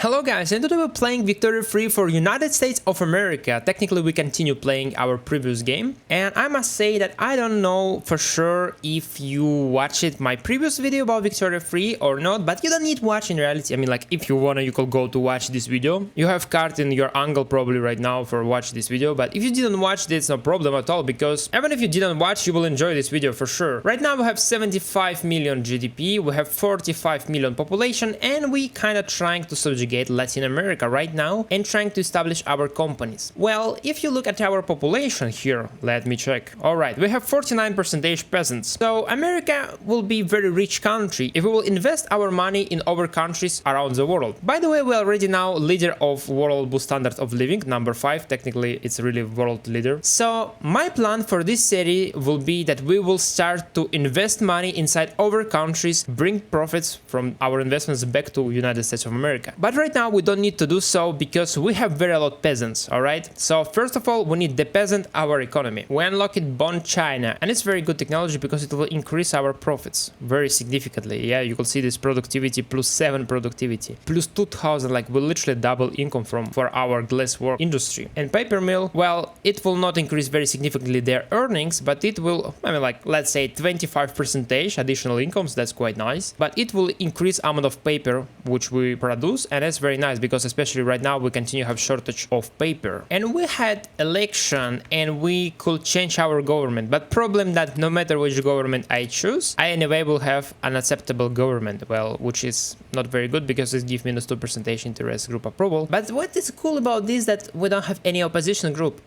Hello guys, and today we're playing Victoria Free for United States of America. Technically we continue playing our previous game, and I must say that I don't know for sure if you watched my previous video about Victoria Free or not, but you don't need to watch in reality. I mean, like, if you wanna, you could go to watch this video. You have card in your angle probably right now for watch this video, but if you didn't watch this, no problem at all, because even if you didn't watch, you will enjoy this video for sure. Right now we have 75 million GDP, we have 45 million population, and we kinda trying to subjugate Latin America right now and trying to establish our companies. Well, if you look at our population here, let me check. Alright, we have 49% peasants. So America will be a very rich country if we will invest our money in other countries around the world. By the way, we are already now leader of world standard of living, number 5. Technically, it's really world leader. So my plan for this series will be that we will start to invest money inside other countries, bring profits from our investments back to United States of America. But right now we don't need to do so because we have very lot of peasants, alright? So first of all, we need the peasant our economy. We unlock it Bond China, and it's very good technology because it will increase our profits very significantly. Yeah, you can see this productivity +7 productivity, +2000, like we literally double income for our glass work industry. And paper mill, well, it will not increase very significantly their earnings, but it will, I mean, like, let's say 25% additional incomes. That's quite nice, but it will increase amount of paper which we produce, and that's very nice because especially right now we continue to have shortage of paper. And we had election and we could change our government, but problem that no matter which government I choose, I anyway will have an acceptable government, well, which is not very good because it gives -2% interest group approval. But what is cool about this that we don't have any opposition group.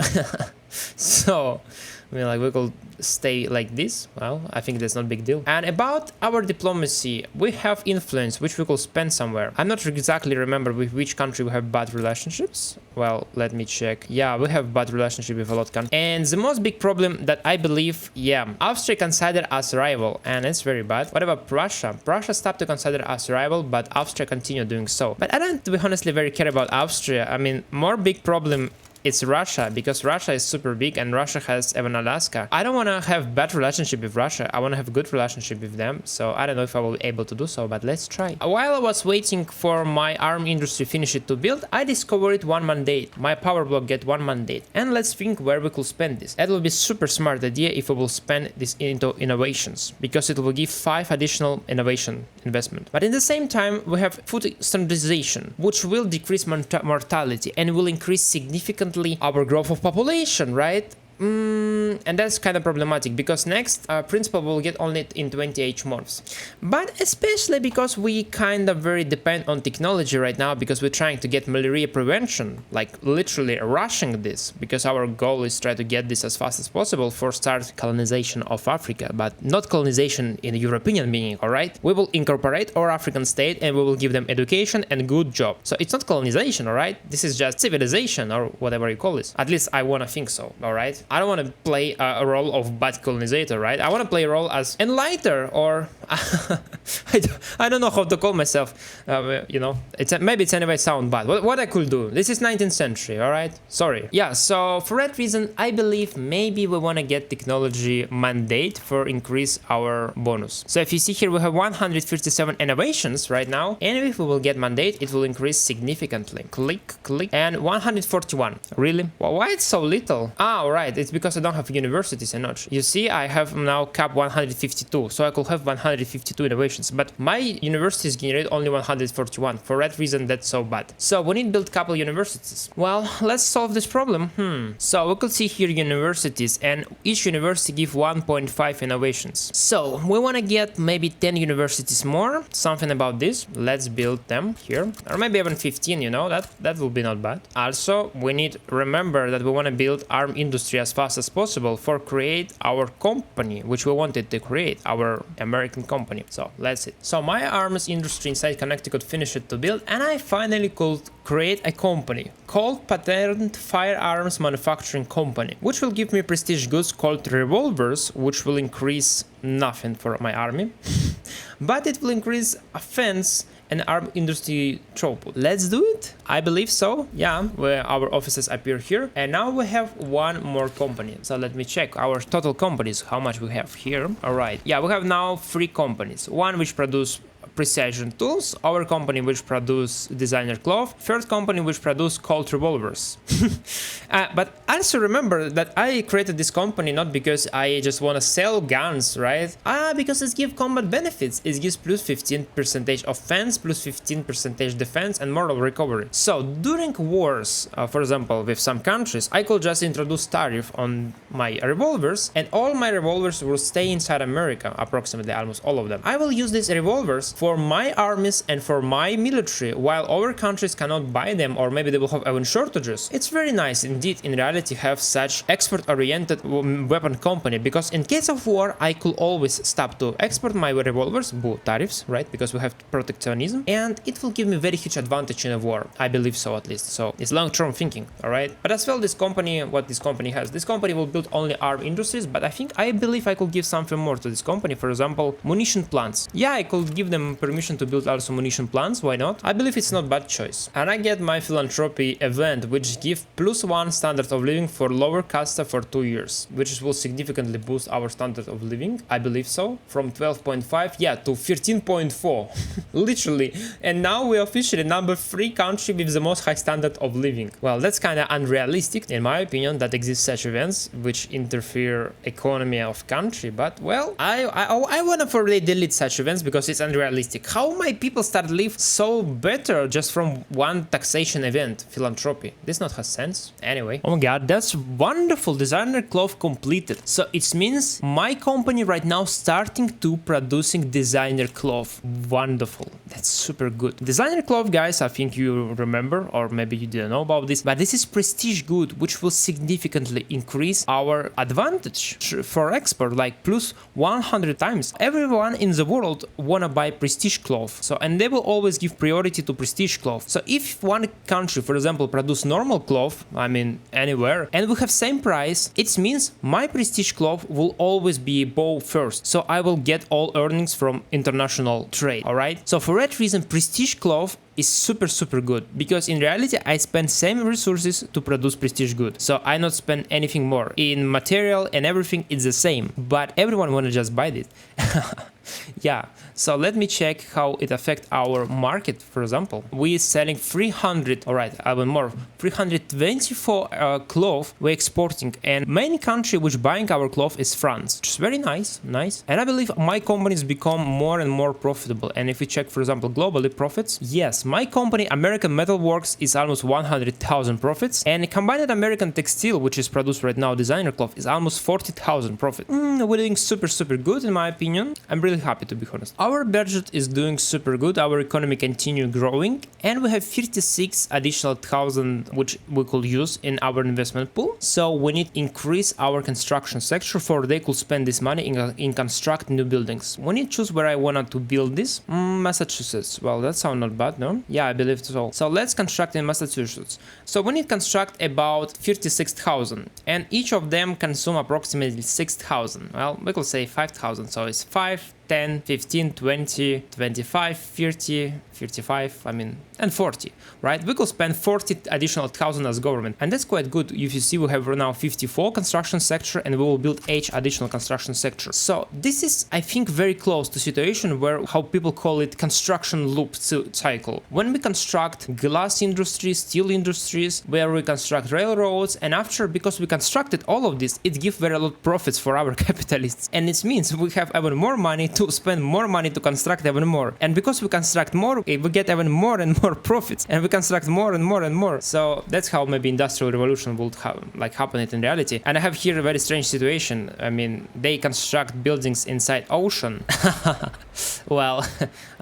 So I mean, like, we could stay like this. Well, I think that's not a big deal. And about our diplomacy, we have influence which we could spend somewhere. I'm not exactly remember with which country we have bad relationships. Well, let me check. Yeah, we have bad relationship with a lot of countries. And the most big problem that I believe, yeah, Austria considered us rival, and it's very bad. What about Prussia? Prussia stopped to consider us rival, but Austria continue doing so. But I don't, to be honestly, very care about Austria. I mean, more big problem it's Russia, because Russia is super big and Russia has even Alaska. I don't want to have bad relationship with Russia. I want to have a good relationship with them. So I don't know if I will be able to do so, but let's try. While I was waiting for my arm industry finish it to build, I discovered one mandate. My power block get one mandate. And let's think where we could spend this. That will be super smart idea if we will spend this into innovations, because it will give 5 additional innovation investment. But in the same time, we have food standardization, which will decrease mortality and will increase significantly our growth of population, right? And that's kind of problematic because next principle will get only in 28 months, but especially because we kind of very depend on technology right now, because we're trying to get malaria prevention, like literally rushing this, because our goal is try to get this as fast as possible for start colonization of Africa, but not colonization in the European meaning. All right, we will incorporate our African state and we will give them education and good job. So it's not colonization, all right? This is just civilization or whatever you call this. At least I want to think so. All right, I don't want to play a role of bad colonizer, right? I want to play a role as enlighter, or I don't know how to call myself. You know, maybe it's anyway sound bad. What I could do? This is 19th century, all right? Sorry. Yeah. So for that reason, I believe maybe we want to get technology mandate for increase our bonus. So if you see here, we have 157 innovations right now, and if we will get mandate, it will increase significantly. Click, and 141. Really? Well, why it's so little? Ah, all right. It's because I don't have universities enough. You see, I have now cap 152, so I could have 152 innovations, but my universities generate only 141. For that reason, that's so bad. So we need to build couple universities. Well, let's solve this problem. So we could see here universities, and each university give 1.5 innovations. So we want to get maybe 10 universities more, something about this. Let's build them here, or maybe even 15. You know, that will be not bad. Also, we need remember that we want to build arm industry as fast as possible for create our company, which we wanted to create, our American company. So let's see. So my arms industry inside Connecticut finished to build, and I finally could create a company called Patent Firearms Manufacturing Company, which will give me prestige goods called revolvers, which will increase nothing for my army, but it will increase offense and arm industry throughput. Let's do it. I believe so. Yeah, where our offices appear here. And now we have one more company. So let me check our total companies, how much we have here. All right. Yeah, we have now 3 companies. One which produce precision tools, our company which produce designer cloth, third company which produce Colt revolvers. But also remember that I created this company not because I just want to sell guns, right? Because it gives combat benefits. It gives plus 15% offense, plus 15% defense, and moral recovery. So during wars, for example, with some countries, I could just introduce tariff on my revolvers, and all my revolvers will stay inside America, approximately almost all of them. I will use these revolvers for my armies and for my military, while other countries cannot buy them, or maybe they will have even shortages. It's very nice indeed in reality have such export-oriented weapon company, because in case of war I could always stop to export my revolvers, tariffs, right, because we have protectionism, and it will give me very huge advantage in a war. I believe so, at least. So it's long-term thinking, all right? But as well, this company, what this company has, this company will build only arm industries, but I believe I could give something more to this company. For example, munition plants. Yeah, I could give them permission to build also munition plants. Why not? I believe it's not bad choice. And I get my philanthropy event, which give +1 standard of living for lower caste for 2 years, which will significantly boost our standard of living. I believe so, from 12.5 yeah to 13.4 literally. And now we're officially number 3 country with the most high standard of living. Well, that's kind of unrealistic in my opinion, that exist such events which interfere economy of country. But well, I wanna for delete such events because it's unrealistic. How my people start live so better just from one taxation event, philanthropy? This not has sense. Anyway, oh my god, that's wonderful. Designer cloth completed. So it means my company right now starting to producing designer cloth. Wonderful. That's super good. Designer cloth, guys, I think you remember, or maybe you didn't know about this, but this is prestige good, which will significantly increase our advantage for export, like plus 100 times. Everyone in the world wanna buy prestige cloth, so, and they will always give priority to prestige cloth. So if one country, for example, produce normal cloth, I mean anywhere, and we have same price, it means my prestige cloth will always be above first, so I will get all earnings from international trade. All right, so for that reason prestige cloth is super good, because in reality I spend same resources to produce prestige good, so I not spend anything more in material and everything. It's the same, but everyone wanna just buy it. Yeah, so let me check how it affect our market. For example, we selling 300, all right, even more, 324 cloth we're exporting, and main country which buying our cloth is France, which is very nice. And I believe my companies become more and more profitable. And if we check, for example, globally profits, yes, my company American Metalworks is almost 100,000 profits, and combined American Textile, which is produced right now designer cloth, is almost 40,000 profit. We're doing super good in my opinion. I'm really happy, to be honest. Our budget is doing super good, our economy continue growing, and we have 56 additional thousand which we could use in our investment pool. So we need increase our construction sector for they could spend this money in construct new buildings. We need to choose where I wanted to build this. Massachusetts. Well, that sounds not bad, no? Yeah, I believe so. So let's construct in Massachusetts. So we need construct about 56,000, and each of them consume approximately 6,000. Well, we could say 5,000, so it's 5, 10, 15, 20, 25, 30, 35, I mean, and 40, right? We could spend 40 additional thousand as government, and that's quite good. If you see, we have now 54 construction sector, and we will build 8 additional construction sector. So this is, I think, very close to situation where how people call it construction loop cycle. When we construct glass industries, steel industries, where we construct railroads, and after, because we constructed all of this, it gives very lot profits for our capitalists, and it means we have even more money to spend more money to construct even more, and because we construct more, we get even more and more profits, and we construct more and more and more. So that's how maybe industrial revolution would happen it in reality. And I have here a very strange situation. I mean, they construct buildings inside ocean. Well,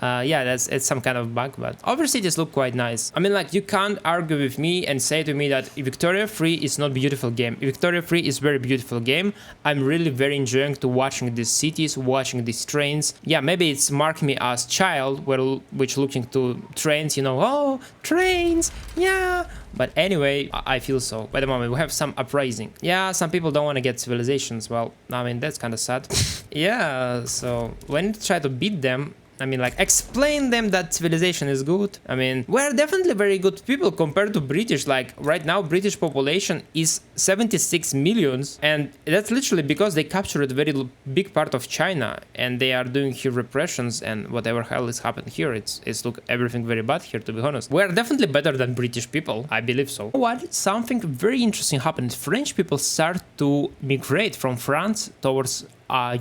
yeah, it's some kind of bug, but other cities look quite nice. I mean, like, you can't argue with me and say to me that Victoria 3 is not beautiful game. Victoria 3 is very beautiful game. I'm really very enjoying to watching these cities, watching these trains. Yeah, maybe it's marked me as child, which looking to trains, you know, oh, trains, yeah. But anyway, I feel so. By the moment, we have some uprising. Yeah, some people don't want to get civilizations. Well, I mean, that's kind of sad. Yeah, so when you try to beat them, I mean, like, explain them that civilization is good. I mean, we're definitely very good people compared to British. Like, right now, British population is 76 millions, and that's literally because they captured a very big part of China, and they are doing here repressions and whatever hell is happened here. It's look everything very bad here, to be honest. We're definitely better than British people. I believe so. What? Something very interesting happened. French people start to migrate from France towards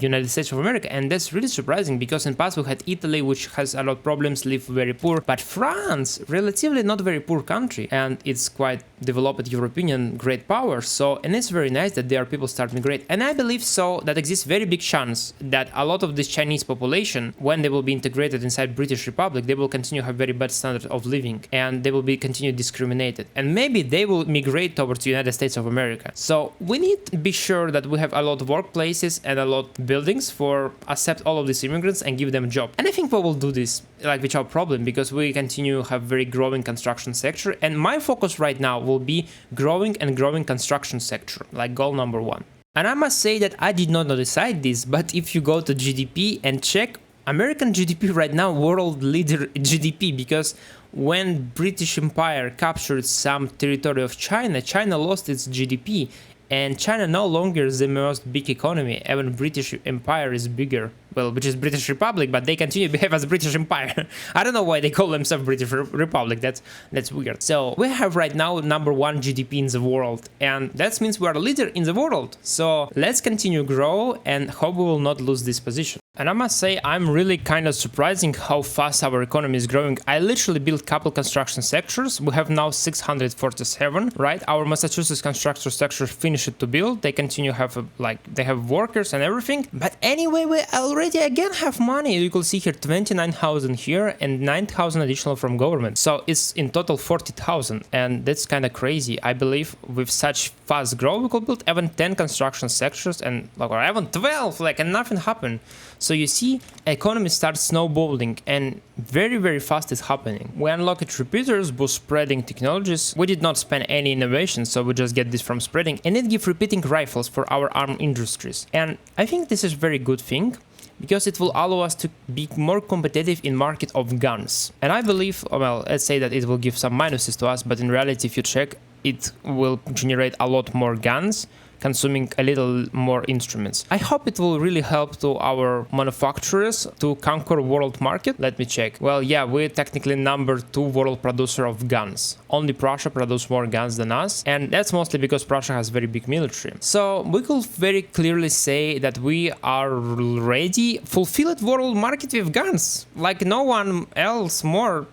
United States of America, and that's really surprising because in past we had Italy, which has a lot of problems, live very poor, but France, relatively not very poor country, and it's quite developed European great power. So, and it's very nice that there are people start migrate, and I believe so that exists very big chance that a lot of this Chinese population, when they will be integrated inside British Republic, they will continue to have very bad standard of living, and they will be continued discriminated, and maybe they will migrate towards the United States of America. So we need to be sure that we have a lot of workplaces and a lot buildings for accept all of these immigrants and give them a job. And I think we will do this like without problem because we continue to have very growing construction sector, and my focus right now will be growing construction sector, like goal number 1. And I must say that I did not decide this, but if you go to GDP and check American GDP right now, world leader GDP, because when British Empire captured some territory of China, China lost its GDP. And China no longer is the most big economy, even British Empire is bigger. Well, which is British Republic, but they continue to behave as British Empire. I don't know why they call themselves British Republic, that's weird. So we have right now number 1 GDP in the world, and that means we are a leader in the world. So let's continue grow and hope we will not lose this position. And I must say, I'm really kind of surprising how fast our economy is growing. I literally built couple construction sectors. We have now 647, right? Our Massachusetts construction sector finished to build. They continue have they have workers and everything. But anyway, we already again have money. You can see here 29,000 here and 9,000 additional from government. So it's in total 40,000, and that's kind of crazy. I believe with such fast growth, we could build even 10 construction sectors and or even 12, and nothing happened. So you see, economy starts snowballing, and very fast is happening. We unlocked repeaters, boost spreading technologies. We did not spend any innovation, so we just get this from spreading, and it gives repeating rifles for our armed industries. And I think this is very good thing, because it will allow us to be more competitive in market of guns. And I believe, well, let's say that it will give some minuses to us, but in reality, if you check, it will generate a lot more guns, consuming a little more instruments. I hope it will really help to our manufacturers to conquer world market. Let me check. Well, yeah, we're technically number 2 world producer of guns. Only Prussia produces more guns than us, and that's mostly because Prussia has very big military. So we could very clearly say that we are ready fulfill world market with guns, like no one else more.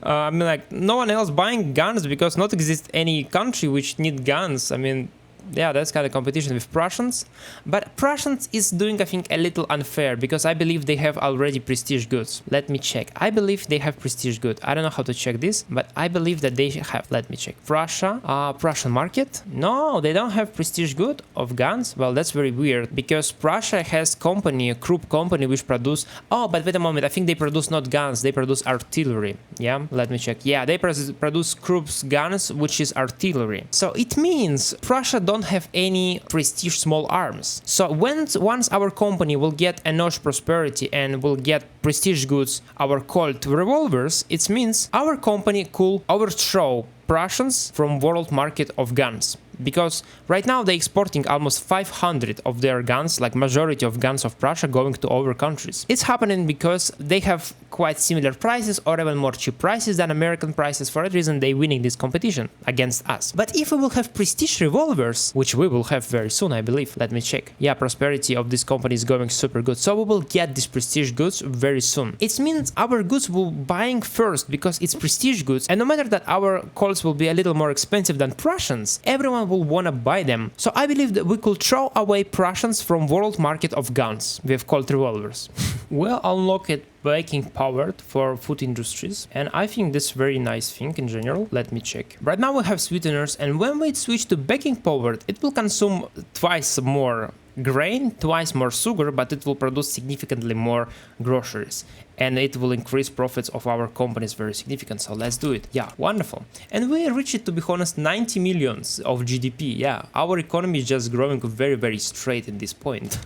I mean, no one else buying guns because not exist any country which need guns. I mean, yeah, that's kind of competition with Prussians, but Prussians is doing, I think, a little unfair because I believe they have already prestige goods. Let me check. I believe they have prestige goods. I don't know how to check this, but I believe that they have. Let me check. Prussia, Prussian market. No, they don't have prestige good of guns. Well, that's very weird because Prussia has company, a Krupp company, which produce. Oh, but wait a moment. I think they produce not guns. They produce artillery. Yeah, let me check. Yeah, they produce Krupp's guns, which is artillery. So it means Prussia don't have any prestige small arms. So once our company will get enough prosperity and will get prestige goods, our Colt revolvers, it means our company could overthrow Prussians from world market of guns. Because right now they're exporting almost 500 of their guns, like majority of guns of Prussia going to other countries. It's happening because they have quite similar prices or even more cheap prices than American prices. For that reason, they're winning this competition against us. But if we will have prestige revolvers, which we will have very soon, I believe, let me check. Yeah, prosperity of this company is going super good. So we will get these prestige goods very soon. It means our goods will buying first because it's prestige goods. And no matter that our Colts will be a little more expensive than Prussians, everyone will want to buy them. So I believe that we could throw away Prussians from world market of guns with Colt revolvers. We'll unlock it baking powered for food industries, and I think this very nice thing in general. Let me check. Right now we have sweeteners, and when we switch to baking powered, it will consume twice more grain, twice more sugar, but it will produce significantly more groceries. And it will increase profits of our companies very significant. So let's do it. Yeah, wonderful. And we reached, to be honest, 90 millions of GDP. Yeah, our economy is just growing very, very straight at this point.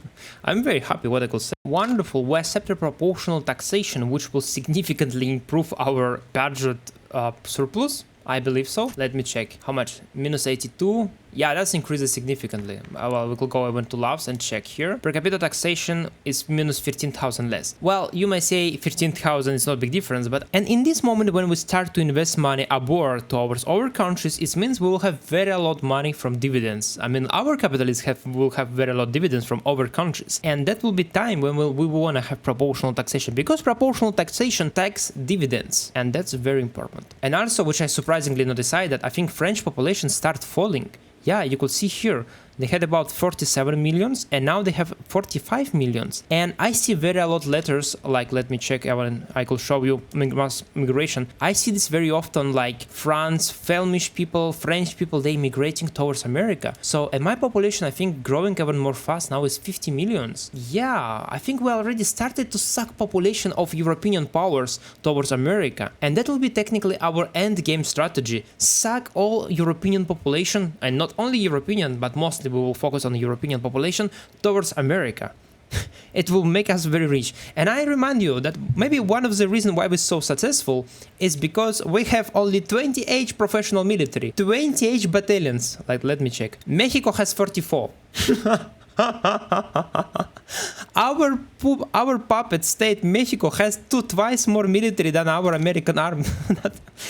I'm very happy what I could say. Wonderful. We accepted proportional taxation, which will significantly improve our budget surplus. I believe so. Let me check. How much? Minus 82. Yeah, that's increases significantly. Well, we could go even to loves and check here. Per capita taxation is minus 15,000 less. Well, you may say 15,000 is not a big difference, but and in this moment when we start to invest money abroad towards our countries, it means we will have very a lot money from dividends. I mean, our capitalists will have very a lot dividends from other countries, and that will be time when we want to have proportional taxation, because proportional taxation tax dividends, and that's very important. And also, which I surprisingly not decided, I think French population start falling. Yeah, you could see here, they had about 47 millions and now they have 45 millions. And I see very a lot letters, like, let me check, I could show you mass migration. I see this very often, like France, Flemish people, French people, they migrating towards America. So, and my population, I think, growing even more fast now is 50 millions. Yeah, I think we already started to suck population of European powers towards America. And that will be technically our end game strategy. Suck all European population, and not only European, but mostly we will focus on the European population towards America. It will make us very rich. And I remind you that maybe one of the reasons why we're so successful is because we have only 28 professional military, 28 battalions. Like, let me check. Mexico has 44. Our puppet state Mexico has twice more military than our American army.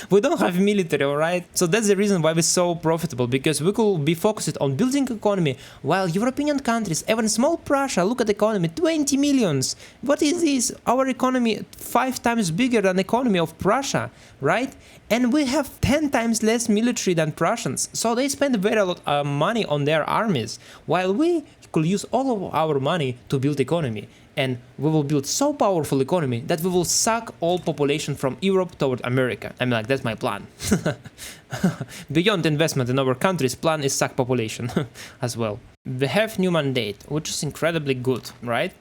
We don't have military, alright? So that's the reason why we're so profitable, because we could be focused on building economy, while European countries, even small Prussia, look at the economy, 20 millions. What is this? Our economy 5 times bigger than the economy of Prussia, right? And we have 10 times less military than Prussians. So they spend very a lot of money on their armies, while we could use all of our money to build economy. And we will build so powerful economy that we will suck all population from Europe toward America. I mean, like, that's my plan. Beyond investment in our countries, plan is suck population as well. We have new mandate, which is incredibly good, right?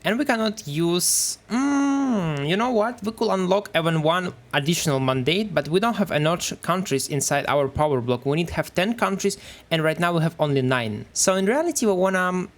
And we cannot use... you know what? We could unlock even one additional mandate, but we don't have enough countries inside our power block. We need to have 10 countries, and right now we have only 9. So in reality, we wanna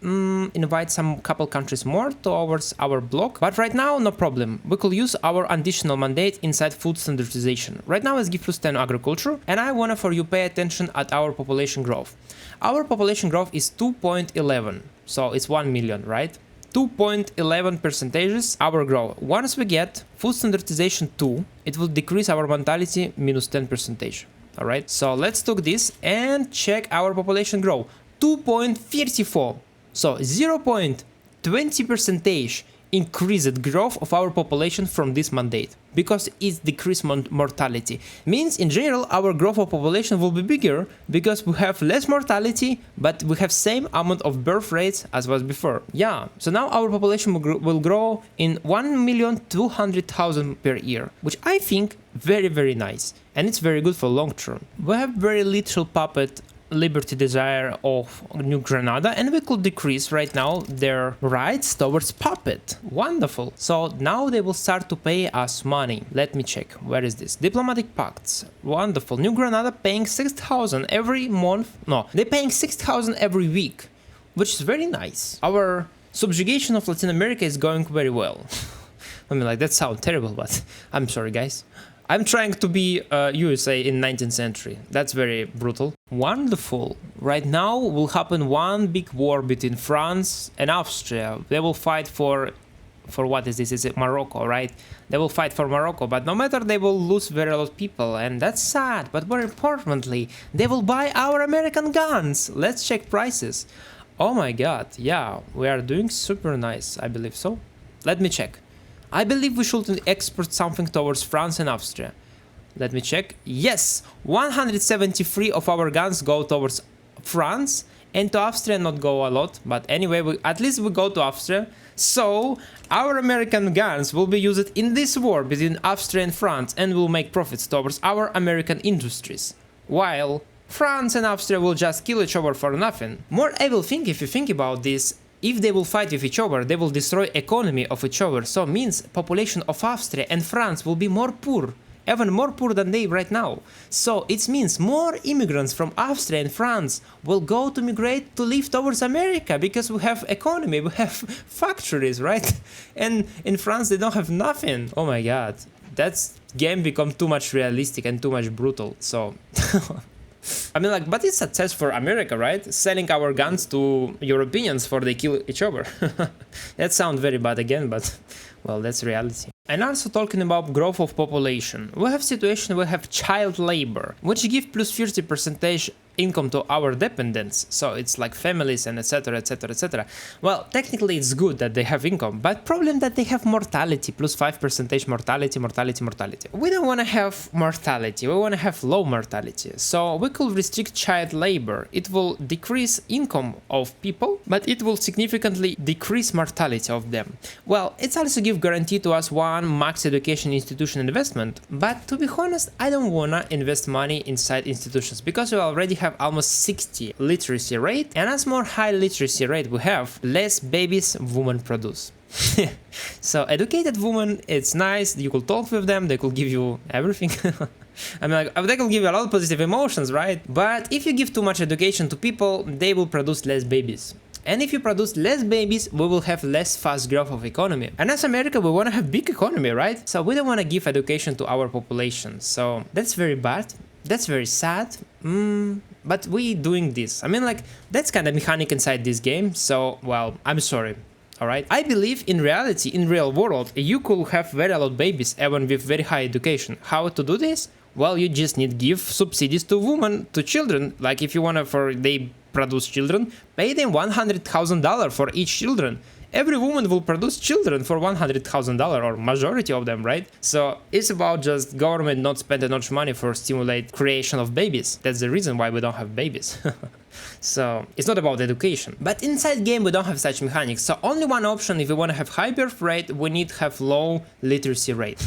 invite some couple countries more towards our block. But right now, no problem. We could use our additional mandate inside food standardization. Right now, let's give plus 10 agriculture, and I wanna for you pay attention at our population growth. Our population growth is 2.11, so it's 1 million, right? 2.11 percentages our growth. Once we get food standardization 2, it will decrease our mortality minus 10 percentage. Alright, so let's take this and check our population growth. 2.34, so 0.20 percentage increased growth of our population from this mandate, because it's decreased mortality. Means in general our growth of population will be bigger because we have less mortality, but we have same amount of birth rates as was before. Yeah, so now our population will grow in 1,200,000 per year, which I think very, very nice, and it's very good for long term. We have very little puppet liberty desire of New Granada, and we could decrease right now their rights towards puppet. Wonderful. So now they will start to pay us money. Let me check. Where is this? Diplomatic pacts. Wonderful. New Granada paying 6,000 every month. No, they're paying 6,000 every week, which is very nice. Our subjugation of Latin America is going very well. I mean, like, that sounds terrible, but I'm sorry, guys. I'm trying to be USA in 19th century. That's very brutal. Wonderful. Right now will happen one big war between France and Austria. They will fight for what is this? Is it Morocco, right? They will fight for Morocco, but no matter, they will lose very lot of people, and that's sad. But more importantly, they will buy our American guns. Let's check prices. Oh my god, yeah, we are doing super nice, I believe so. Let me check. I believe we should export something towards France and Austria. Let me check. Yes, 173 of our guns go towards France, and to Austria not go a lot, but anyway, at least we go to Austria. So our American guns will be used in this war between Austria and France, and will make profits towards our American industries, while France and Austria will just kill each other for nothing. More evil thing, if you think about this, if they will fight with each other, they will destroy economy of each other. So means population of Austria and France will be more poor, even more poor than they right now. So it means more immigrants from Austria and France will go to migrate to live towards America because we have economy, we have factories, right? And in France they don't have nothing. Oh my god, that's game become too much realistic and too much brutal. So I mean, like, but it's a test for America, right? Selling our guns to Europeans for they kill each other. That sounds very bad again, but well, that's reality. And also talking about growth of population, we have situation we have child labor, which give plus 30% income to our dependents, so it's like families and etc, etc, etc. Well, technically it's good that they have income, but problem that they have mortality, plus 5% mortality. We don't want to have mortality, we want to have low mortality, so we could restrict child labor. It will decrease income of people, but it will significantly decrease mortality of them. Well, it's also give guarantee to us one max education institution investment, but to be honest, I don't wanna invest money inside institutions because we already have almost 60 literacy rate, and as more high literacy rate we have, less babies women produce. So educated women, it's nice, you could talk with them, they could give you everything. I mean, like, they could give you a lot of positive emotions, right? But if you give too much education to people, they will produce less babies. And if you produce less babies, we will have less fast growth of economy. And as America, we want to have big economy, right? So we don't want to give education to our population. So that's very bad. That's very sad. But we doing this. I mean, like, that's kind of mechanic inside this game. So, well, I'm sorry. Alright, I believe in reality, in real world, you could have very lot babies even with very high education. How to do this? Well, you just need give subsidies to women, to children. Like if you wanna they produce children, pay them $100,000 for each children. Every woman will produce children for $100,000 or majority of them, right? So it's about just government not spending much money for stimulate creation of babies. That's the reason why we don't have babies. So it's not about education. But inside game we don't have such mechanics. So only one option, if we want to have high birth rate, we need to have low literacy rate.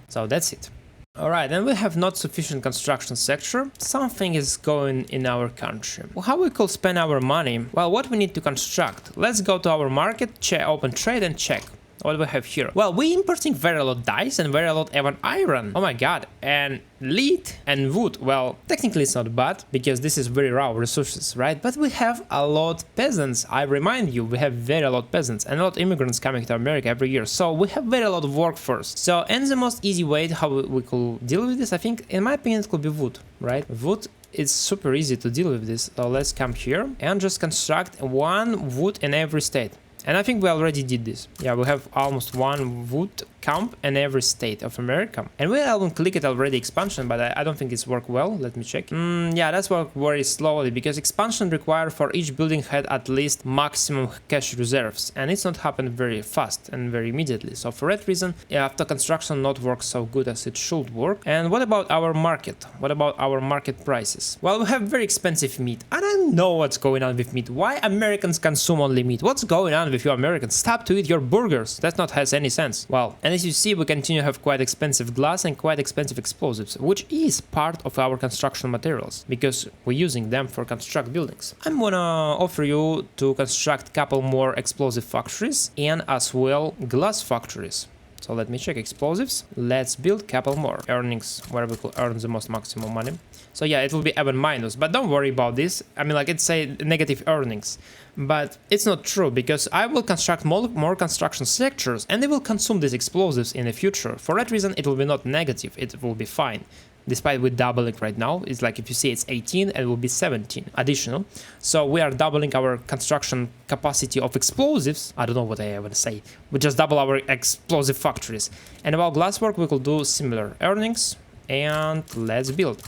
So that's it. Alright, and we have not sufficient construction sector. Something is going in our country. Well, how we could spend our money? Well, what we need to construct? Let's go to our market, open trade and check. What do we have here? Well, we importing very lot dice and very lot even iron. Oh my god, and lead and wood. Well, technically it's not bad, because this is very raw resources, right? But we have a lot peasants. I remind you, we have very lot peasants and a lot immigrants coming to America every year. So we have very lot of workforce. So, and the most easy way how we could deal with this, I think, in my opinion, it could be wood, right? Wood is super easy to deal with this. So let's come here and just construct one wood in every state. And I think we already did this. Yeah, we have almost one wood camp in every state of America. And we haven't clicked already expansion, but I don't think it's worked well. Let me check. Yeah, that's worked very slowly because expansion required for each building had at least maximum cash reserves. And it's not happened very fast and very immediately. So for that reason, yeah, after construction not work so good as it should work. And what about our market? What about our market prices? Well, we have very expensive meat. I don't know what's going on with meat. Why Americans consume only meat? What's going on with you Americans? Stop to eat your burgers. That not has any sense. Well, and as you see, we continue to have quite expensive glass and quite expensive explosives, which is part of our construction materials, because we're using them for construct buildings. I'm gonna offer you to construct a couple more explosive factories and as well glass factories. So let me check explosives. Let's build a couple more. Earnings, where we could earn the most maximum money. So yeah, it will be even minus, but don't worry about this. I mean, like, it's a negative earnings, but it's not true, because I will construct more construction sectors and they will consume these explosives in the future. For that reason, it will be not negative, it will be fine. Despite we doubling right now, it's like if you see it's 18 and it will be 17 additional. So we are doubling our construction capacity of explosives. I don't know what I want to say. We just double our explosive factories. And about glasswork, we could do similar earnings. And let's build.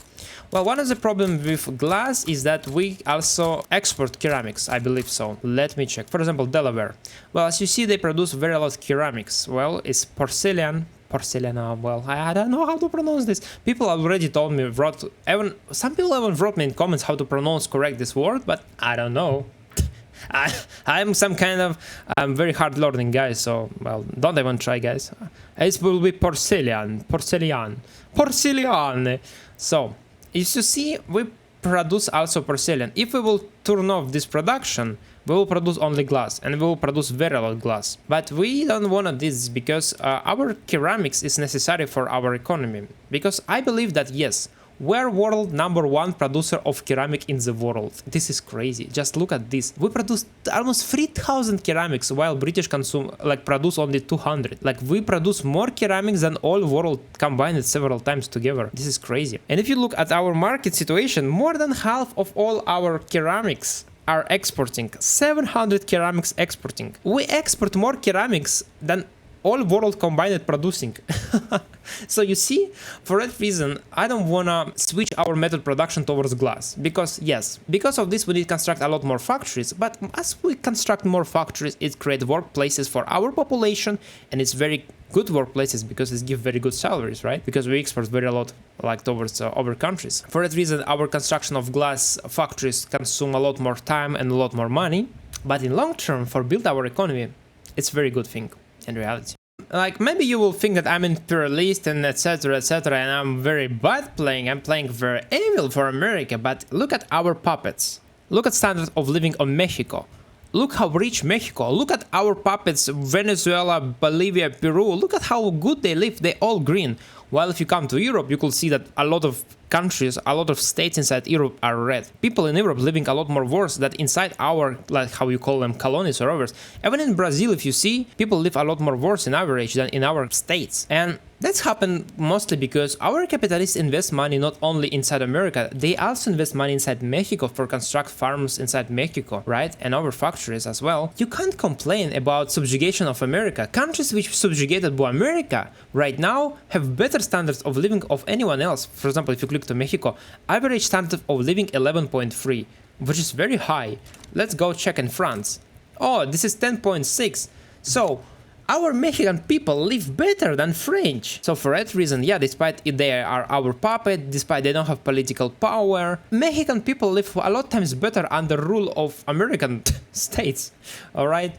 Well, one of the problems with glass is that we also export ceramics, I believe so. Let me check. For example, Delaware. Well, as you see, they produce very lot of ceramics. Well, it's porcelain. Porcelana, well, I don't know how to pronounce this. People already told me, some people even wrote me in comments how to pronounce correct this word, but I don't know. I'm some kind of very hard learning guy, so, well, don't even try, guys. It will be porcelain. So, as you see, we produce also porcelain. If we will turn off this production, We will produce only glass, and we will produce very lot glass. But we don't want this because our ceramics is necessary for our economy. Because I believe that yes, we're world #1 producer of ceramic in the world. This is crazy. Just look at this. We produce almost 3,000 ceramics while British produce only 200. Like we produce more ceramics than all world combined several times together. This is crazy. And if you look at our market situation, more than half of all our ceramics are exporting. 700 ceramics exporting. We export more ceramics than all world combined producing. So you see, for that reason, I don't wanna switch our method production towards glass. Because yes, because of this we need to construct a lot more factories, but as we construct more factories, it creates workplaces for our population, and it's very good workplaces because it gives very good salaries, right? Because we export very a lot like towards other countries. For that reason, our construction of glass factories consume a lot more time and a lot more money, but in long term, for build our economy, it's a very good thing in reality. Like maybe you will think that I'm imperialist and etc and I'm very bad playing, I'm playing very evil for America, but look at our puppets. Look at standard of living on Mexico. Look how rich Mexico. Look at our puppets, Venezuela, Bolivia, Peru. Look at how good they live. They all green. While if you come to Europe, you could see that a lot of countries, a lot of states inside Europe are red. People in Europe living a lot more worse than inside our, like how you call them, colonies or others. Even in Brazil, if you see, people live a lot more worse in average than in our states. And that's happened mostly because our capitalists invest money not only inside America, they also invest money inside Mexico for construct farms inside Mexico, right? And our factories as well. You can't complain about subjugation of America. Countries which subjugated by America right now have better standards of living of anyone else. For example, if you click to Mexico, average standard of living 11.3, which is very high. Let's go check in France. Oh, this is 10.6. So our Mexican people live better than French. So for that reason, yeah, despite they are our puppet, despite they don't have political power, Mexican people live a lot times better under rule of American states. Alright?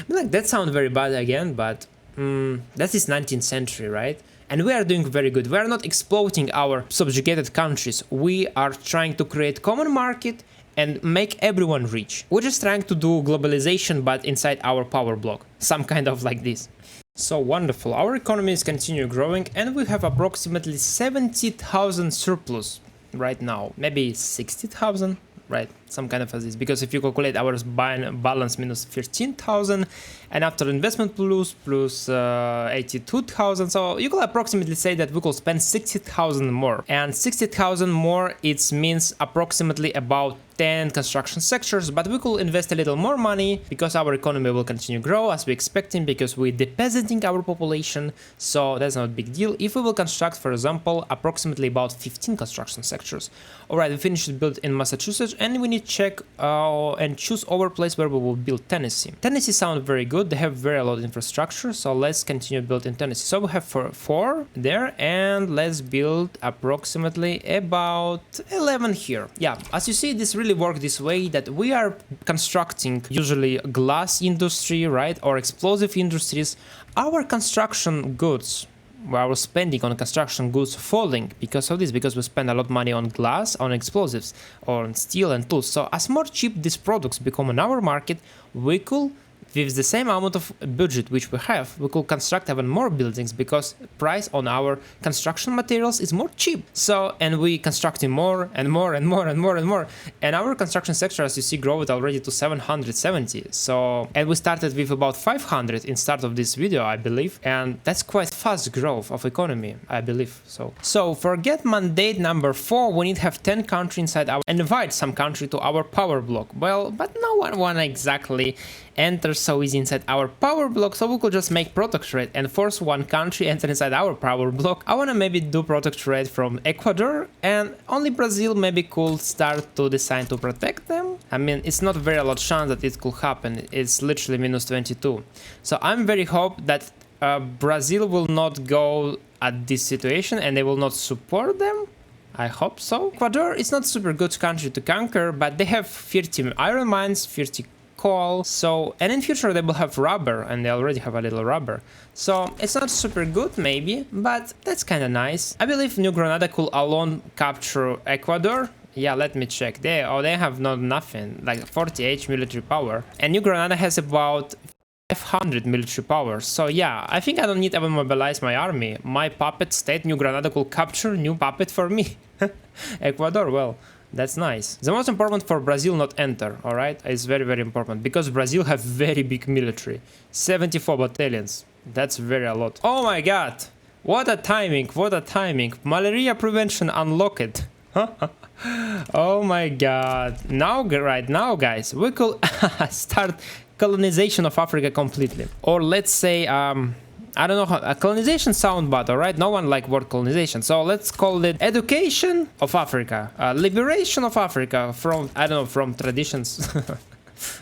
Like that sounds very bad again, but that is 19th century, right? And we are doing very good. We are not exploiting our subjugated countries. We are trying to create common market and make everyone rich. We're just trying to do globalization, but inside our power block. Some kind of like this. So wonderful. Our economy is continue growing and we have approximately 70,000 surplus right now. Maybe 60,000, right? Some kind of this. Because if you calculate our balance minus 13,000 and after investment plus 82,000, so you could approximately say that we could spend 60,000 more. And 60,000 more, it means approximately about 10 construction sectors, but we could invest a little more money because our economy will continue to grow as we expecting, because we're depositing our population, so that's not a big deal. If we will construct, for example, approximately about 15 construction sectors. Alright, we finished the build in Massachusetts and we need to check and choose our place where we will build Tennessee. Tennessee sounds very good, they have very lot of infrastructure, so let's continue to build in Tennessee. So we have 4 there and let's build approximately about 11 here. Yeah, as you see, this really work this way, that we are constructing usually glass industry, right, or explosive industries. Our construction goods, our spending on construction goods falling because of this, because we spend a lot of money on glass, on explosives, or on steel and tools. So as more cheap these products become on our market, we could, with the same amount of budget which we have, we could construct even more buildings because price on our construction materials is more cheap. So, and we constructing more and more and more and more and more. And our construction sector, as you see, growed already to 770. So, and we started with about 500 in start of this video, I believe. And that's quite fast growth of economy, I believe. So forget mandate number 4, we need to have 10 countries inside our, and invite some country to our power block. Well, but no one wanna exactly enter so easy inside our power block, so we could just make protectorate and force one country enter inside our power block. I wanna maybe do protectorate from Ecuador, and only Brazil maybe could start to decide to protect them. I mean, it's not very lot chance that it could happen, it's literally minus 22. So I'm very hope that Brazil will not go at this situation and they will not support them. I hope so. Ecuador is not super good country to conquer, but they have 30 iron mines, 30 coal, so, and in future they will have rubber, and they already have a little rubber. So it's not super good maybe, but that's kind of nice. I believe New Granada could alone capture Ecuador, Yeah, let me check. They have nothing, like 48 military power. And New Granada has about 500 military power. So yeah, I think I don't need to even mobilize my army. My puppet state, New Granada, could capture new puppet for me. Ecuador, well, that's nice. The most important for Brazil not enter, alright? It's very, very important. Because Brazil have very big military. 74 battalions. That's very a lot. Oh my god! What a timing, what a timing. Malaria prevention unlocked. Oh my god. Now, right now, guys, we could start colonization of Africa completely. Or let's say, I don't know how, colonization sound bad, alright? No one like word colonization. So let's call it education of Africa. Liberation of Africa from, I don't know, from traditions.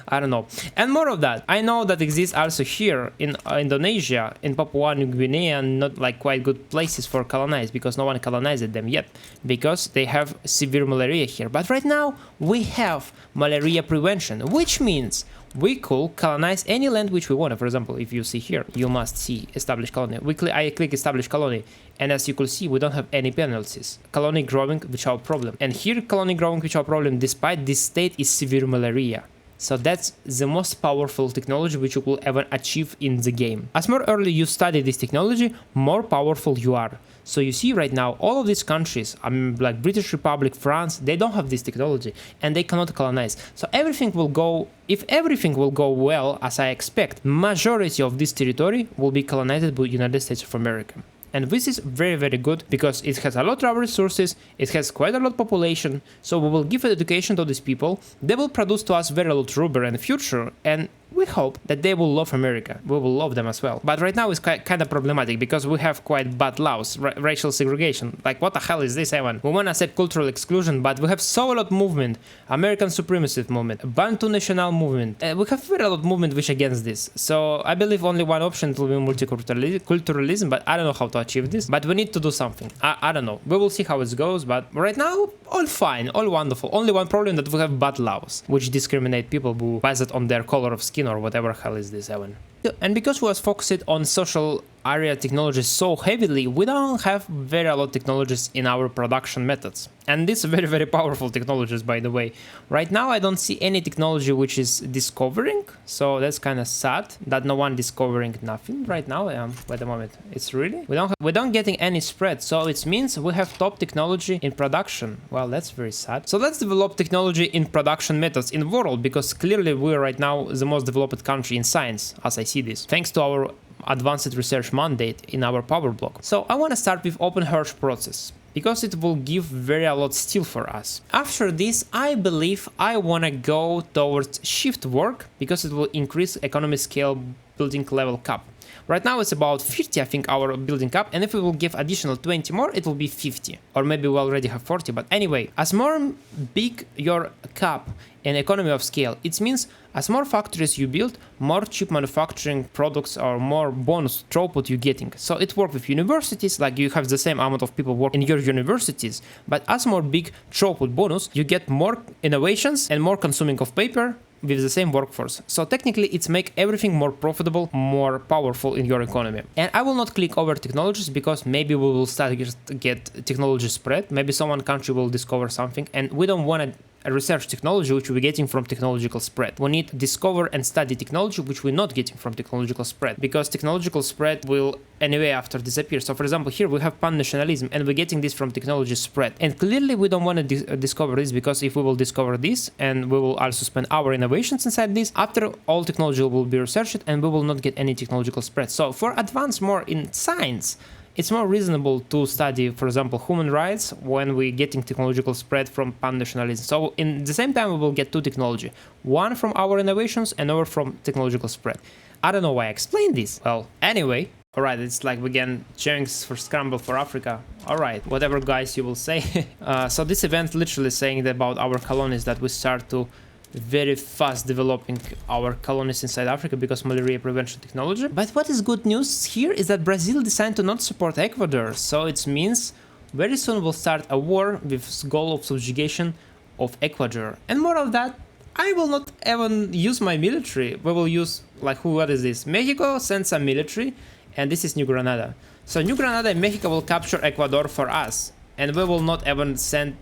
I don't know. And more of that. I know that exists also here in Indonesia, in Papua New Guinea, and not like quite good places for colonize, because no one colonized them yet, because they have severe malaria here. But right now we have malaria prevention, which means we could colonize any land which we want. For example, if you see here, you must see establish colony. I click establish colony, and as you can see, we don't have any penalties. Colony growing without problem. And here colony growing without problem, despite this state is severe malaria. So that's the most powerful technology which you will ever achieve in the game. As more early you study this technology, more powerful you are. So you see right now, all of these countries, like British Republic, France, they don't have this technology and they cannot colonize. So everything will go, if everything will go well, as I expect, majority of this territory will be colonized by the United States of America. And this is very, very good because it has a lot of resources, it has quite a lot of population, so we will give education to these people, they will produce to us very lot rubber in the future, and we hope that they will love America, we will love them as well. But right now it's kind of problematic because we have quite bad laws, racial segregation, like what the hell is this, Evan? We want to accept cultural exclusion, but we have so a lot movement, American supremacist movement, Bantu national movement, we have very lot of movement which against this. So I believe only one option will be multiculturalism, but I don't know how to achieve this, but we need to do something. I don't know, we will see how it goes, but right now all fine, all wonderful. Only one problem, that we have bad laws which discriminate people who based on their color of skin or whatever hell is this, Evan. And because we was focused on social area technologies so heavily, we don't have very a lot of technologies in our production methods. And these are very, very powerful technologies, by the way. Right now I don't see any technology which is discovering, so that's kind of sad that no one discovering nothing right now. Wait a moment, it's really? We don't getting any spread, so it means we have top technology in production. Well, that's very sad. So let's develop technology in production methods in the world, because clearly we are right now the most developed country in science, as I see this, thanks to our advanced research mandate in our power block. So I want to start with open hearth process, because it will give very a lot still for us. After this, I believe I want to go towards shift work, because it will increase economy scale building level cap. Right now it's about 50, I think, our building cap, and if we will give additional 20 more, it will be 50. Or maybe we already have 40, but anyway, as more big your cap and economy of scale, it means as more factories you build, more cheap manufacturing products or more bonus throughput you're getting. So it works with universities, like you have the same amount of people work in your universities, but as more big throughput bonus, you get more innovations and more consuming of paper with the same workforce. So technically it's make everything more profitable, more powerful in your economy. And I will not click over technologies, because maybe we will start to get technology spread. Maybe someone country will discover something, and we don't want to research technology which we're getting from technological spread. We need to discover and study technology which we're not getting from technological spread, because technological spread will anyway after disappear. So for example, here we have pan-nationalism, and we're getting this from technology spread, and clearly we don't want to discover this, because if we will discover this and we will also spend our innovations inside this, after all technology will be researched and we will not get any technological spread. So for advance more in science, it's more reasonable to study, for example, human rights when we're getting technological spread from pan-nationalism. So in the same time we will get two technology, one from our innovations and another from technological spread. I don't know why I explained this. Well, anyway, alright, it's like we get chance for scramble for Africa. Alright, whatever guys you will say. So this event literally saying about our colonies, that we start to very fast developing our colonies inside Africa because malaria prevention technology. But what is good news here is that Brazil decided to not support Ecuador, so it means very soon we'll start a war with goal of subjugation of Ecuador. And more of that, I will not even use my military. We will use, like, what is this? Mexico sends a military, and this is New Granada. So New Granada and Mexico will capture Ecuador for us, and we will not even send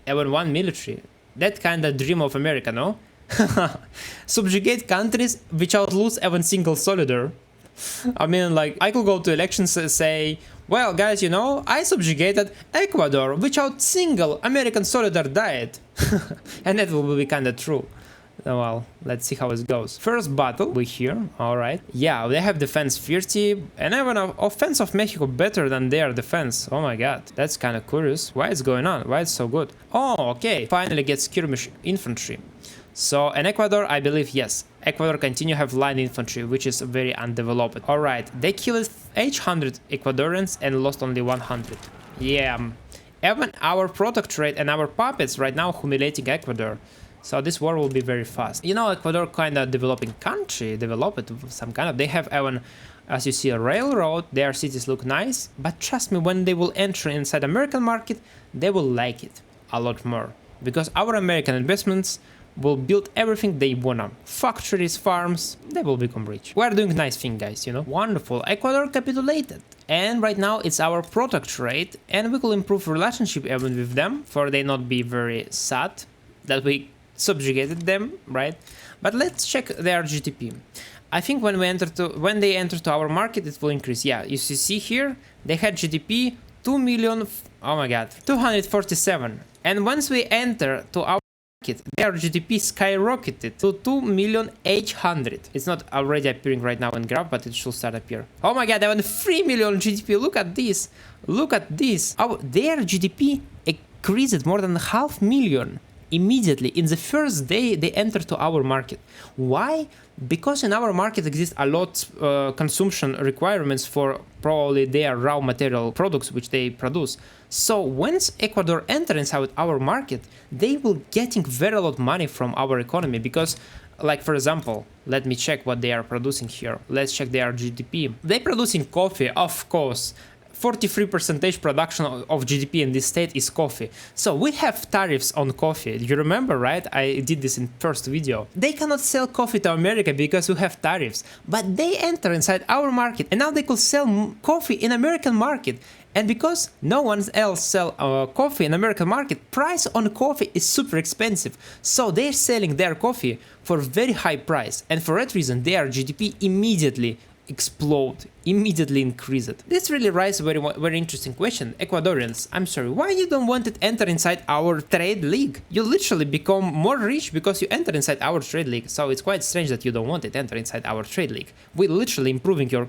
even one military. That kind of dream of America, no? Subjugate countries without lose even single soldier. I mean, like, I could go to elections and say, well, guys, you know, I subjugated Ecuador without single American soldier died. And that will be kind of true. Well, let's see how it goes. First battle, we here, alright. Yeah, they have defense 30, and even offense of Mexico better than their defense. Oh my god, that's kind of curious. Why is going on? Why it's so good? Oh, okay, finally get skirmish infantry. So, in Ecuador, I believe, yes, Ecuador continue have line infantry, which is very undeveloped. Alright, they killed 800 Ecuadorians and lost only 100. Yeah, even our product trade and our puppets right now humiliating Ecuador. So this war will be very fast. You know, Ecuador kind of developing country, developed some kind of, they have even, as you see, a railroad, their cities look nice, but trust me, when they will enter inside American market, they will like it a lot more. Because our American investments will build everything they wanna. Factories, farms, they will become rich. We're doing nice thing, guys, you know. Wonderful. Ecuador capitulated. And right now it's our product trade, and we will improve relationship even with them, for they not be very sad that we subjugated them, right? But let's check their GDP. I think when they enter to our market, it will increase. Yeah, you see here, they had GDP 2 million, oh my god, 247. And once we enter to our market, their GDP skyrocketed to 2,800,000. It's not already appearing right now in graph, but it should start appear. Oh my god, they have 3 million GDP. Look at this. Look at this. Their GDP increased more than 500,000. Immediately in the first day they enter to our market. Why? Because in our market exists a lot consumption requirements for probably their raw material products which they produce. So once Ecuador enters inside our market, they will getting very lot money from our economy, because like for example, let me check what they are producing here. Let's check their GDP. They're producing coffee, of course. 43% production of GDP in this state is coffee. So we have tariffs on coffee. You remember, right? I did this in first video. They cannot sell coffee to America because we have tariffs, but they enter inside our market, and now they could sell coffee in American market. And because no one else sell coffee in American market, price on coffee is super expensive. So they're selling their coffee for very high price, and for that reason their GDP immediately explode, immediately increase it. This really raises a very interesting question. Ecuadorians, I'm sorry, why you don't want to enter inside our trade league? You literally become more rich because you enter inside our trade league. So it's quite strange that you don't want to enter inside our trade league. We're literally improving your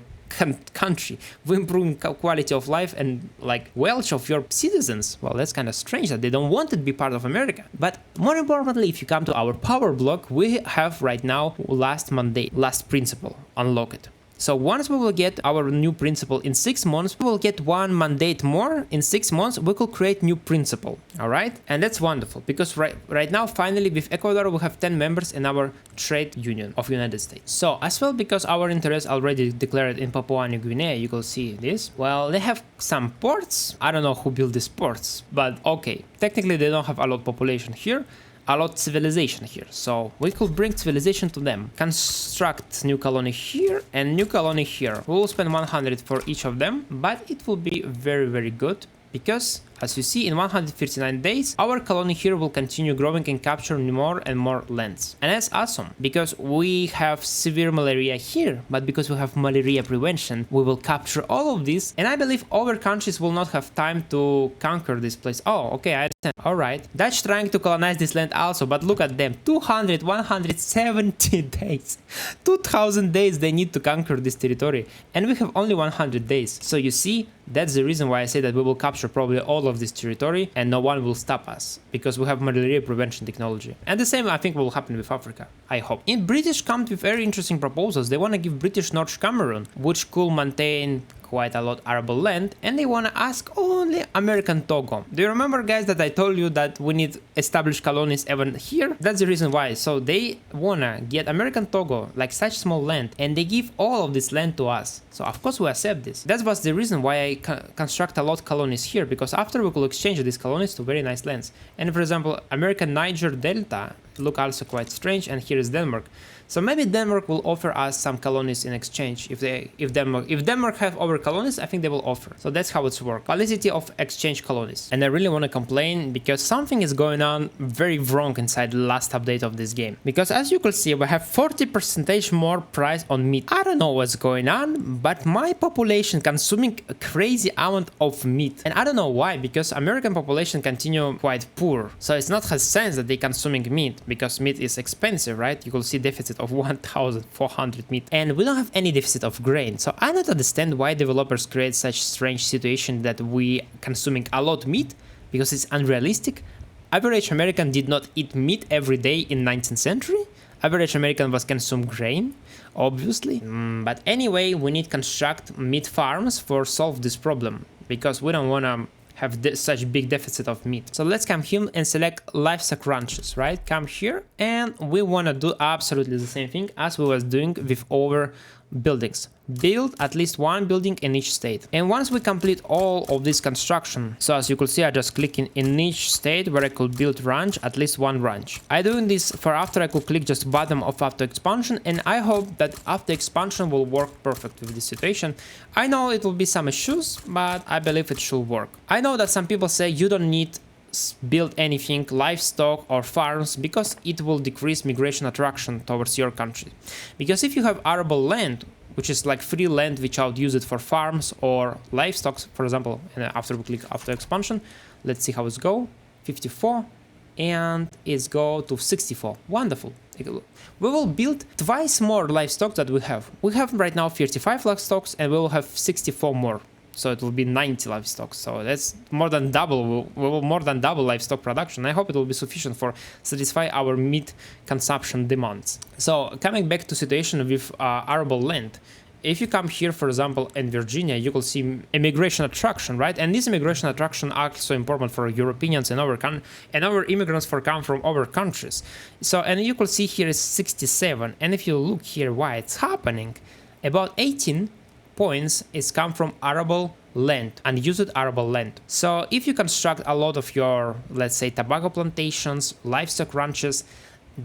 country. We're improving quality of life and like wealth of your citizens. Well, that's kind of strange that they don't want to be part of America. But more importantly, if you come to our power block, we have right now last mandate, last principle, unlock it. So once we will get our new principle in 6 months, we will get one mandate more. In 6 months, we could create new principle. All right. And that's wonderful because right now, finally, with Ecuador, we have 10 members in our trade union of United States. So as well, because our interest already declared in Papua New Guinea, you can see this. Well, they have some ports. I don't know who built these ports, but okay. Technically, they don't have a lot of population here. A lot of civilization here, so we could bring civilization to them. Construct new colony here and new colony here. We will spend 100 for each of them, but it will be very, very good because, as you see, in 159 days, our colony here will continue growing and capture more and more lands. And that's awesome, because we have severe malaria here, but because we have malaria prevention, we will capture all of this. And I believe other countries will not have time to conquer this place. Oh, okay, I understand. All right. Dutch trying to colonize this land also, but look at them. 170 days. 2000 days they need to conquer this territory. And we have only 100 days. So you see, that's the reason why I say that we will capture probably all of this territory and no one will stop us, because we have malaria prevention technology. And the same I think will happen with Africa, I hope. In British come with very interesting proposals. They want to give British North Cameroon, which could maintain quite a lot arable land, and they want to ask only American Togo. Do you remember, guys, that I told you that we need established colonies even here? That's the reason why. So they wanna get American Togo, like such small land, and they give all of this land to us. So of course we accept this. That was the reason why I construct a lot of colonies here, because after we could exchange these colonies to very nice lands. And for example, American Niger Delta look also quite strange, and here is Denmark. So maybe Denmark will offer us some colonies in exchange. If Denmark have over colonies, I think they will offer. So that's how it's work. Felicity of exchange colonies. And I really want to complain because something is going on very wrong inside the last update of this game. Because as you can see, we have 40% more price on meat. I don't know what's going on, but my population consuming a crazy amount of meat. And I don't know why, because American population continue quite poor. So it's not has sense that they consuming meat, because meat is expensive, right? You will see deficit of 1,400 meat, and we don't have any deficit of grain. So I don't understand why developers create such strange situation that we consuming a lot meat, because it's unrealistic. Average American did not eat meat every day in 19th century. Average American was consume grain, obviously. But anyway, we need construct meat farms for solve this problem, because we don't wanna have such big deficit of meat. So let's come here and select livestock ranches, right? Come here, and we want to do absolutely the same thing as we was doing with our buildings. Build at least one building in each state. And once we complete all of this construction, so as you could see, I just click in each state where I could build ranch, at least one ranch. I doing this for after I could click just bottom of auto expansion, and I hope that auto expansion will work perfect with this situation. I know it will be some issues, but I believe it should work. I know that some people say you don't need build anything, livestock or farms, because it will decrease migration attraction towards your country. Because if you have arable land, which is like free land which I'll use it for farms or livestock, for example, and after we click after expansion, let's see how it's go. 54 and it's go to 64. Wonderful. We will build twice more livestock that we have. We have right now 35 livestock and we will have 64 more. So it will be 90 livestock. So that's more than double. We will more than double livestock production. I hope it will be sufficient for satisfy our meat consumption demands. So coming back to situation with arable land. If you come here, for example, in Virginia, you will see immigration attraction, right? And this immigration attraction also important for Europeans and our immigrants for come from other countries. So, and you can see here is 67. And if you look here why it's happening, about 18 points is come from arable land, unused arable land. So if you construct a lot of your, let's say, tobacco plantations, livestock ranches,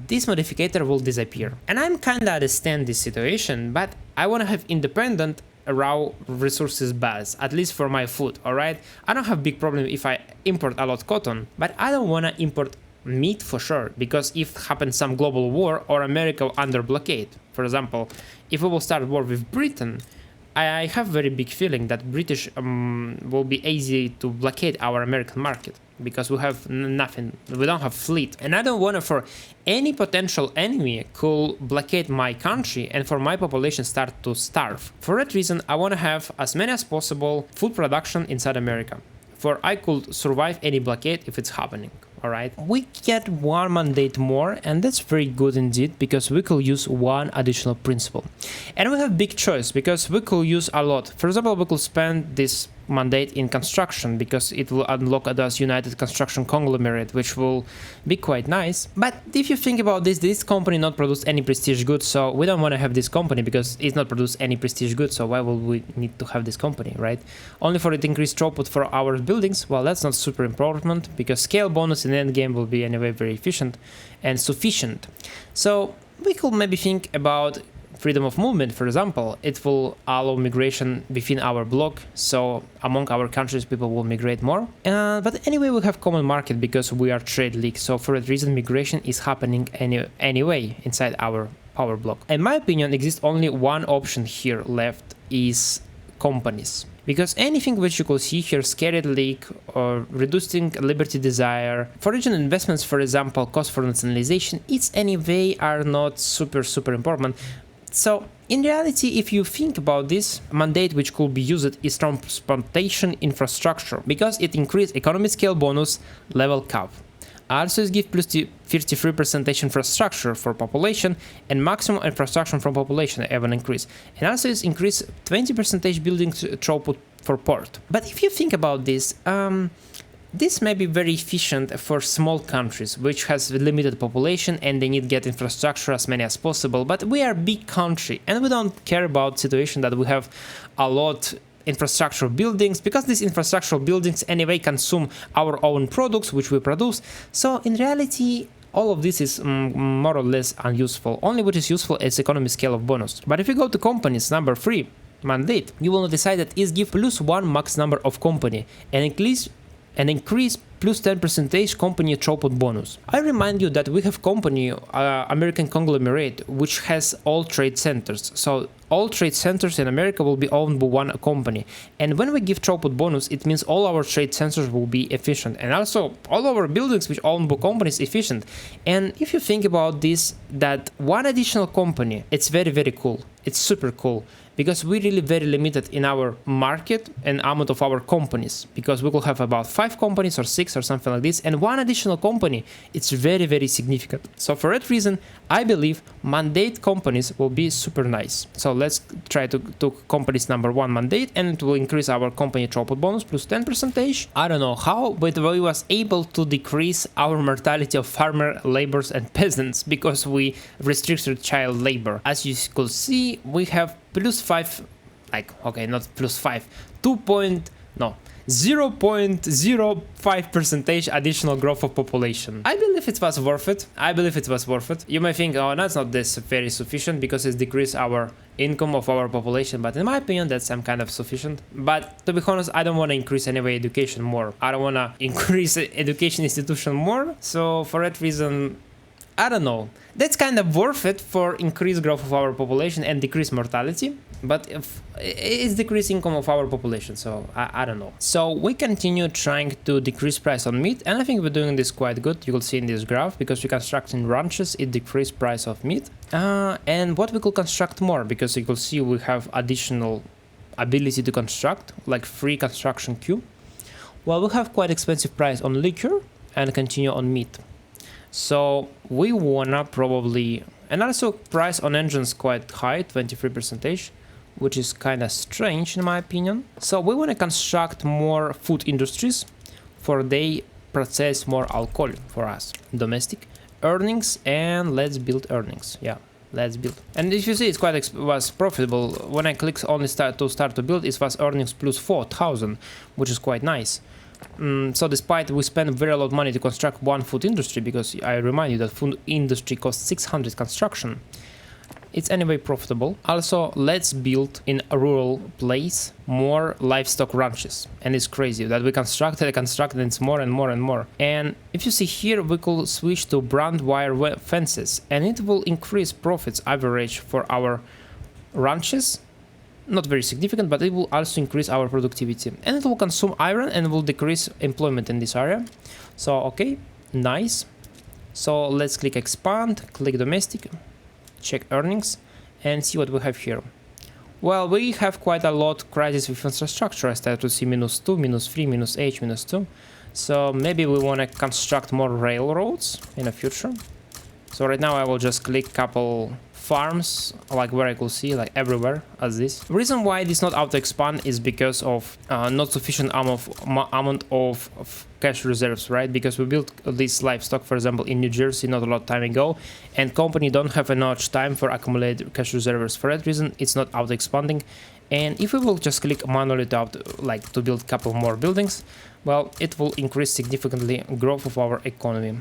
this modifier will disappear. And I'm kinda understand this situation, but I wanna have independent raw resources base, at least for my food, alright? I don't have big problem if I import a lot cotton, but I don't wanna import meat for sure, because if happens some global war or America under blockade, for example, if we will start war with Britain, I have very big feeling that British will be easy to blockade our American market, because we have nothing, we don't have fleet, and I don't want to for any potential enemy could blockade my country and for my population start to starve. For that reason, I want to have as many as possible food production inside America, for I could survive any blockade if it's happening. Alright, we get one mandate more, and that's very good indeed, because we could use one additional principle. And we have big choice, because we could use a lot. For example, we could spend this mandate in construction, because it will unlock us United Construction Conglomerate, which will be quite nice. But if you think about this company not produce any prestige goods, so we don't want to have this company because it's not produce any prestige goods, so why would we need to have this company, right? Only for it increased throughput for our buildings. Well, that's not super important, because scale bonus in the end game will be anyway very efficient and sufficient. So we could maybe think about freedom of movement, for example. It will allow migration within our block, so among our countries people will migrate more. But anyway, we have common market because we are trade league, so for that reason migration is happening anyway inside our power block. In my opinion, exists only one option here left, is companies. Because anything which you could see here, scared leak or reducing liberty desire, foreign investments, for example, cost for nationalization, it's anyway are not super important. So in reality, if you think about this mandate which could be used is transportation infrastructure, because it increases economy scale bonus level cap. Also is give plus 33% infrastructure for population and maximum infrastructure from population have an increase. And also is increase 20% building throughput for port. But if you think about this, this may be very efficient for small countries which has limited population and they need to get infrastructure as many as possible. But we are a big country and we don't care about situation that we have a lot infrastructure buildings, because these infrastructural buildings anyway consume our own products which we produce. So in reality, all of this is more or less unuseful. Only what is useful is economy scale of bonus. But if you go to companies number 3, mandate, you will decide that is give +1 max number of company and increase plus 10% company throughput bonus. I remind you that we have company American conglomerate which has all trade centers. So all trade centers in America will be owned by one company. And when we give throughput bonus, it means all our trade centers will be efficient. And also all our buildings which owned by companies efficient. And if you think about this, that one additional company, it's very, very cool. It's super cool. Because we're really very limited in our market and amount of our companies, because we will have about 5 companies or 6 or something like this, and one additional company, it's very, very significant. So for that reason, I believe mandate companies will be super nice. So let's try to companies number 1 mandate, and it will increase our company throughput bonus plus 10%. I don't know how, but we was able to decrease our mortality of farmer, laborers and peasants because we restricted child labor. As you could see, we have +5, like, okay, not +5, 0.05% additional growth of population. I believe it was worth it. You may think, oh, that's not this very sufficient because it's decreased our income of our population, but in my opinion, that's some kind of sufficient. But to be honest, I don't want to increase anyway education more. I don't want to increase education institution more. So for that reason, I don't know. That's kind of worth it for increased growth of our population and decreased mortality, but if it's decreased income of our population, so I don't know. So we continue trying to decrease price on meat, and I think we're doing this quite good. You will see in this graph, because we construct in ranches, it decreased price of meat. And what we could construct more, because you will see we have additional ability to construct, like free construction queue. Well, we have quite expensive price on liquor and continue on meat. So we wanna probably, and also price on engines quite high, 23%, which is kind of strange in my opinion. So we wanna construct more food industries for they process more alcohol for us. Domestic earnings, and let's build earnings. Yeah, let's build. And if you see, it's quite was profitable. When I click only start to build, it was earnings plus 4,000, which is quite nice. So despite we spend very lot of money to construct one food industry, because I remind you that food industry costs 600 construction, it's anyway profitable. Also, let's build in a rural place more livestock ranches, and it's crazy that we constructed and it's more and more and more. And if you see here, we could switch to brand wire fences, and it will increase profits average for our ranches. Not very significant, but it will also increase our productivity, and it will consume iron and will decrease employment in this area. So okay, nice. So let's click expand, click domestic, check earnings, and see what we have here. Well, we have quite a lot crisis with infrastructure. I start to see -2, -3, -8, -2. So maybe we want to construct more railroads in the future. So right now I will just click couple farms, like where I could see, like everywhere as this. The reason why it is not auto expand is because of not sufficient amount of cash reserves, right? Because we built this livestock, for example, in New Jersey not a lot of time ago, and company don't have enough time for accumulate cash reserves. For that reason, it's not auto expanding. And if we will just click manually to build a couple more buildings, well, it will increase significantly growth of our economy.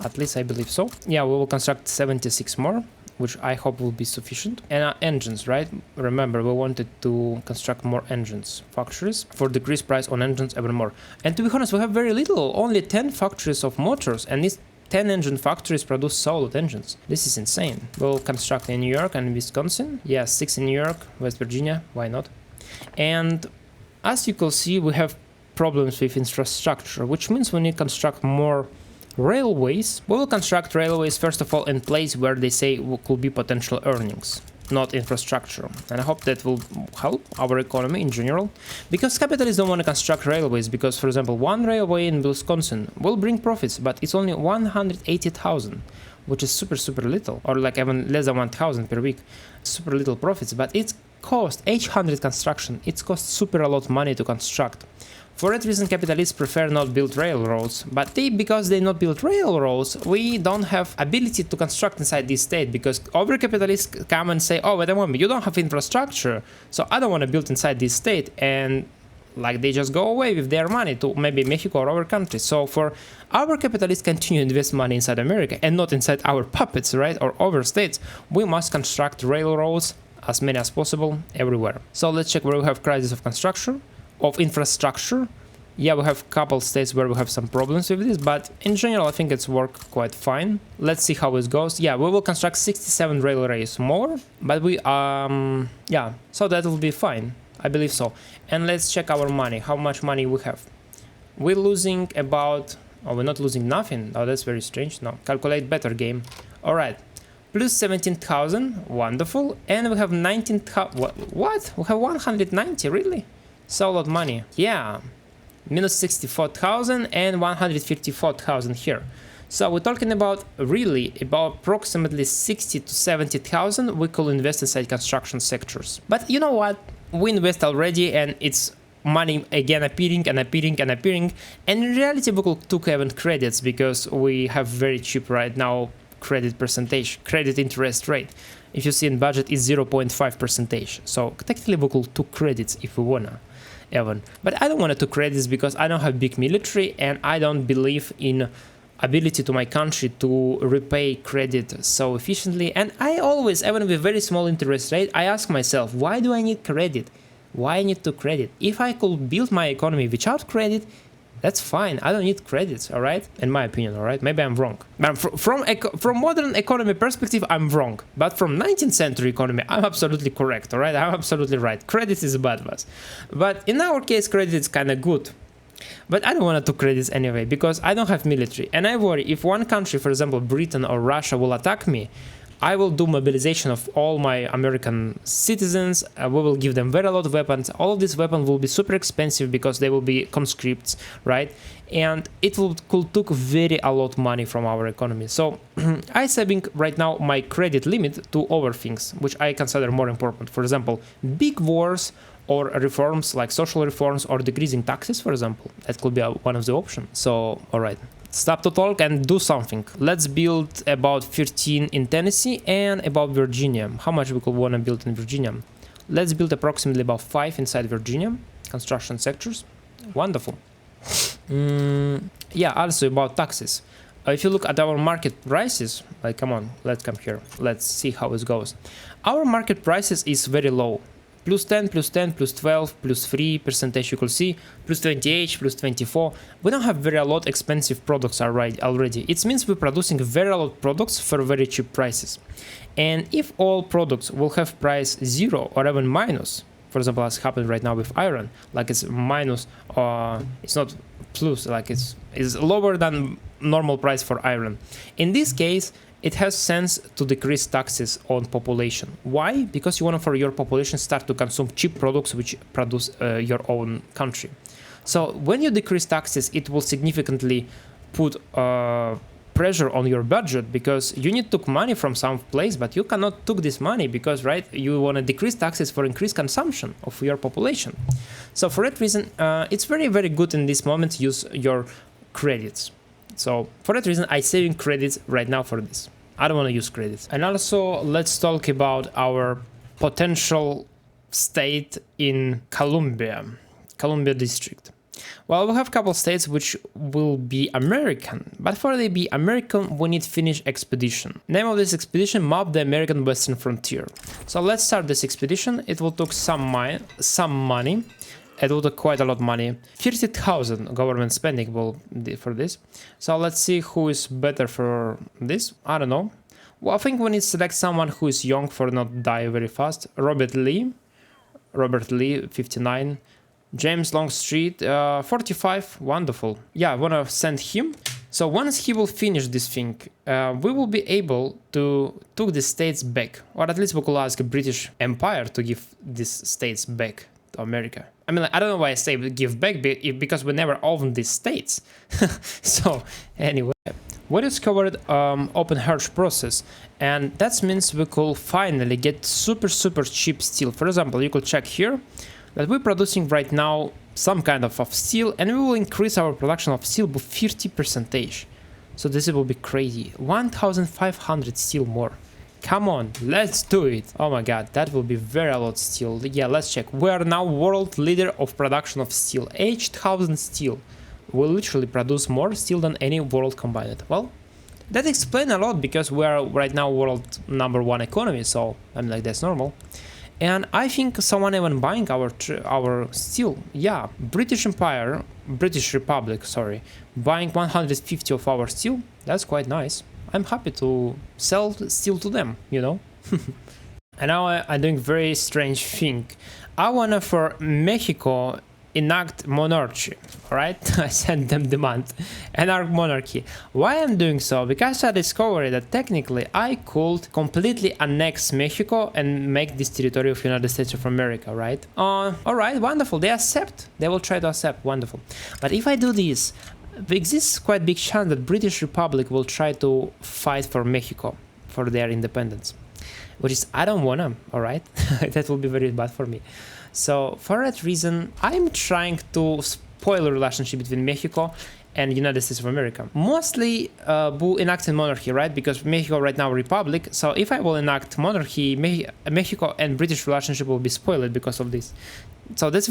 At least I believe so. Yeah, we will construct 76 more, which I hope will be sufficient. And engines, right? Remember, we wanted to construct more engines factories for decreased price on engines ever more. And to be honest, we have very little, only 10 factories of motors, and these 10 engine factories produce solid engines. This is insane. We'll construct in New York and Wisconsin. Yeah, 6 in New York, West Virginia, why not? And as you can see, we have problems with infrastructure, which means we need to construct more railways. We will construct railways first of all in place where they say could be potential earnings, not infrastructure. And I hope that will help our economy in general, because capitalists don't want to construct railways, because for example, one railway in Wisconsin will bring profits, but it's only 180,000, which is super little, or like even less than 1,000 per week. Super little profits, but it costs 800 construction. It costs super a lot of money to construct. For that reason, capitalists prefer not build railroads, but because they not build railroads, we don't have ability to construct inside this state, because other capitalists come and say, oh, wait a moment, you don't have infrastructure, so I don't want to build inside this state, and Like they just go away with their money to maybe Mexico or other countries. So for our capitalists continue to invest money inside America and not inside our puppets, right, or other states, we must construct railroads, as many as possible, everywhere. So let's check where we have crisis of construction, of infrastructure. Yeah, we have a couple states where we have some problems with this, but in general, I think it's worked quite fine. Let's see how it goes. Yeah, we will construct 67 railways more, but we, yeah, so that will be fine. I believe so. And let's check our money, how much money we have. We're losing about, oh, we're not losing nothing. Oh, that's very strange. No, calculate better game. All right, plus 17,000, wonderful. And we have 19,000, what? We have 190, really? So a lot of money, yeah. Minus 64,000 and 154,000 here. So we're talking about really about approximately 60 to 70,000 we could invest inside construction sectors. But you know what? We invest already and it's money again appearing and appearing and appearing. And in reality we could took even credits because we have very cheap right now credit percentage, credit interest rate. If you see in budget is 0.5%. So technically we could took credits if we wanna. Even. But I don't want to credits because I don't have big military and I don't believe in ability to my country to repay credit so efficiently. And I always, even with very small interest rate, I ask myself, why do I need credit? Why I need to credit? If I could build my economy without credit, that's fine. I don't need credits, all right? In my opinion, all right? Maybe I'm wrong. But from modern economy perspective, I'm wrong. But from 19th century economy, I'm absolutely correct, all right? I'm absolutely right. Credit is bad was. But in our case, credit is kind of good. But I don't want to do credits anyway, because I don't have military. And I worry if one country, for example, Britain or Russia will attack me, I will do mobilization of all my American citizens. We will give them very lot of weapons. All of these weapons will be super expensive because they will be conscripts, right? And it could take very a lot of money from our economy. So I saving right now my credit limit to other things, which I consider more important. For example, big wars or reforms like social reforms or decreasing taxes, for example. That could be one of the options. So, all right. Stop to talk and do something. Let's build about 13 in Tennessee and about Virginia. How much we could want to build in Virginia? Let's build approximately about 5 inside Virginia. Construction sectors. Wonderful. Yeah, also about taxes. If you look at our market prices, like, come on, let's come here. Let's see how it goes. Our market prices is very low. Plus 10, plus 10, plus 12, plus 3% you could see, plus 28, plus 24. We don't have very a lot expensive products already. It means we're producing very a lot of products for very cheap prices. And if all products will have price 0 or even minus, for example, as happened right now with iron, like it's minus, it's not plus, like it's lower than normal price for iron. In this case, it has sense to decrease taxes on population. Why? Because you want for your population start to consume cheap products which produce your own country. So when you decrease taxes, it will significantly put pressure on your budget because you need to take money from some place, but you cannot take this money because, right, you want to decrease taxes for increased consumption of your population. So for that reason, it's very, very good in this moment to use your credits. So for that reason, I'm saving credits right now for this. I don't want to use credits. And also, let's talk about our potential state in Columbia district. Well, we have a couple states which will be American, but for they be American, we need Finnish expedition. Name of this expedition, Map the American Western Frontier. So let's start this expedition. It will take some money. It will take quite a lot of money. 30,000 government spending will be for this. So let's see who is better for this. I don't know. Well, I think we need to select someone who is young for not die very fast. Robert Lee, 59. James Longstreet, 45. Wonderful. Yeah, I want to send him. So once he will finish this thing, we will be able to take the states back. Or at least we could ask the British Empire to give these states back to America. I mean, I don't know why I say give back, because we never owned these states. So anyway, we discovered open hearth process, and that means we could finally get super cheap steel. For example, you could check here that we're producing right now some kind of steel, and we will increase our production of steel by 50%. So this will be crazy. 1,500 steel more. Come on, let's do it. Oh my god, that will be very a lot steel. Yeah, let's check. We are now world leader of production of steel. 8,000 steel. We literally produce more steel than any world combined. Well, that explains a lot because we are right now world #1 economy, so I mean like that's normal. And I think someone even buying our steel. Yeah, British Republic, sorry, buying 150 of our steel. That's quite nice. I'm happy to sell steel to them, you know. And now I'm doing very strange thing. I wanna for Mexico enact monarchy, right? I sent them demand, enact monarchy. Why I'm doing so? Because I discovered that technically I could completely annex Mexico and make this territory of United States of America, right? Alright, wonderful, they accept. They will try to accept, wonderful. But if I do this, there exists quite big chance that British Republic will try to fight for Mexico, for their independence. Which is, I don't wanna, alright? That will be very bad for me. So for that reason, I'm trying to spoil the relationship between Mexico and United States of America. Mostly enacting monarchy, right? Because Mexico right now republic. So if I will enact monarchy, Mexico and British relationship will be spoiled because of this. So this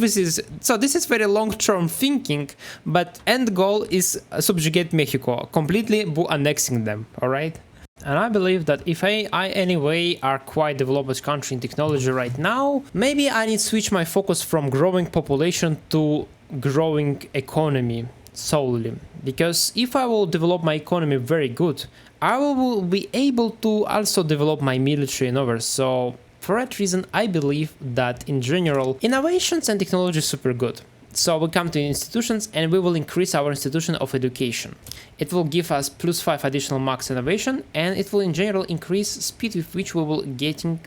is very long-term thinking, but end goal is subjugate Mexico, completely annexing them, all right? And I believe that if I anyway are quite developed country in technology right now, maybe I need to switch my focus from growing population to growing economy solely. Because if I will develop my economy very good, I will be able to also develop my military and others. So for that reason, I believe that in general, innovations and technology is super good. So we come to institutions and we will increase our institution of education. It will give us +5 additional max innovation, and it will in general increase speed with which we will gaining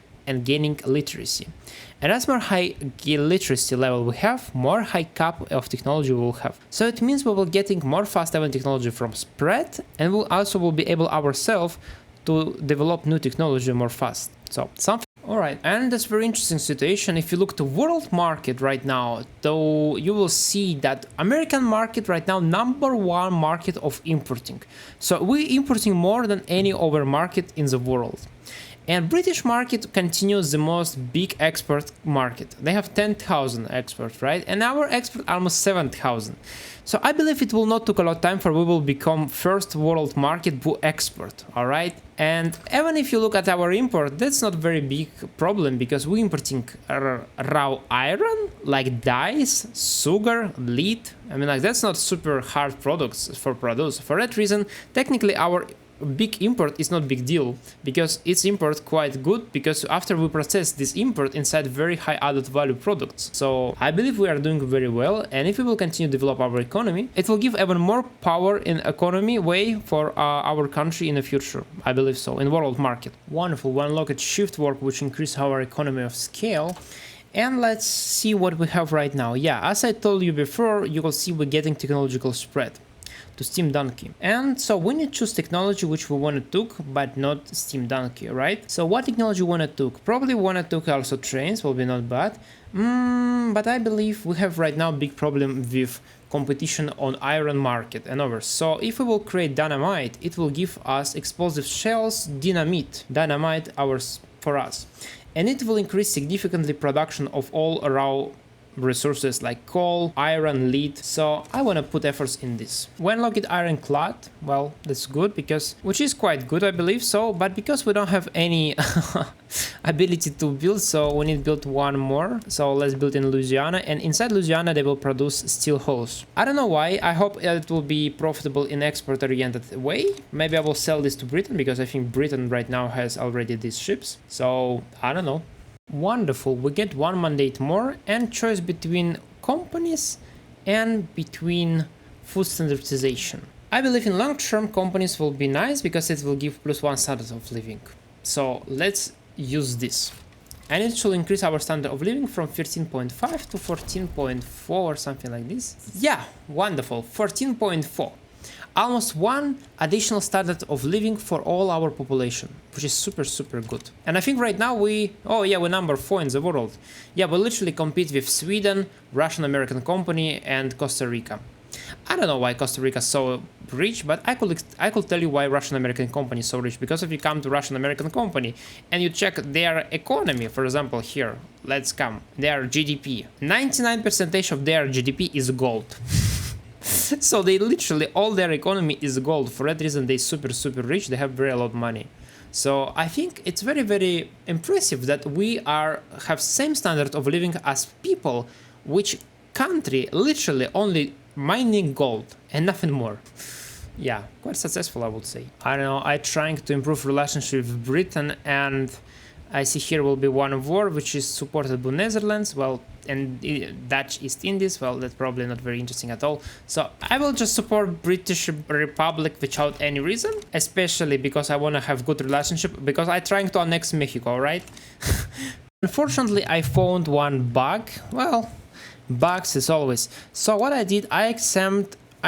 literacy. And as more high literacy level we have, more high cap of technology we will have. So it means we will getting more fast level technology from spread, and we'll also will be able ourselves to develop new technology more fast. So something. Alright, and that's very interesting situation. If you look to world market right now, though, you will see that American market right now #1 market of importing. So we're importing more than any other market in the world. And British market continues the most big export market. They have 10,000 exports, right? And our export almost 7,000. So I believe it will not take a lot of time for we will become first world market to export, all right? And even if you look at our import, that's not very big problem because we're importing raw iron, like dyes, sugar, lead. I mean, like that's not super hard products for produce. For that reason, technically our big import is not big deal because it's import quite good because after we process this import inside very high added value products. So I believe we are doing very well, and if we will continue to develop our economy, it will give even more power in economy way for our country in the future. I believe so, in world market. Wonderful, we unlocked shift work which increase our economy of scale. And let's see what we have right now. Yeah, as I told you before, you will see we're getting technological spread to Steam Donkey. And so we need to choose technology which we want to took, but not Steam Donkey, right? So what technology we want to took? Probably want to took also trains, will be not bad. But I believe we have right now big problem with competition on iron market and others. So if we will create dynamite, it will give us explosive shells, dynamite ours for us. And it will increase significantly production of all raw resources like coal, iron, lead. So I want to put efforts in this. When locked ironclad, well, that's good because, which is quite good, I believe so, but because we don't have any ability to build, so we need to build one more. So let's build in Louisiana, and inside Louisiana they will produce steel hulls. I don't know why. I hope it will be profitable in export oriented way. Maybe I will sell this to Britain because I think Britain right now has already these ships. So I don't know. Wonderful, we get one mandate more and choice between companies and between food standardization. I believe in long term companies will be nice because it will give +1 standard of living. So let's use this. And it should increase our standard of living from 13.5 to 14.4 or something like this. Yeah, wonderful, 14.4. Almost 1 additional standard of living for all our population, which is super good. And I think right now we're #4 in the world. Yeah, we literally compete with Sweden, Russian American company, and Costa Rica. I don't know why Costa Rica is so rich, but I could tell you why Russian American company is so rich. Because if you come to Russian American company and you check their economy, for example, here, let's come, their GDP, 99% of their GDP is gold. So they literally, all their economy is gold. For that reason, they super rich. They have very a lot of money. So I think it's very impressive that we have same standard of living as people, which country literally only mining gold and nothing more. Yeah, quite successful, I would say. I don't know, I'm trying to improve relationship with Britain, and I see here will be one war, which is supported by Netherlands, well, and Dutch East Indies. Well, that's probably not very interesting at all. So I will just support British Republic without any reason, especially because I want to have good relationship, because I'm trying to annex Mexico, right? Unfortunately, I found one bug. Well, bugs as always. So what I did, I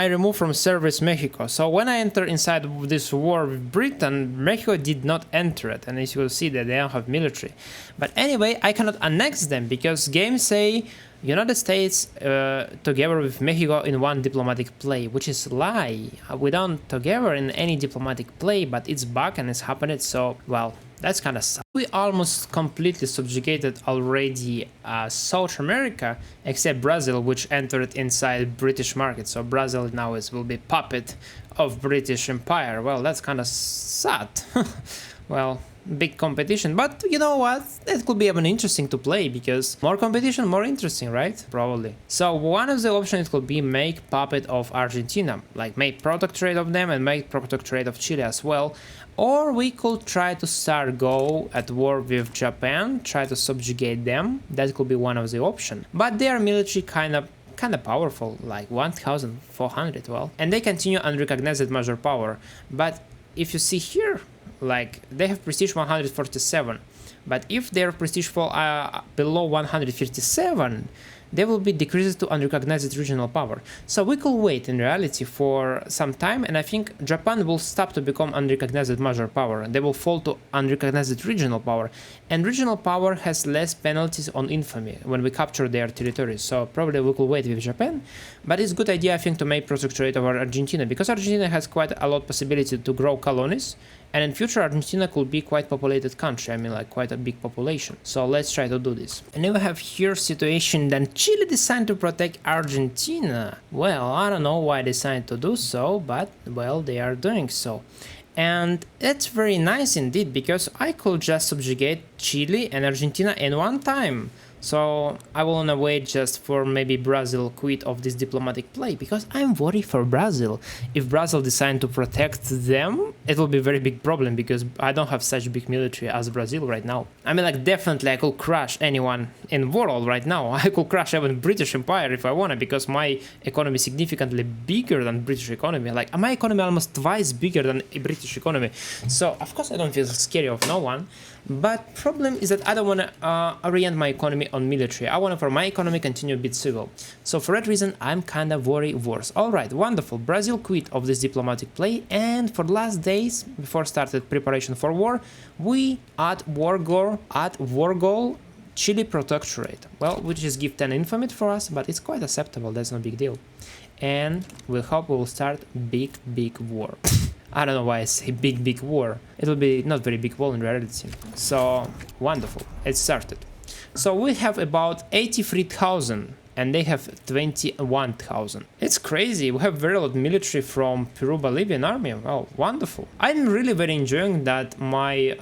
removed from service Mexico. So when I enter inside this war with Britain, Mexico did not enter it, and as you will see that they don't have military. But anyway, I cannot annex them because games say United States together with Mexico in one diplomatic play, which is lie. We don't together in any diplomatic play, but it's bug and it's happened. So well, that's kind of sad. We almost completely subjugated already South America, except Brazil, which entered inside British market. So Brazil now will be puppet of British Empire. Well, that's kind of sad. Well, big competition, but you know what? It could be even interesting to play, because more competition, more interesting, right? Probably. So one of the options could be make puppet of Argentina, like make protectorate of them and make protectorate of Chile as well. Or we could try to go at war with Japan, try to subjugate them. That could be one of the options. But their military kind of powerful, like 1,400, well, and they continue unrecognized major power. But if you see here, like they have prestige 147, but if their prestige fall below 157, they will be decreased to unrecognized regional power. So we could wait in reality for some time, and I think Japan will stop to become unrecognized major power. They will fall to unrecognized regional power, and regional power has less penalties on infamy when we capture their territories. So probably we could wait with Japan, but it's a good idea, I think, to make protectorate over Argentina, because Argentina has quite a lot possibility to grow colonies, and in future Argentina could be quite populated country, I mean like quite a big population. So let's try to do this. And then we have here situation that Chile decided to protect Argentina. Well, I don't know why they decided to do so, but well, they are doing so. And that's very nice indeed, because I could just subjugate Chile and Argentina in one time. So I will wanna wait just for maybe Brazil quit of this diplomatic play, because I'm worried for Brazil. If Brazil decide to protect them, it will be a very big problem, because I don't have such big military as Brazil right now. I mean, like, definitely I could crush anyone in the world right now. I could crush even British Empire if I wanna, because my economy is significantly bigger than British economy. Like, my economy almost twice bigger than a British economy. So of course I don't feel scary of no one. But problem is that I don't want to orient my economy on military. I want for my economy continue a bit civil. So for that reason, I'm kind of worried worse. Alright, wonderful. Brazil quit of this diplomatic play, and for last days, before started preparation for war, we add war goal Chile protectorate. Well, we just give 10 infamy for us, but it's quite acceptable, that's no big deal. And we hope we will start big war. I don't know why I say big war. It will be not very big war in reality. So wonderful, it started. So we have about 83,000 and they have 21,000. It's crazy. We have very lot military from Peru-Bolivian army. Well, wonderful. I'm really very enjoying that my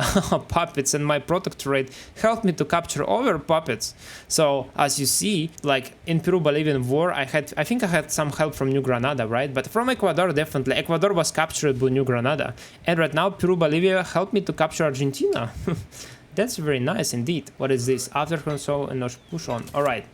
puppets and my protectorate helped me to capture other puppets. So as you see, like in Peru-Bolivian war, I think I had some help from New Granada, right? But from Ecuador, definitely. Ecuador was captured by New Granada. And right now, Peru-Bolivia helped me to capture Argentina. That's very nice indeed. What is this? After console and not push on. All right.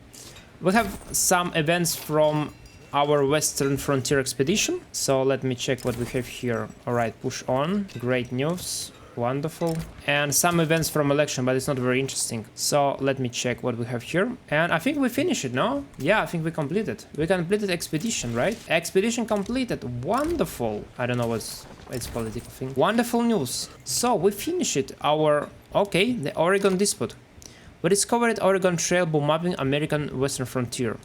We have some events from our Western Frontier expedition. So let me check what we have here. All right, push on. Great news. Wonderful. And some events from election, but it's not very interesting. So let me check what we have here. And I think we finished it, no? Yeah, I think we completed. We completed expedition, right? Expedition completed. Wonderful. I don't know what's political thing. Wonderful news. So we finished our, okay, the Oregon dispute. We discovered Oregon Trail by mapping American Western Frontier.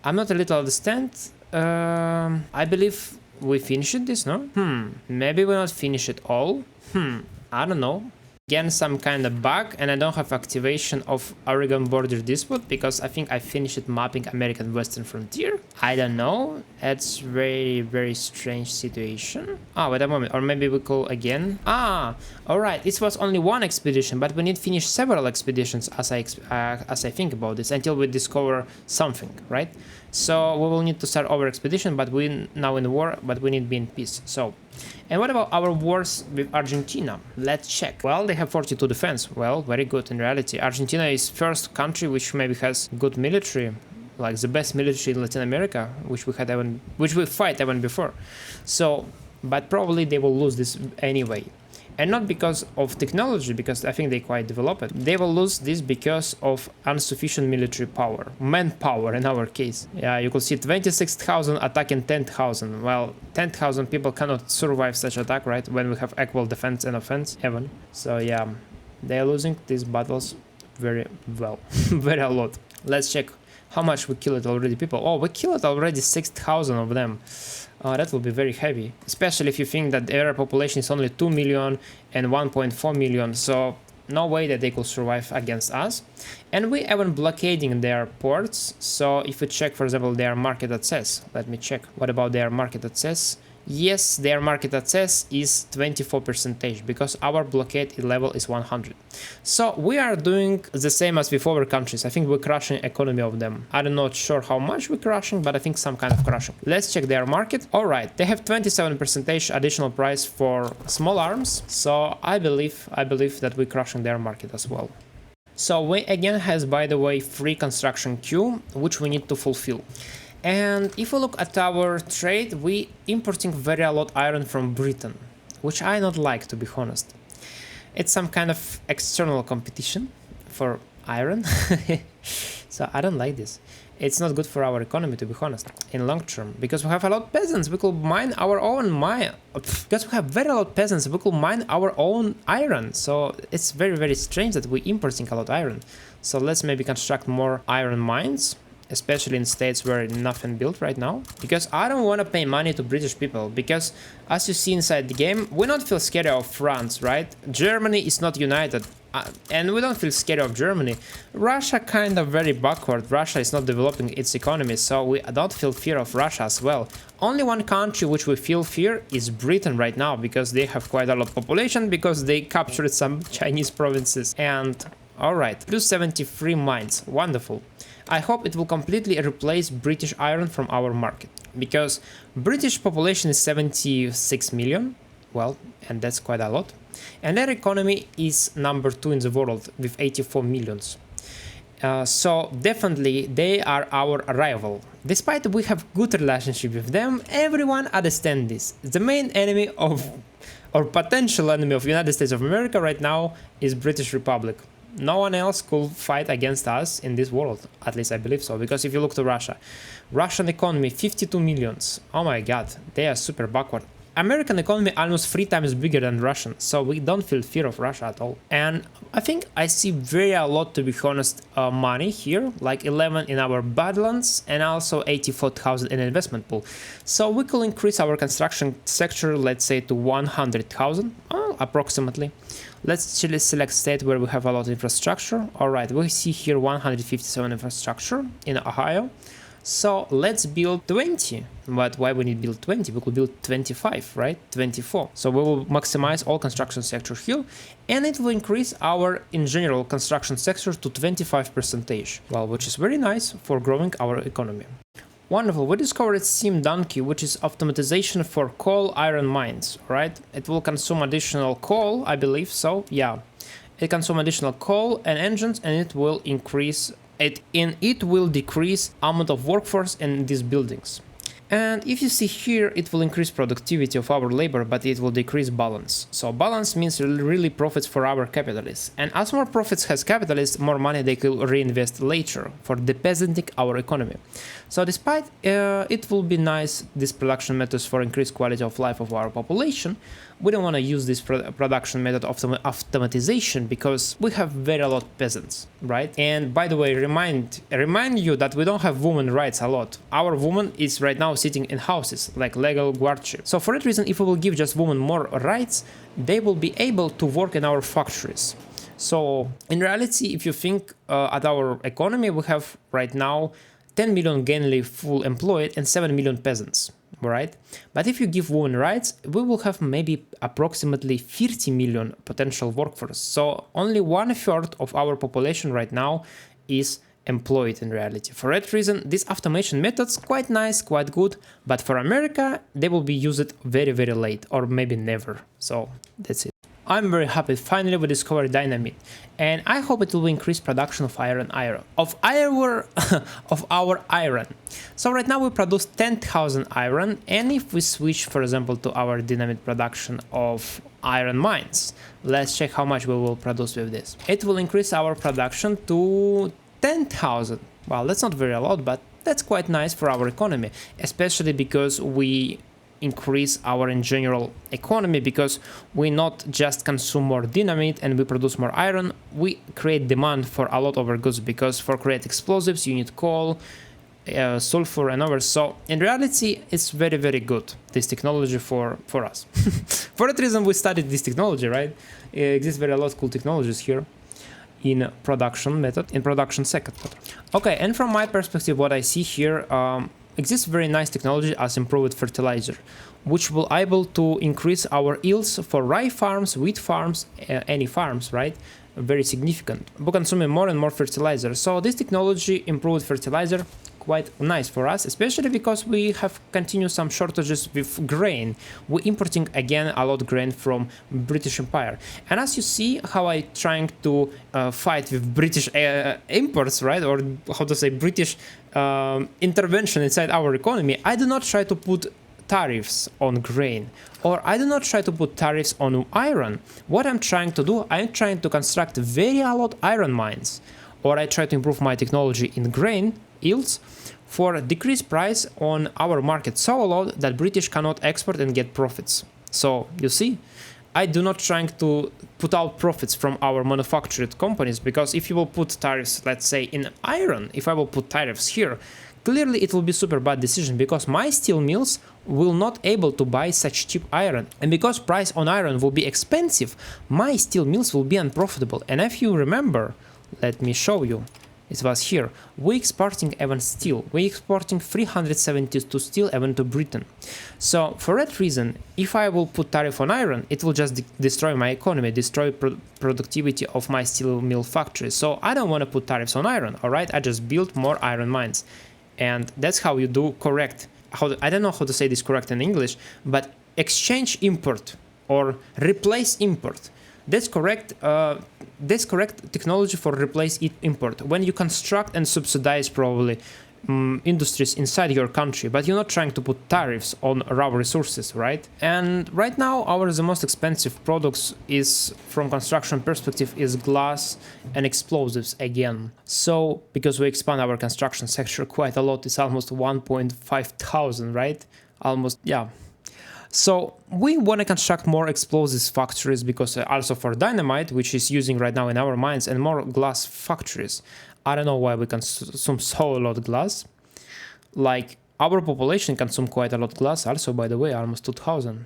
I'm not a little understand. I believe we finished this, no? Maybe we not finish it all. I don't know. Again, some kind of bug, and I don't have activation of Oregon border dispute because I think I finished mapping American Western Frontier. I don't know. It's very strange situation. Wait a moment, or maybe we call again. Alright, this was only one expedition, but we need to finish several expeditions as I think about this until we discover something, right? So we will need to start our expedition, but we now in war, but we need to be in peace. So, and what about our wars with Argentina? Let's check. Well, they have 42 defense. Well, very good in reality. Argentina is first country which maybe has good military, like the best military in Latin America, which we fight even before. So, but probably they will lose this anyway. And not because of technology, because I think they quite develop it. They will lose this because of insufficient military power, manpower in our case. Yeah, you could see 26,000 attacking 10,000. Well, 10,000 people cannot survive such attack, right? When we have equal defense and offense, even. So yeah, they are losing these battles very well, very a lot. Let's check how much we killed already people. Oh, we killed already 6,000 of them. That will be very heavy, especially if you think that their population is only 2 million and 1.4 million, so no way that they could survive against us. And we even blockading their ports, so if we check, for example, their market access, let me check. What about their market access? Yes, their market access is 24% because our blockade level is 100. So we are doing the same as with other countries. I think we're crushing economy of them. I'm not sure how much we're crushing, but I think some kind of crushing. Let's check their market. All right, they have 27% additional price for small arms. So I believe that we're crushing their market as well. So we again has, by the way, free construction queue, which we need to fulfill. And if we look at our trade, we importing very a lot iron from Britain, which I not like, to be honest. It's some kind of external competition for iron, so I don't like this. It's not good for our economy, to be honest, in long term, because we have a lot of peasants. We could mine our own because we have very lot of peasants. We could mine our own iron, so it's very strange that we importing a lot of iron. So let's maybe construct more iron mines, especially in states where nothing built right now, because I don't want to pay money to British people, because as you see inside the game, we don't feel scared of France, right? Germany is not united, and we don't feel scared of Germany. Russia kind of very backward. Russia is not developing its economy, so we don't feel fear of Russia as well. Only one country which we feel fear is Britain right now, because they have quite a lot of population, because they captured some Chinese provinces. And alright, plus 73 mines, wonderful. I hope it will completely replace British iron from our market, because British population is 76 million, well, and that's quite a lot, and their economy is number 2 in the world with 84 millions. So definitely they are our rival. Despite we have good relationship with them, everyone understands this. The main enemy of, or potential enemy of United States of America right now is British Republic. No one else could fight against us in this world, at least I believe so, because if you look to Russia, Russian economy 52 millions, oh my god, they are super backward. American economy almost 3 times bigger than Russian, so we don't feel fear of Russia at all. And I think I see very a lot, to be honest, money here, like 11 in our Badlands and also 84,000 in investment pool. So we could increase our construction sector, let's say, to 100,000 approximately. Let's select state where we have a lot of infrastructure. Alright, we see here 157 infrastructure in Ohio. So let's build 20. But why we need build 20? We could build 25, right? 24. So we will maximize all construction sector here, and it will increase our, in general, construction sector to 25%. Well, which is very nice for growing our economy. Wonderful, we discovered Steam Donkey, which is automatization for coal iron mines, right? It will consume additional coal, I believe so, yeah. It consumes additional coal and engines, and it will increase it will decrease amount of workforce in these buildings. And if you see here, it will increase productivity of our labor, but it will decrease balance. So balance means really profits for our capitalists. And as more profits has capitalists, more money they could reinvest later for depositing our economy. So despite it will be nice, these production methods for increased quality of life of our population, we don't want to use this production method of automatization because we have very a lot of peasants, right? And by the way, remind you that we don't have women rights a lot. Our woman is right now sitting in houses like legal guardship. So for that reason, if we will give just women more rights, they will be able to work in our factories. So in reality, if you think at our economy, we have right now 10 million gainfully full employed and 7 million peasants, right? But if you give women rights, we will have maybe approximately 30 million potential workforce. So only 1/3 of our population right now is employed in reality. For that reason, these automation methods quite nice, quite good, but for America, they will be used very, very late or maybe never. So that's it. I'm very happy finally we discovered dynamite, and I hope it will increase production of of our iron. So right now we produce 10,000 iron, and if we switch, for example, to our dynamite production of iron mines, let's check how much we will produce with this. It will increase our production to 10,000. Well, that's not very a lot, but that's quite nice for our economy, especially because we increase our in general economy, because we not just consume more dynamite and we produce more iron, we create demand for a lot of our goods, because for create explosives you need coal, sulfur and others. So in reality it's very, very good, this technology for us. For that reason we studied this technology, right? It exists very a lot of cool technologies here in production method, in production second. Okay, and from my perspective, what I see here, exists very nice technology as improved fertilizer, which will able to increase our yields for rye farms, wheat farms, any farms, right? Very significant. We're consuming more and more fertilizer. So this technology, improved fertilizer, quite nice for us, especially because we have continued some shortages with grain. We're importing again a lot of grain from British Empire. And as you see how I trying to fight with British imports, right? Or how to say, British intervention inside our economy, I do not try to put tariffs on grain, or I do not try to put tariffs on iron. What I'm trying to do, I'm trying to construct very a lot iron mines, or I try to improve my technology in grain yields for a decreased price on our market so low that British cannot export and get profits. So you see, I do not trying to put out profits from our manufactured companies, because if you will put tariffs, let's say in iron, if I will put tariffs here, clearly it will be super bad decision, because my steel mills will not able to buy such cheap iron, and because price on iron will be expensive, my steel mills will be unprofitable. And if you remember, let me show you, it was here, we exporting even steel, we exporting 372 steel even to Britain. So for that reason, if I will put tariff on iron, it will just destroy my economy, destroy productivity of my steel mill factories. So I don't want to put tariffs on iron, alright? I just build more iron mines. And that's how you do correct, I don't know how to say this correct in English, but exchange import or replace import. That's correct technology for replace import. When you construct and subsidize probably industries inside your country, but you're not trying to put tariffs on raw resources, right? And right now the most expensive products is, from construction perspective, is glass and explosives again. So because we expand our construction sector quite a lot, it's almost 1,500, right? Almost, yeah. So we want to construct more explosives factories, because also for dynamite, which is using right now in our mines, and more glass factories. I don't know why we consume so a lot of glass. Like our population consume quite a lot of glass also, by the way, almost 2,000,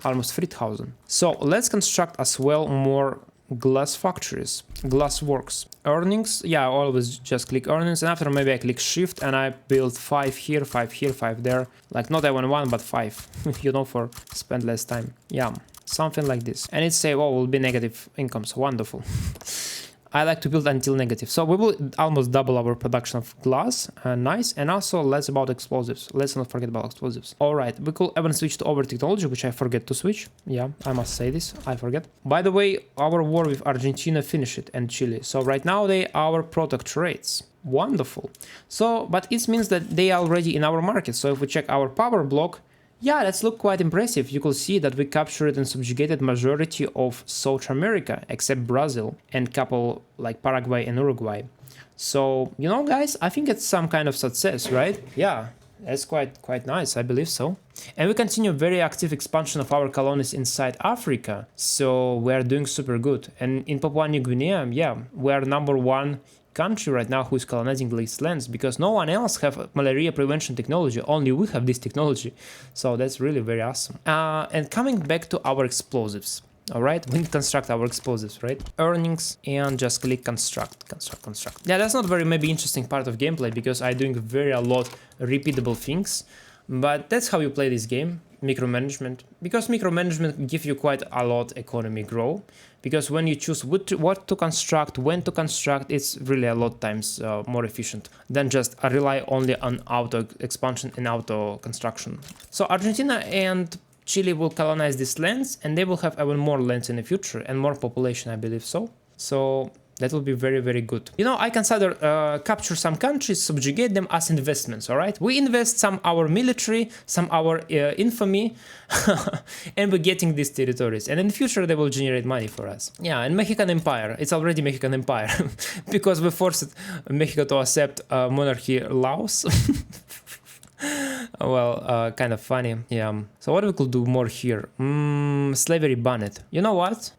almost 3,000. So let's construct as well more glass factories, glass works. Earnings, yeah, I always just click earnings, and after maybe I click shift and I build 5 here, 5 here, 5 there, like not even 1 but 5, you know, for spend less time. Yeah, something like this. And it say, oh, will be negative incomes, wonderful. I like to build until negative. So we will almost double our production of glass, nice. And also less about explosives. Let's not forget about explosives. All right, we could even switch to over technology, which I forget to switch. Yeah, I must say this, I forget. By the way, our war with Argentina finished and Chile. So right now they are our product rates. Wonderful. So, but it means that they are already in our market. So if we check our power block, yeah, that's look quite impressive. You could see that we captured and subjugated majority of South America, except Brazil and couple like Paraguay and Uruguay. So, you know, guys, I think it's some kind of success, right? Yeah, that's quite nice, I believe so. And we continue very active expansion of our colonies inside Africa. So we are doing super good. And in Papua New Guinea, yeah, we are #1 country right now who is colonizing these lands, because no one else have malaria prevention technology, only we have this technology. So that's really very awesome. And coming back to our explosives. All right, we need to construct our explosives, right? Earnings, and just click construct. Yeah, that's not very maybe interesting part of gameplay, because I'm doing a lot repeatable things, but that's how you play this game, micromanagement. Because micromanagement give you quite a lot economy grow, because when you choose what to construct, when to construct, it's really a lot times more efficient than just rely only on auto expansion and auto construction. So Argentina and Chile will colonize these lands, and they will have even more lands in the future and more population, I believe so. So that will be very, very good. You know, I consider capture some countries, subjugate them as investments, all right? We invest some our military, some our infamy, and we're getting these territories. And in the future, they will generate money for us. Yeah, and Mexican Empire, it's already Mexican Empire, because we forced Mexico to accept monarchy laws. Well, kind of funny, yeah. So what we could do more here? Slavery banned. You know what?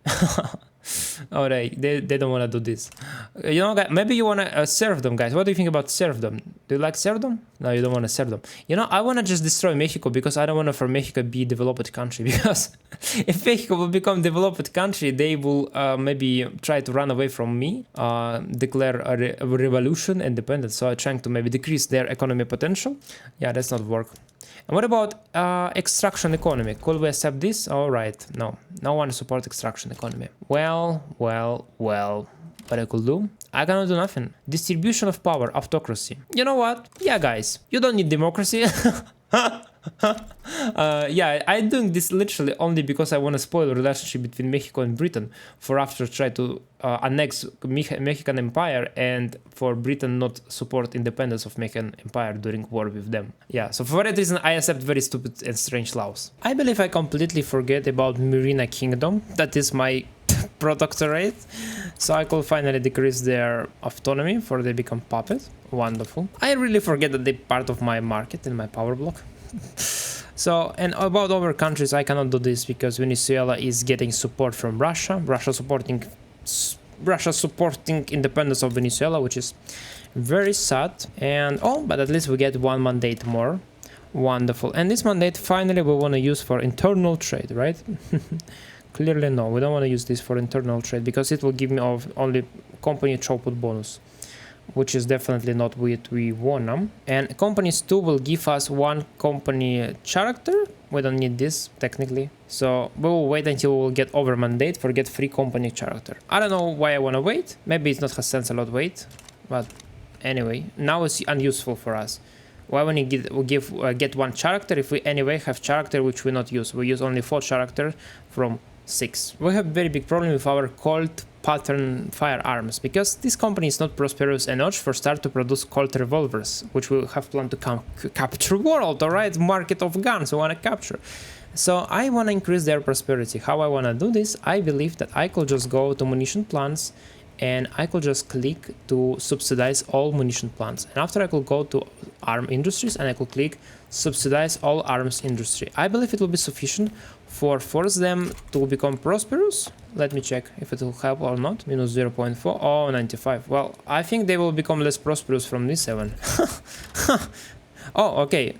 Alright, they don't want to do this. You know, guys, maybe you want to serve them, guys. What do you think about serfdom? Do you like serfdom? No, you don't want to serve them. You know, I want to just destroy Mexico, because I don't want for Mexico be a developed country. Because if Mexico will become developed country, they will maybe try to run away from me, declare a revolution, independence. So I'm trying to maybe decrease their economy potential. Yeah, that's not work. And what about extraction economy? Could we accept this? All right, no one support extraction economy. Well, what I could do? I cannot do nothing. Distribution of power, autocracy. You know what? Yeah, guys, you don't need democracy. Yeah, I'm doing this literally only because I want to spoil the relationship between Mexico and Britain for after try to annex Mexican Empire, and for Britain not support independence of Mexican Empire during war with them. Yeah, so for that reason I accept very stupid and strange laws. I believe I completely forget about Marina Kingdom. That is my protectorate. So I could finally decrease their autonomy for they become puppet. Wonderful. I really forget that they're part of my market in my power block. So, and about other countries, I cannot do this because Venezuela is getting support from Russia. Russia supporting independence of Venezuela, which is very sad. And but at least we get one mandate more. Wonderful. And this mandate finally we want to use for internal trade, right? Clearly no, we don't want to use this for internal trade because it will give me only company throughput bonus, which is definitely not what we want. And companies too will give us one company character. We don't need this technically, so we will wait until we'll get over mandate for get free company character. I don't know why I want to wait. Maybe it's not has sense a lot wait, but anyway, now it's unuseful for us. Why when you get one character if we anyway have character which we not use? We use only 4 character from 6. We have very big problem with our Colt pattern firearms because this company is not prosperous enough for start to produce Colt revolvers, which we have planned to capture world, alright, market of guns we want to capture. So I want to increase their prosperity. How I want to do this? I believe that I could just go to munition plants and I could just click to subsidize all munition plants. And after I could go to arm industries and I could click subsidize all arms industry. I believe it will be sufficient for force them to become prosperous. Let me check if it will help or not. Minus 0.4. Oh, 95. Well, I think they will become less prosperous from this 7. Oh, okay.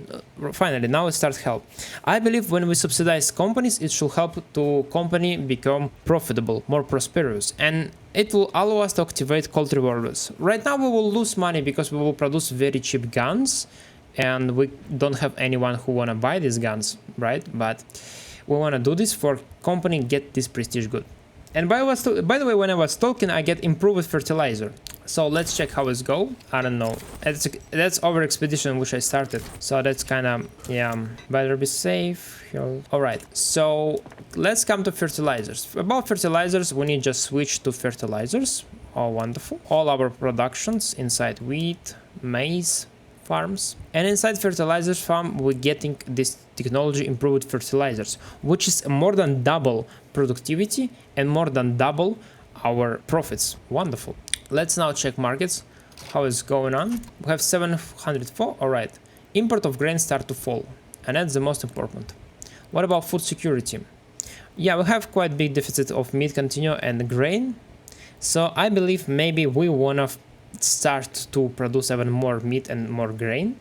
Finally, now it starts help. I believe when we subsidize companies, it should help to company become profitable, more prosperous, and it will allow us to activate Colt revolvers. Right now, we will lose money because we will produce very cheap guns, and we don't have anyone who wanna buy these guns, right? But we wanna do this for company get this prestige good. And by the way, when I was talking, I get improved fertilizer. So let's check how it's go. I don't know. That's our expedition which I started. So that's kind of, yeah, better be safe. All right, so let's come to fertilizers. About fertilizers, we need just switch to fertilizers. Oh, wonderful. All our productions inside wheat, maize farms. And inside fertilizers farm, we're getting this technology improved fertilizers, which is more than double productivity and more than double our profits. Wonderful. Let's now check markets, how is going on. We have 704, all right. Import of grain start to fall, and that's the most important. What about food security? Yeah, we have quite big deficit of meat continue and grain. So I believe maybe we wanna start to produce even more meat and more grain?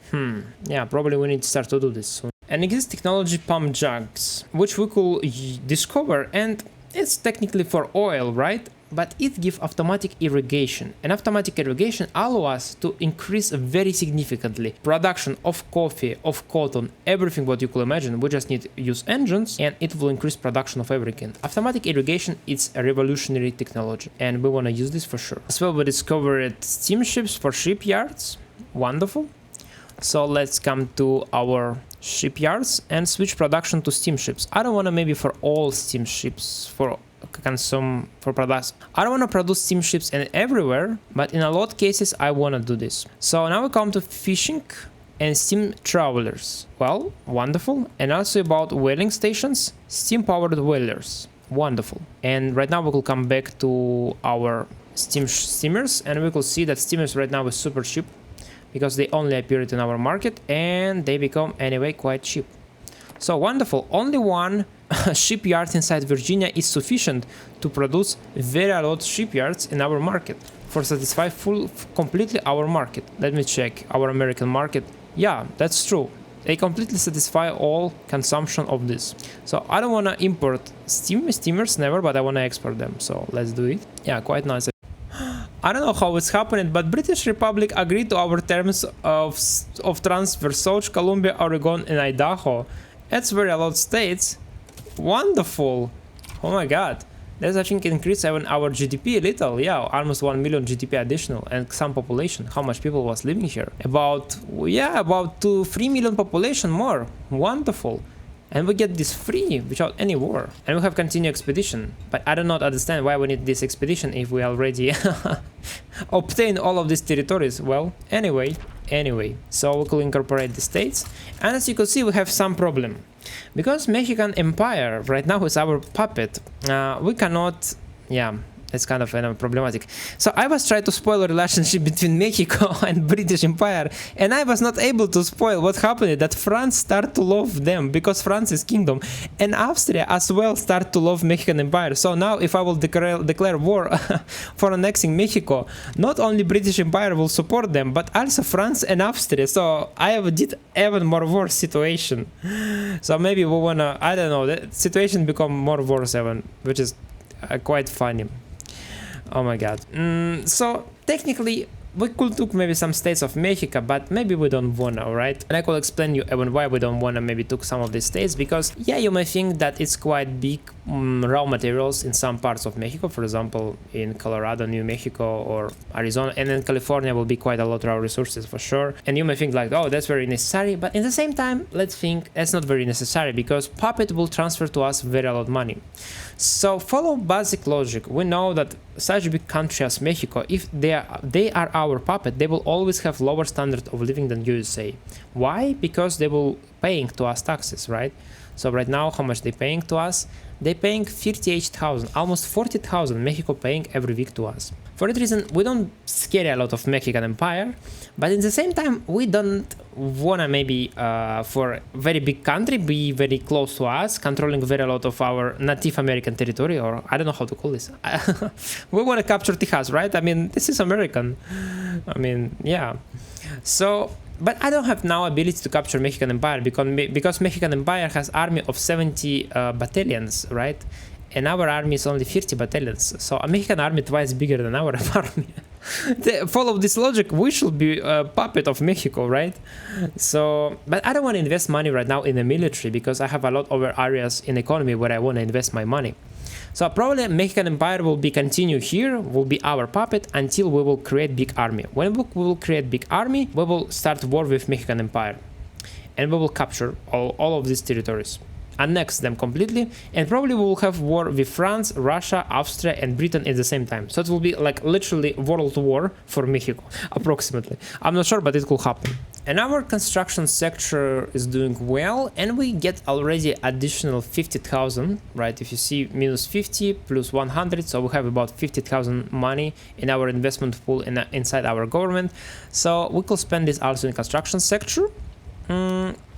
Yeah, probably we need to start to do this soon. And exists technology pump jugs, which we could discover, and it's technically for oil, right? But it gives automatic irrigation, and automatic irrigation allows us to increase very significantly production of coffee, of cotton, everything what you could imagine. We just need to use engines and it will increase production of everything. Automatic irrigation is a revolutionary technology and we want to use this for sure. As well, we discovered steamships for shipyards. Wonderful. So let's come to our shipyards and switch production to steamships. I don't want to maybe for all steamships for consume for products. I don't want to produce steamships and everywhere, but in a lot of cases I want to do this. So now we come to fishing and steam travelers. Well, wonderful. And also about whaling stations, steam powered whalers. Wonderful. And right now we will come back to our steamers and we will see that steamers right now is super cheap because they only appeared in our market and they become anyway quite cheap. So wonderful. Only one shipyard inside Virginia is sufficient to produce very a lot of shipyards in our market for satisfy completely our market. Let me check our American market. Yeah, that's true. They completely satisfy all consumption of this. So I don't want to import steamers never, but I want to export them. So let's do it. Yeah, quite nice. I don't know how it's happening, but British Republic agreed to our terms of transfer. South Columbia, Oregon, and Idaho. That's very a lot of states. Wonderful. Oh my god. That's I think increase even our GDP a little. Yeah, almost 1 million GDP additional and some population. How much people was living here? About 3 million population more. Wonderful. And we get this free without any war. And we have continued expedition. But I do not understand why we need this expedition if we already obtain all of these territories. Well, anyway. So we could incorporate the states. And as you can see, we have some problem. Because Mexican Empire right now is our puppet, we cannot, it's kind of problematic. So I was trying to spoil a relationship between Mexico and British Empire, and I was not able to spoil. What happened that France started to love them because France is kingdom, and Austria as well start to love Mexican Empire. So now if I will declare war for annexing Mexico, not only British Empire will support them, but also France and Austria. So I did even more worse situation. So maybe we wanna, I don't know, the situation become more worse even, which is quite funny. Oh my god. So technically we could took maybe some states of Mexico, but maybe we don't wanna, right? And I could explain you even why we don't wanna maybe took some of these states, because yeah, you may think that it's quite big raw materials in some parts of Mexico, for example in Colorado, New Mexico or Arizona, and then California will be quite a lot of raw resources for sure. And you may think like, oh, that's very necessary, but in the same time let's think that's not very necessary, because puppet will transfer to us very a lot of money. So follow basic logic. We know that such a big country as Mexico, if they are our puppet, they will always have lower standard of living than USA. Why? Because they will paying to us taxes, right? So right now, how much they paying to us? They paying 38,000, almost 40,000 Mexico paying every week to us. For that reason, we don't scare a lot of Mexican Empire, but in the same time, we don't wanna maybe for a very big country be very close to us, controlling very a lot of our Native American territory, or I don't know how to call this. We wanna capture Texas, right? I mean, this is American. I mean, yeah. So, but I don't have now ability to capture Mexican Empire because Mexican Empire has army of 70 battalions, right? And our army is only 50 battalions. So a Mexican army twice bigger than our army. Follow this logic, we should be a puppet of Mexico, right? So, but I don't want to invest money right now in the military because I have a lot of other areas in the economy where I want to invest my money. So probably Mexican Empire will be continue here, will be our puppet until we will create big army. When we will create big army, we will start war with Mexican Empire. And we will capture all of these territories. Annex them completely, and probably we will have war with France, Russia, Austria, and Britain at the same time. So it will be like literally world war for Mexico, approximately. I'm not sure, but it could happen. And our construction sector is doing well, and we get already additional 50,000, right? If you see minus 50 plus 100, so we have about 50,000 money in our investment pool inside our government. So we could spend this also in construction sector.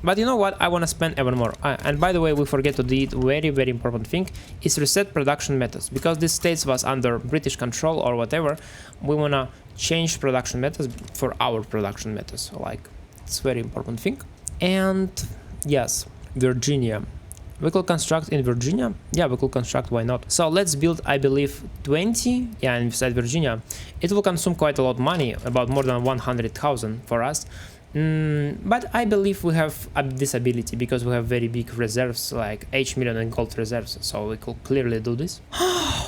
But you know what? I want to spend even more. And by the way, we forget to do very important thing is reset production methods, because this states was under British control or whatever. We want to change production methods for our production methods. So like, it's very important thing. And yes, Virginia. We could construct in Virginia. Yeah, we could construct, why not? So let's build, I believe, 20. Yeah, inside Virginia. It will consume quite a lot of money, about more than 100,000 for us. But I believe we have this ability because we have very big reserves, like 8 million in gold reserves, so we could clearly do this.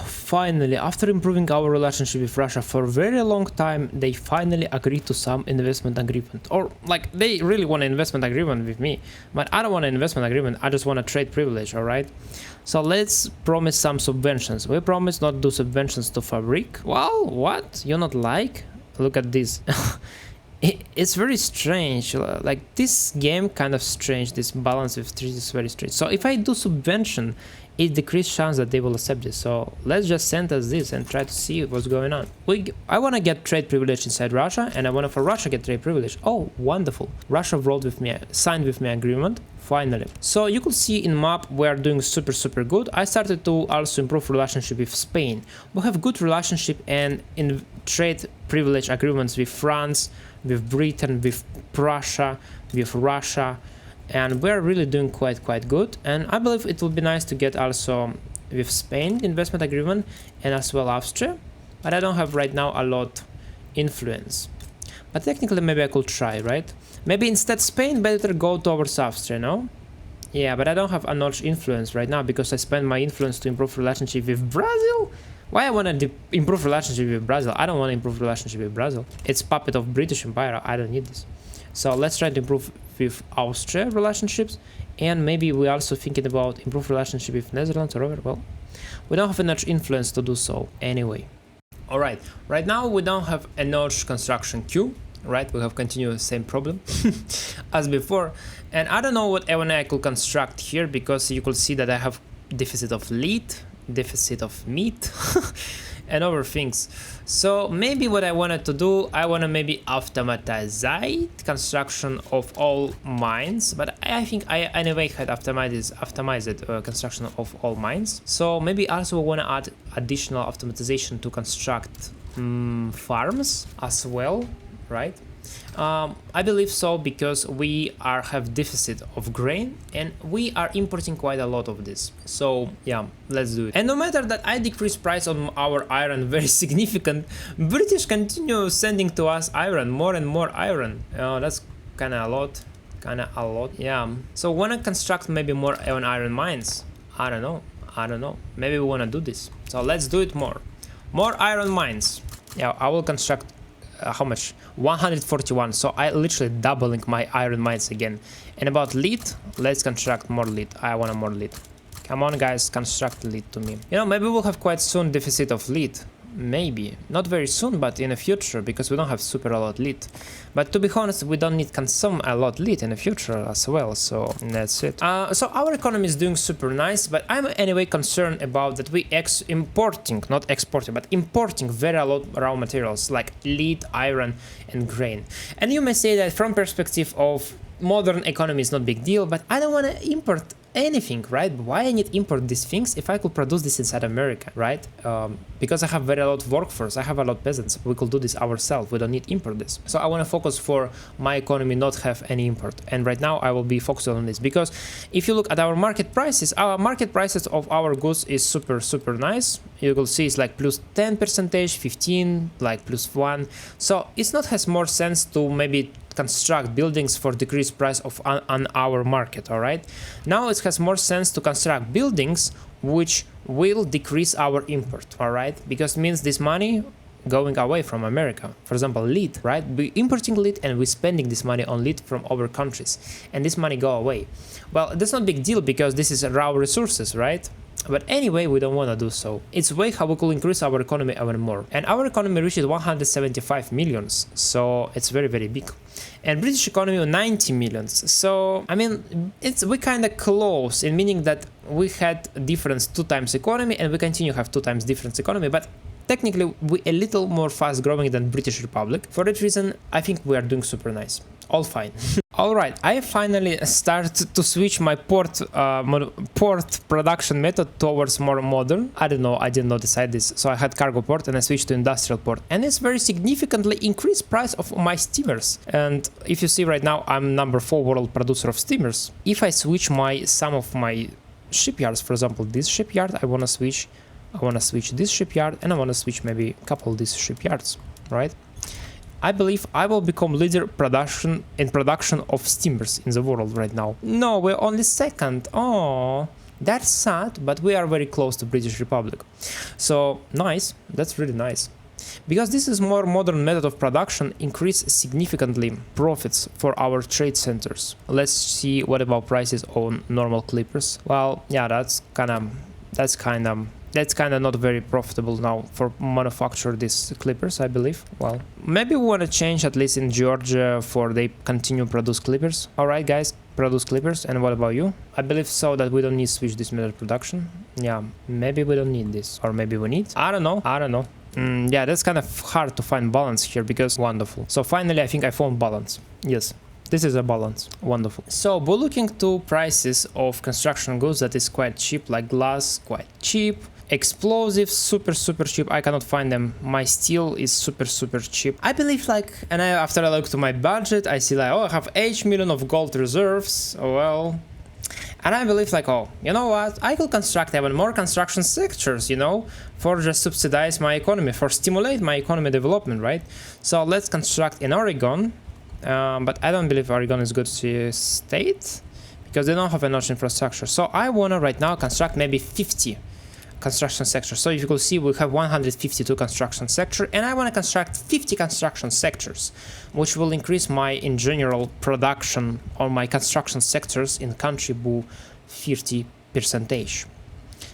Finally, after improving our relationship with Russia for a very long time, they finally agreed to some investment agreement. Or like, they really want an investment agreement with me, but I don't want an investment agreement, I just want a trade privilege, alright? So let's promise some subventions. We promise not do subventions to Fabric. Well, what? You not like? Look at this. It's very strange, like this game kind of strange, this balance with trees is very strange. So if I do subvention, it decreases chance that they will accept this. So let's just send us this and try to see what's going on. I want to get trade privilege inside Russia, and I want for Russia get trade privilege. Oh, wonderful. Russia wrote with me, signed with me agreement, finally. So you could see in map we are doing super good. I started to also improve relationship with Spain. We have good relationship and in trade privilege agreements with France, with Britain, with Prussia, with Russia, and we're really doing quite good. And I believe it would be nice to get also with Spain investment agreement and as well Austria, but I don't have right now a lot influence. But technically maybe I could try, right? Maybe instead Spain better go towards Austria, no? Yeah, but I don't have much influence right now because I spend my influence to improve relationship with Brazil. Why I want to improve relationship with Brazil? I don't want to improve relationship with Brazil. It's puppet of British Empire. I don't need this. So let's try to improve with Austria relationships, and maybe we're also thinking about improve relationship with Netherlands or whatever. Well, we don't have enough influence to do so anyway. All right. Right now we don't have enough construction queue. Right, we have continued the same problem as before, and I don't know what I could construct here because you could see that I have deficit of lead, deficit of meat and other things. So maybe what I wanted to do, I want to maybe automatize construction of all mines, but I think I anyway had optimized construction of all mines. So maybe also want to add additional automatization to construct farms as well, right? I believe so because we have deficit of grain and we are importing quite a lot of this. So yeah, let's do it. And no matter that I decrease price on our iron very significant, British continue sending to us iron, more and more iron. That's kind of a lot. Yeah. So wanna construct maybe more iron mines. I don't know. Maybe we wanna do this. So let's do it more iron mines. Yeah, I will construct how much? 141. So I literally doubling my iron mines again. And about lead, let's construct more lead. I want more lead. Come on guys, construct lead to me. You know, maybe we'll have quite soon deficit of lead. Maybe not very soon, but in the future, because we don't have super a lot lead. But to be honest, we don't need consume a lot lead in the future as well, so that's it. So our economy is doing super nice, but I'm anyway concerned about that we importing, not exporting, but importing very a lot raw materials like lead, iron and grain. And you may say that from perspective of modern economy is not big deal, but I don't want to import anything, right? Why I need import these things if I could produce this inside America, right? Because I have very a lot of workforce, I have a lot of peasants, we could do this ourselves, we don't need import this. So I want to focus for my economy not have any import, and right now I will be focused on this because if you look at our market prices of our goods is super nice. You will see it's like plus 10%, 15, like plus 1. So it's not has more sense to maybe construct buildings for decreased price of on our market. All right, now it has more sense to construct buildings which will decrease our import. All right, because it means this money going away from America. For example, lead, right? We importing lead and we spending this money on lead from other countries, and this money go away. Well, that's not a big deal because this is raw resources, right? But anyway, we don't want to do so. It's way how we could increase our economy even more. And our economy reaches 175 millions, so it's very big. And British economy 90 millions. So I mean, we kind of close in meaning that we had difference 2 times economy and we continue to have 2 times difference economy, but technically we a little more fast growing than British Republic. For that reason, I think we are doing super nice. All fine. Alright, I finally started to switch my port production method towards more modern. I don't know, I did not decide this. So I had cargo port and I switched to industrial port. And it's very significantly increased price of my steamers. And if you see right now, I'm number 4 world producer of steamers. If I switch some of my shipyards, for example, this shipyard, I wanna switch this shipyard, and I wanna switch maybe a couple of these shipyards, right? I believe I will become leader in production of steamers in the world right now. No, we're only second. Oh, that's sad, but we are very close to British Republic. So nice, that's really nice. Because this is more modern method of production, increase significantly profits for our trade centers. Let's see what about prices on normal clippers. Well, yeah, that's kind of not very profitable now for manufacture these clippers, I believe. Well, maybe we want to change, at least in Georgia, for they continue produce clippers. All right, guys, produce clippers. And what about you? I believe so that we don't need to switch this method of production. Yeah, maybe we don't need this, or maybe we need. I don't know. Yeah, that's kind of hard to find balance here because wonderful. So finally, I think I found balance. Yes. This is a balance. Wonderful. So we're looking to prices of construction goods that is quite cheap, like glass, quite cheap. Explosives, super cheap. I cannot find them. My steel is super cheap. I believe and after I look to my budget, I see oh, I have 8 million of gold reserves. Oh, well. And I believe oh, you know what? I could construct even more construction sectors, you know, for just subsidize my economy, for stimulate my economy development, right? So let's construct in Oregon. But I don't believe Oregon is good state because they don't have enough infrastructure. So I wanna right now construct maybe 50 construction sectors. So if you could see, we have 152 construction sector, and I want to construct 50 construction sectors, which will increase my in general production on my construction sectors in country by 50%.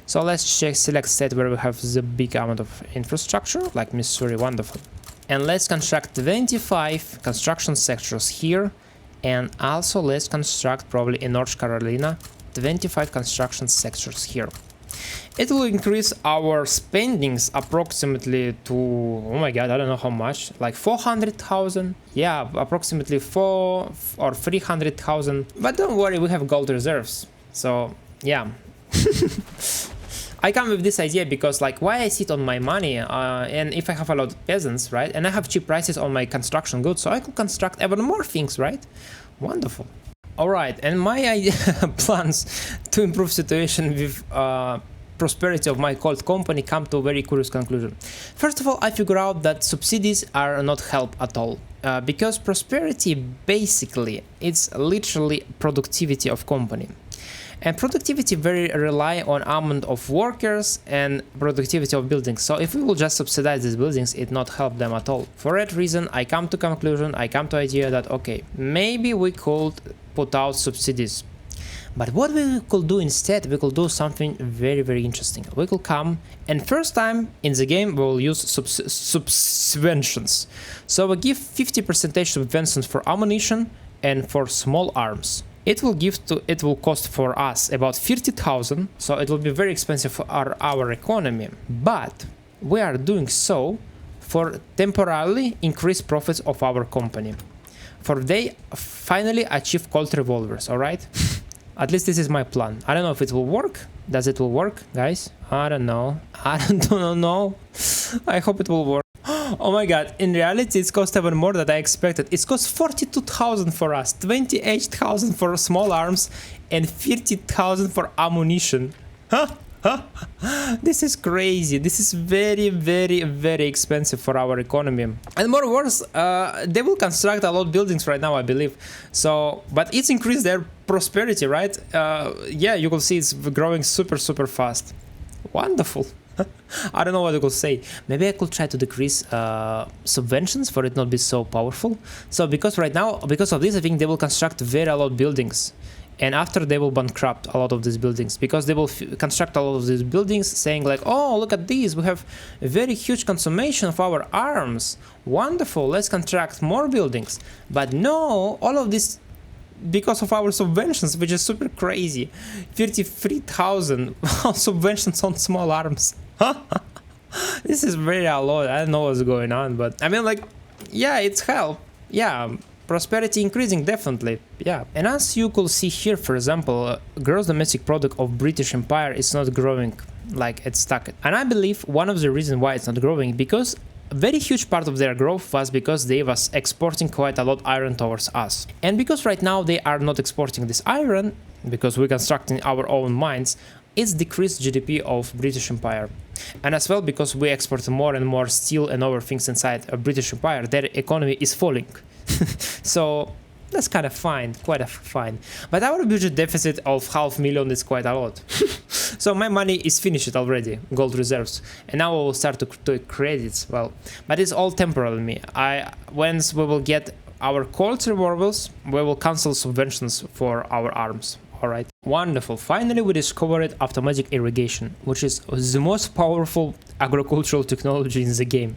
So let's select state where we have the big amount of infrastructure, like Missouri. Wonderful. And let's construct 25 construction sectors here, and also let's construct probably in North Carolina 25 construction sectors here. It will increase our spendings approximately to, oh my god, I don't know how much, like 400,000. Yeah, approximately 4 or 300,000. But don't worry, we have gold reserves. So yeah. I come with this idea because why I sit on my money, and if I have a lot of peasants, right, and I have cheap prices on my construction goods, so I could construct even more things, right? Wonderful. All right, and my plans to improve situation with prosperity of my cold company come to a very curious conclusion. First of all, I figure out that subsidies are not help at all, because prosperity basically it's literally productivity of company. And productivity very rely on amount of workers and productivity of buildings. So if we will just subsidize these buildings, it not help them at all. For that reason, I come to conclusion, I come to idea that okay, maybe we could put out subsidies. But what we could do instead, we could do something very interesting. We could come and first time in the game we will use subventions. So we give 50% subventions for ammunition and for small arms. It will cost for us about 30,000, so it will be very expensive for our economy. But we are doing so for temporarily increase profits of our company. For they finally achieve cold revolvers, alright? At least this is my plan. I don't know if it will work. Does it will work, guys? I don't know. I don't know. I hope it will work. Oh my god, in reality it's cost even more than I expected. It's cost 42,000 for us, 28,000 for small arms, and 50,000 for ammunition. This is crazy. This is very expensive for our economy. And more worse, they will construct a lot of buildings right now, I believe. So, but it's increased their prosperity, right? Yeah, you will see it's growing super fast. Wonderful. I don't know what I could say. Maybe I could try to decrease subventions for it not be so powerful. So because right now, because of this, I think they will construct very a lot of buildings. And after they will bankrupt a lot of these buildings because they will construct a lot of these buildings saying like, oh, look at these, we have a very huge consummation of our arms. Wonderful, let's construct more buildings. But no, all of this because of our subventions, which is super crazy. 33,000 subventions on small arms. This is very a lot. I don't know what's going on, but I mean, like, yeah, it's help. Yeah, prosperity increasing, definitely, yeah. And as you could see here, for example, gross domestic product of British Empire is not growing, like it's stuck. And I believe one of the reasons why it's not growing, because a very huge part of their growth was because they was exporting quite a lot iron towards us. And because right now they are not exporting this iron, because we're constructing our own mines, it's decreased GDP of British Empire. And as well, because we export more and more steel and other things inside a British Empire, their economy is falling. So that's kind of fine, quite fine. But our budget deficit of 500,000 is quite a lot. So my money is finished already, gold reserves, and now I will start to take credits. Well, but it's all temporarily. Once we will get our quality rewards, we will cancel subventions for our arms. Alright, wonderful. Finally, we discovered automatic irrigation, which is the most powerful agricultural technology in the game.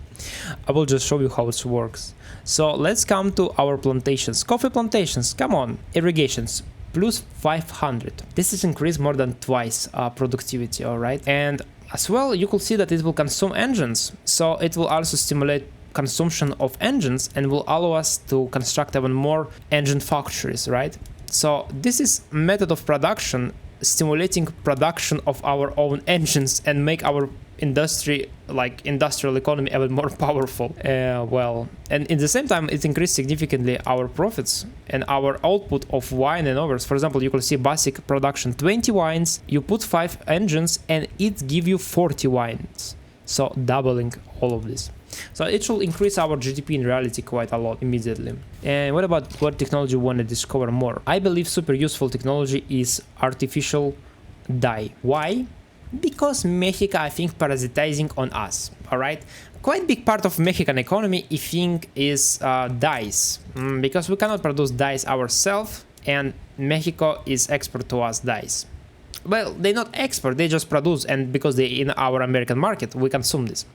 I will just show you how it works. So let's come to our plantations. Coffee plantations, come on, irrigations, plus 500. This is increased more than twice productivity, alright? And as well, you could see that it will consume engines, so it will also stimulate consumption of engines and will allow us to construct even more engine factories, right? So this is method of production stimulating production of our own engines and make our industry, like industrial economy, even more powerful. Well, and in the same time it increased significantly our profits and our output of wine and others. For example, you can see basic production 20 wines, you put 5 engines and it give you 40 wines, so doubling all of this. So it will increase our GDP in reality quite a lot immediately. And what about what technology we want to discover more? I believe super useful technology is artificial dye. Why? Because Mexico, I think, parasitizing on us. Alright, quite big part of Mexican economy, I think, is dyes, because we cannot produce dyes ourselves, and Mexico is export to us dyes. Well, they not export, they just produce, and because they in our American market, we consume this.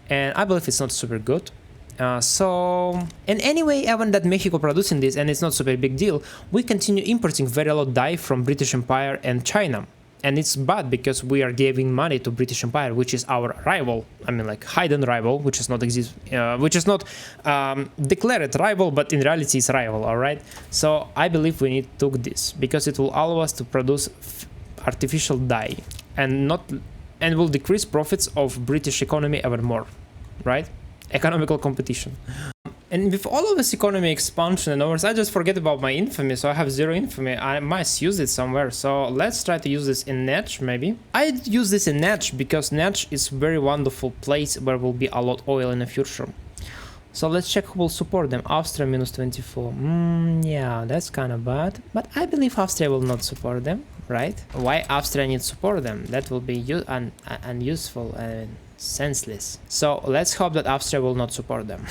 And I believe it's not super good. And anyway, even that Mexico producing this and it's not super big deal, we continue importing very lot dye from British Empire and China. And it's bad because we are giving money to British Empire, which is our rival. I mean, like hidden rival, which is not declared rival, but in reality it's rival. All right. So I believe we need to do this because it will allow us to produce artificial dye and will decrease profits of British economy even more, right? Economical competition. And with all of this economy expansion and others, I just forget about my infamy, so I have 0 infamy. I must use it somewhere, so let's try to use this in Netch, maybe. I use this in Netch because Netch is very wonderful place where will be a lot oil in the future. So let's check who will support them. Austria minus 24. Yeah, that's kind of bad. But I believe Austria will not support them, right? Why Austria needs support them? That will be unuseful and senseless. So let's hope that Austria will not support them.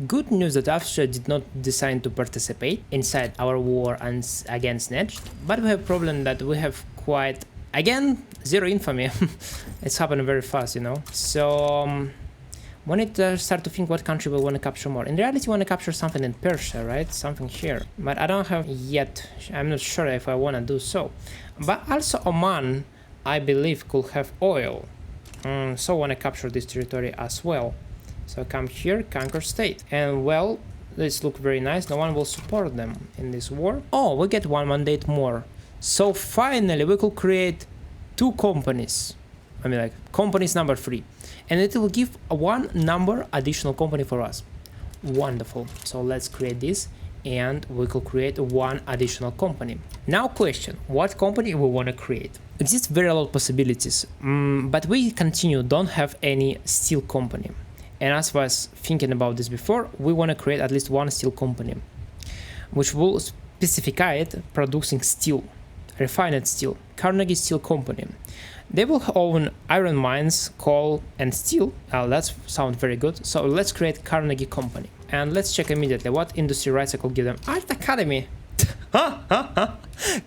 Good news that Austria did not decide to participate inside our war against Netch. But we have a problem that we have quite, again, 0 infamy. It's happening very fast, you know. So we need to start to think what country we want to capture more. In reality, we want to capture something in Persia, right? Something here. But I don't have yet. I'm not sure if I want to do so. But also Oman, I believe, could have oil. So I want to capture this territory as well. So come here, conquer state. And well, this look very nice. No one will support them in this war. Oh, we get 1 mandate more. So finally, we could create 2 companies. I mean, like companies number 3. And it will give 1 number additional company for us. Wonderful. So let's create this and we could create 1 additional company. Now question, what company we want to create? Exists very lot of possibilities, but we don't have any steel company. And as I was thinking about this before, we want to create at least 1 steel company, which will specify it producing steel, refined steel, Carnegie Steel Company. They will own iron mines, coal and steel. That sounds very good. So let's create Carnegie Company. And let's check immediately what industry rights I could give them. Art Academy.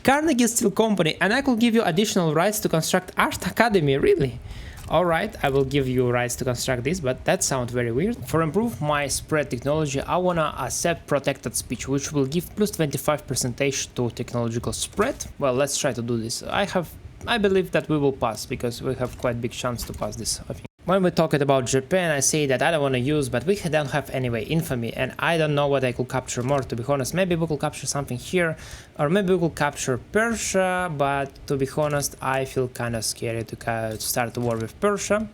Carnegie Steel Company. And I could give you additional rights to construct Art Academy, really? Alright, I will give you rights to construct this, but that sounds very weird. For improve my spread technology, I wanna accept protected speech, which will give plus 25% to technological spread. Well, let's try to do this. I believe that we will pass because we have quite big chance to pass this, I think. When we talked about Japan, I say that I don't want to use, but we don't have anyway infamy, and I don't know what I could capture more, to be honest. Maybe we could capture something here, or maybe we could capture Persia, but to be honest, I feel kind of scared to start a war with Persia.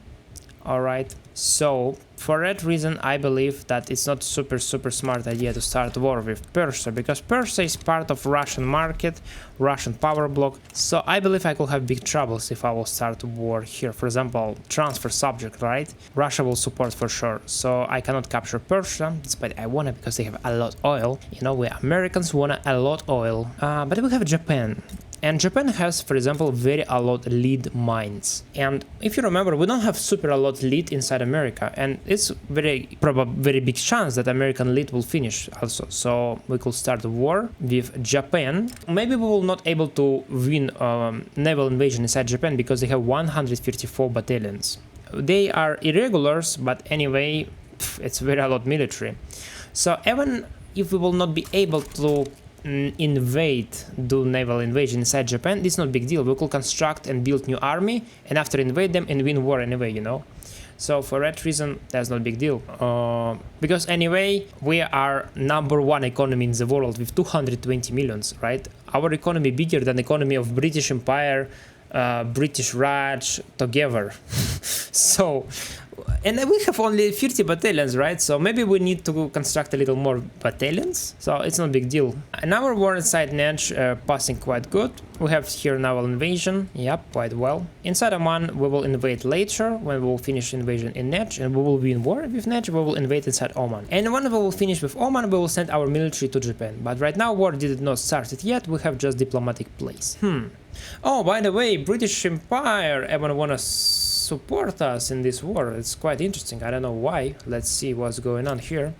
Alright, so for that reason I believe that it's not super smart idea to start war with Persia, because Persia is part of Russian market, Russian power block, so I believe I could have big troubles if I will start war here. For example, transfer subject, right? Russia will support for sure, so I cannot capture Persia, despite I wanna, because they have a lot oil. You know, we Americans want a lot oil, but we have Japan. And Japan has, for example, very a lot lead mines. And if you remember, we don't have super a lot lead inside America, and it's very big chance that American lead will finish also. So we could start a war with Japan. Maybe we will not able to win naval invasion inside Japan because they have 154 battalions. They are irregulars, but anyway, it's very a lot military. So even if we will not be able to do naval invasion inside Japan, this is not big deal. We could construct and build new army, and after invade them and win war anyway, you know. So for that reason, that's not big deal. Because anyway, we are #1 economy in the world with 220 millions, right? Our economy bigger than the economy of British Empire, British Raj together. So, and we have only 50 battalions, right? So maybe we need to construct a little more battalions. So it's not a big deal. And our war inside Nedge passing quite good. We have here naval invasion. Yep, quite well. Inside Oman, we will invade later when we will finish invasion in Nedge, and we will be in war with Nedge. We will invade inside Oman. And when we will finish with Oman, we will send our military to Japan. But right now, war did not start it yet. We have just diplomatic place. Oh, by the way, British Empire even wanna support us in this war. It's quite interesting. I don't know why. Let's see what's going on here.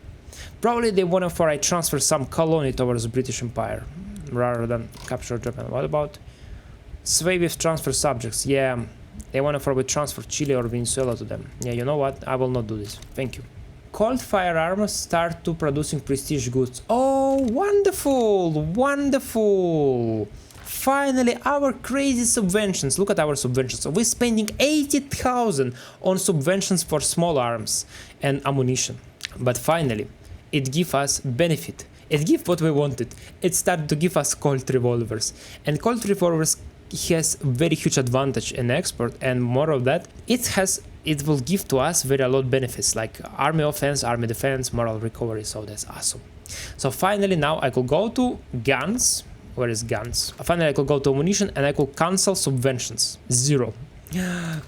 Probably they wanna for I transfer some colony towards British Empire rather than capture Japan. What about sway with transfer subjects? Yeah, they wanna for we transfer Chile or Venezuela to them. Yeah, you know what? I will not do this. Thank you. Cold firearms start to producing prestige goods. Oh, wonderful, wonderful. Finally, our crazy subventions. Look at our subventions. We're spending 80,000 on subventions for small arms and ammunition. But finally, it gives us benefit. It gives what we wanted. It started to give us Colt revolvers. And Colt revolvers has very huge advantage in export, and more of that, it will give to us very a lot benefits like army offense, army defense, moral recovery. So that's awesome. So finally, now I could go to guns. Where is guns? Finally, I could go to ammunition and I could cancel subventions. Zero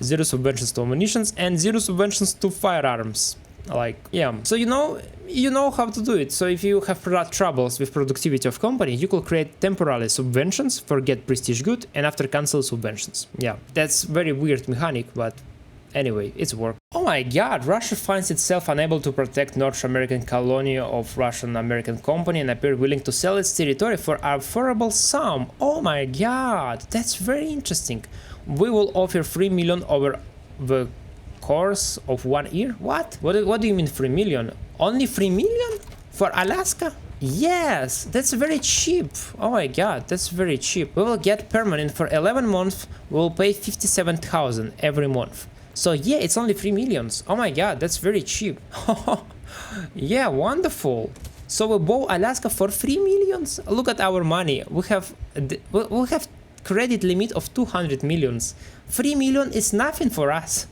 subventions to ammunitions and 0 subventions to firearms. Like, yeah. So you know how to do it. So if you have troubles with productivity of company, you could create temporary subventions for get prestige good and after cancel subventions. Yeah, that's very weird mechanic, but anyway, it's work. Oh my god, Russia finds itself unable to protect North American colony of Russian-American company and appear willing to sell its territory for a favorable sum. Oh my god, that's very interesting. We will offer 3 million over the course of 1 year. What do you mean 3 million? Only 3 million for Alaska? Yes, that's very cheap. Oh my god, that's very cheap. We will get permanent for 11 months. We will pay 57,000 every month. So yeah, it's only 3 millions. Oh my god, that's very cheap. Yeah, wonderful. So we bought Alaska for 3 millions. Look at our money. We have credit limit of 200 millions. 3 million is nothing for us.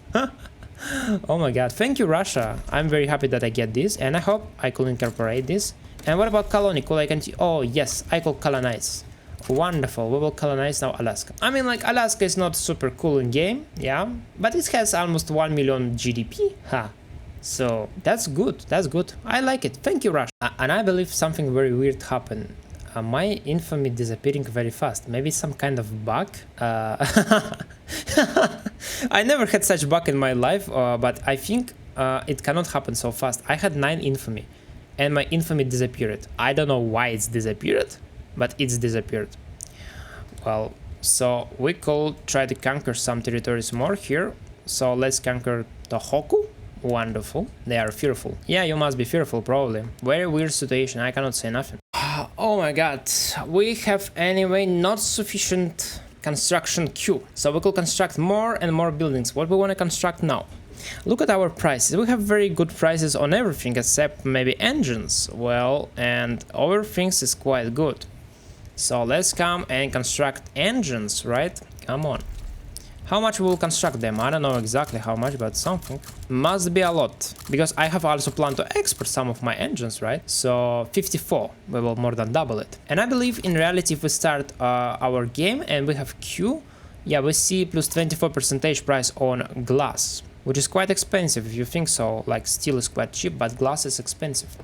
Oh my god, thank you Russia. I'm very happy that I get this, and I hope I could incorporate this. And what about colony? Could I continue? Oh yes, I could colonize. Wonderful, we will colonize now Alaska. I mean, like, Alaska is not super cool in game, yeah, but it has almost 1 million GDP, so that's good, I like it. Thank you Russia. And I believe something very weird happened. My infamy disappearing very fast. Maybe some kind of bug. I never had such bug in my life, but I think it cannot happen so fast. I had 9 infamy and my infamy disappeared. I don't know why it's disappeared, but it's disappeared. Well, so we could try to conquer some territories more here. So let's conquer Tohoku. Wonderful. They are fearful. Yeah, you must be fearful, probably. Very weird situation. I cannot say nothing. Oh my god. We have anyway not sufficient construction queue. So we could construct more and more buildings. What we want to construct now? Look at our prices. We have very good prices on everything except maybe engines. Well, and other things is quite good. So let's come and construct engines, right? Come on. How much we will construct them? I don't know exactly how much, but something. Must be a lot. Because I have also planned to export some of my engines, right? So 54, we will more than double it. And I believe in reality if we start our game and we have Q, yeah, we see plus 24% price on glass, which is quite expensive if you think so. Like steel is quite cheap, but glass is expensive.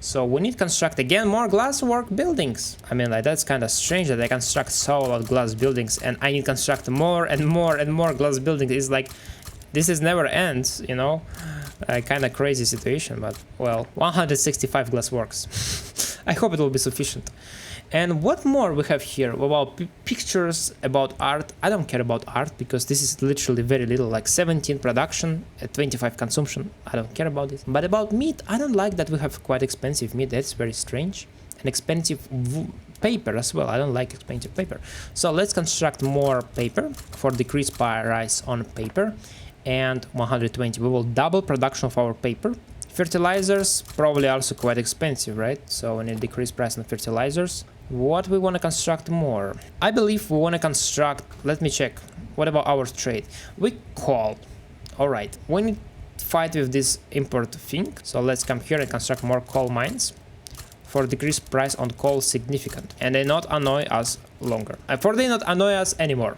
So we need to construct again more glasswork buildings. I mean, like that's kind of strange that I construct so a lot of glass buildings and I need to construct more and more and more glass buildings. It's like this is never ends, you know. Kind of crazy situation, but well, 165 glass works. I hope it will be sufficient. And what more we have here? About pictures, about art. I don't care about art because this is literally very little, like 17 production, 25 consumption. I don't care about this. But about meat, I don't like that we have quite expensive meat. That's very strange. And expensive paper as well. I don't like expensive paper. So let's construct more paper for decreased price on paper. And 120. We will double production of our paper. Fertilizers, probably also quite expensive, right? So we need decreased price on fertilizers. What we want to construct more? I believe we want to construct, let me check. What about our trade? We coal. All right, we need to fight with this import thing. So let's come here and construct more coal mines for decreased price on coal significant. And they not annoy us longer. For they not annoy us anymore.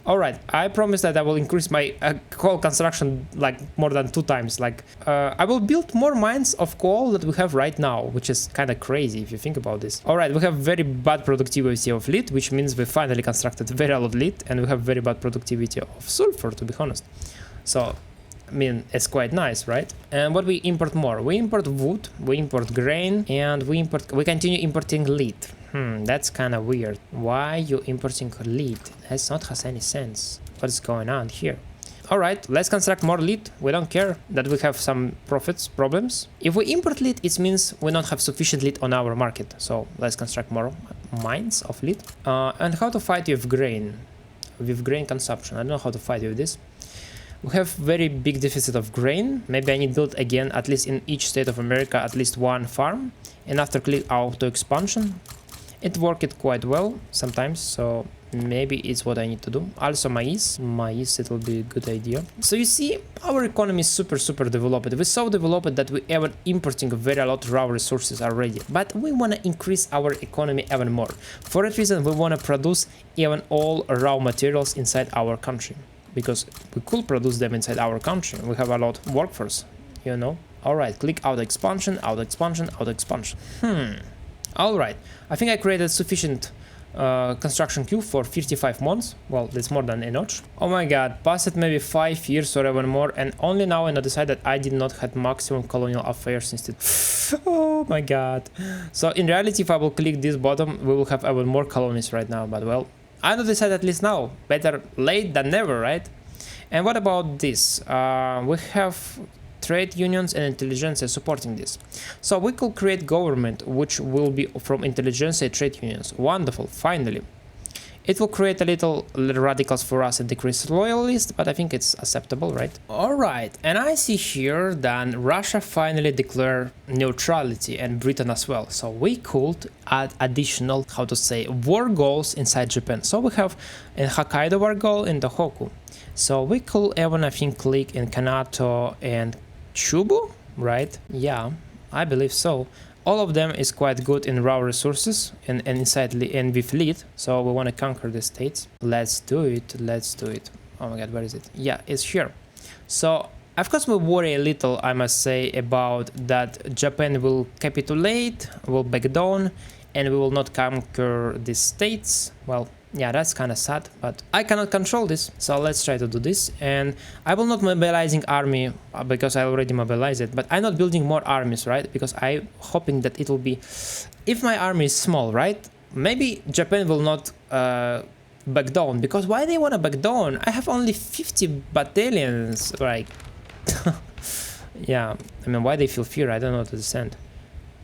Alright, I promise that I will increase my coal construction like more than 2 times. Like, I will build more mines of coal that we have right now, which is kind of crazy if you think about this. Alright, we have very bad productivity of lead, which means we finally constructed very a lot of lead, and we have very bad productivity of sulfur, to be honest. So, I mean, it's quite nice, right? And what we import more? We import wood, we import grain, and we continue importing lead. That's kind of weird. Why you importing lead? That's not has any sense. What's going on here? Alright, let's construct more lead. We don't care that we have some problems. If we import lead, it means we don't have sufficient lead on our market. So let's construct more mines of lead. And how to fight with grain? With grain consumption. I don't know how to fight with this. We have very big deficit of grain. Maybe I need to build again, at least in each state of America, at least one farm. And after click auto expansion. It worked quite well sometimes, so maybe it's what I need to do. Also maize, it will be a good idea. So you see, our economy is super developed. We're so developed that we are importing very a lot of raw resources already. But we want to increase our economy even more. For that reason, we want to produce even all raw materials inside our country. Because we could produce them inside our country. We have a lot of workforce, you know. Alright, click auto expansion, auto expansion, auto expansion. Alright, I think I created sufficient construction queue for 55 months. Well, that's more than enough. Oh my god, past maybe 5 years or even more, and only now I decide that I did not have maximum colonial affairs instead. Oh my god. So in reality, if I will click this bottom, we will have even more colonies right now, but well, I decide at least now. Better late than never, right? And what about this? We have trade unions and intelligentsia supporting this. So we could create government which will be from intelligentsia trade unions. Wonderful, finally. It will create a little radicals for us and decrease loyalists, but I think it's acceptable, right? Alright, and I see here that Russia finally declared neutrality and Britain as well. So we could add additional, how to say, war goals inside Japan. So we have a Hokkaido war goal and the Hoku. So we could even, I think, click in Kanato and Chubu, right? Yeah, I believe so. All of them is quite good in raw resources and inside and with lead. So we want to conquer the states. Let's do it. Let's do it. Oh my god, where is it? Yeah, it's here. So of course we worry a little, I must say, about that Japan will capitulate, will back down, and we will not conquer the states. Well, yeah, that's kind of sad, but I cannot control this, so let's try to do this. And I will not mobilizing army because I already mobilized it, but I'm not building more armies, right? Because I'm hoping that it will be, if my army is small, right? Maybe Japan will not back down, because why they want to back down? I have only 50 battalions, like, yeah, I mean, why they feel fear? I don't know to understand.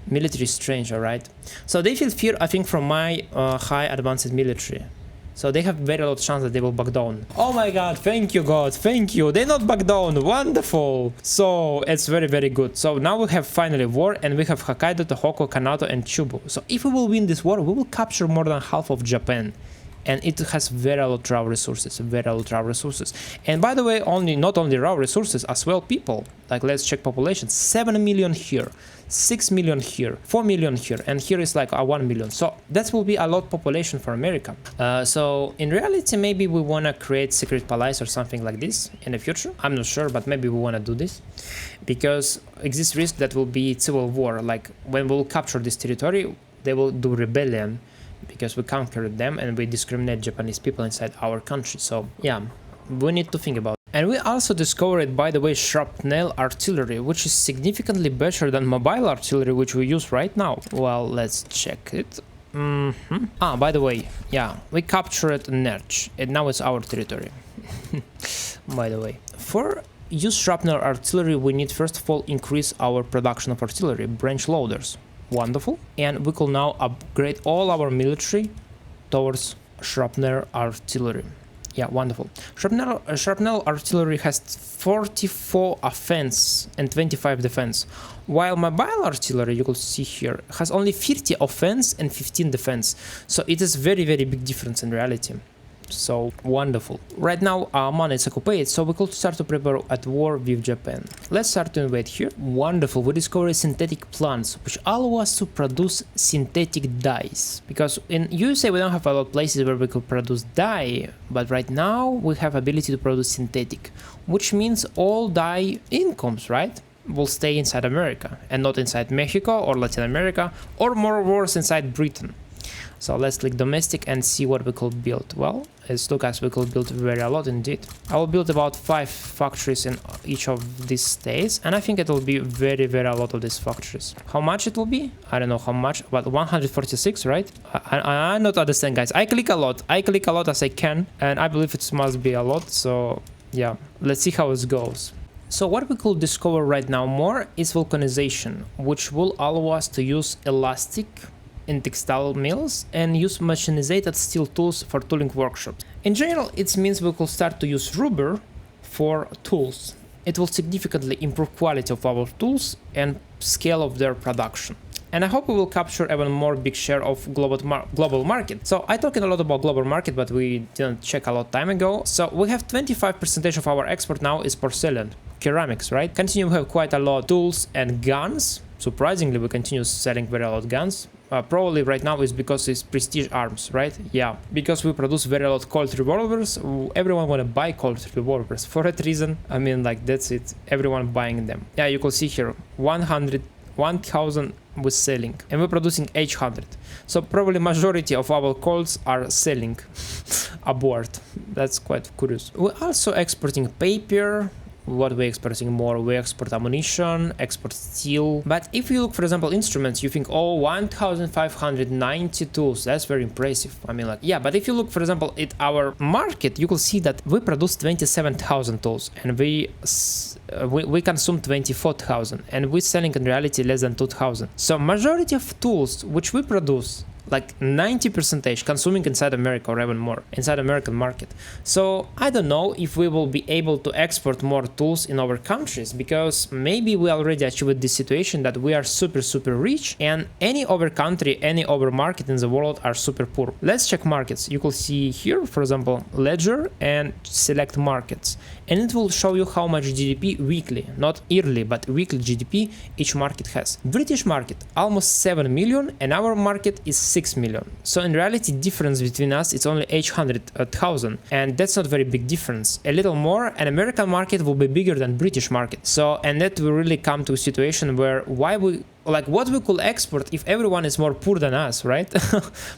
Military is strange, alright. So they feel fear, I think, from my high advanced military. So they have very low chance that they will back down. Oh my god, thank you god, thank you. They not back down, wonderful. So it's very, very good. So now we have finally war, and we have Hokkaido, Tohoku, Kanato, and Chubu. So if we will win this war, we will capture more than half of Japan. And it has very lot raw resources, And by the way, not only raw resources, as well people. Like, let's check population. 7 million here, 6 million here, 4 million here, and here is like 1 million. So that will be a lot population for America. So in reality, maybe we wanna create secret palace or something like this in the future. I'm not sure, but maybe we wanna do this. Because exists risk that will be civil war. Like, when we'll capture this territory, they will do rebellion. Because we conquered them and we discriminate Japanese people inside our country. So yeah, we need to think about it. And we also discovered, by the way, shrapnel artillery, which is significantly better than mobile artillery, which we use right now. Well, let's check it. By the way, yeah, we captured Nerch, and now it's our territory. By the way, for use shrapnel artillery, we need first of all increase our production of artillery, branch loaders. Wonderful. And we could now upgrade all our military towards shrapnel artillery. Yeah, wonderful. Shrapnel artillery has 44 offense and 25 defense, while mobile artillery, you could see here, has only 50 offense and 15 defense. So it is very, very big difference in reality. So wonderful. Right now Amman is occupied, so we could start to prepare at war with Japan. Let's start to invade here. Wonderful. We discovered synthetic plants which allow us to produce synthetic dyes, because in USA we don't have a lot of places where we could produce dye, but right now we have ability to produce synthetic, which means all dye incomes, right, will stay inside America and not inside Mexico or Latin America, or more worse inside Britain. So let's click domestic and see what we could build. Well, as look as we could build very a lot indeed. I will build about 5 factories in each of these states, and I think it will be very, very a lot of these factories. How much it will be? I don't know how much, but 146, right? I not understand, guys. I click a lot as I can, and I believe it must be a lot. So yeah, let's see how it goes. So what we could discover right now more is vulcanization, which will allow us to use elastic in textile mills and use machinized steel tools for tooling workshops. In general, it means we could start to use rubber for tools. It will significantly improve quality of our tools and scale of their production. And I hope we will capture even more big share of global market. So I talked a lot about global market, but we didn't check a lot time ago. So we have 25% of our export now is porcelain, ceramics, right? Continue, we have quite a lot of tools and guns. Surprisingly, we continue selling very a lot of guns. Probably right now is because it's prestige arms, right? Yeah, because we produce very a lot of Colt revolvers. Everyone wanna buy Colt revolvers for that reason. I mean, like, that's it. Everyone buying them. Yeah, you can see here 1,000 we're selling, and we're producing 800. So probably majority of our Colts are selling aboard. That's quite curious. We're also exporting paper. What we're exporting more? We export ammunition, export steel. But if you look, for example, instruments, you think, oh, 1,590 tools. That's very impressive. I mean, like, yeah, but if you look, for example, at our market, you will see that we produce 27,000 tools, and we consume 24,000, and we're selling in reality less than 2,000. So majority of tools which we produce, like 90% consuming inside America or even more inside American market. So I don't know if we will be able to export more tools in our countries, because maybe we already achieved this situation that we are super rich, and any other country, any other market in the world are super poor. Let's check markets. You can see here, for example, ledger and select markets, and it will show you how much GDP weekly, not yearly, but weekly GDP each market has. British market almost 7 million, and our market is 6 million. So in reality, difference between us it's only 800,000, and that's not very big difference. A little more, and American market will be bigger than British market. So, and that will really come to a situation where what we could export if everyone is more poor than us, right?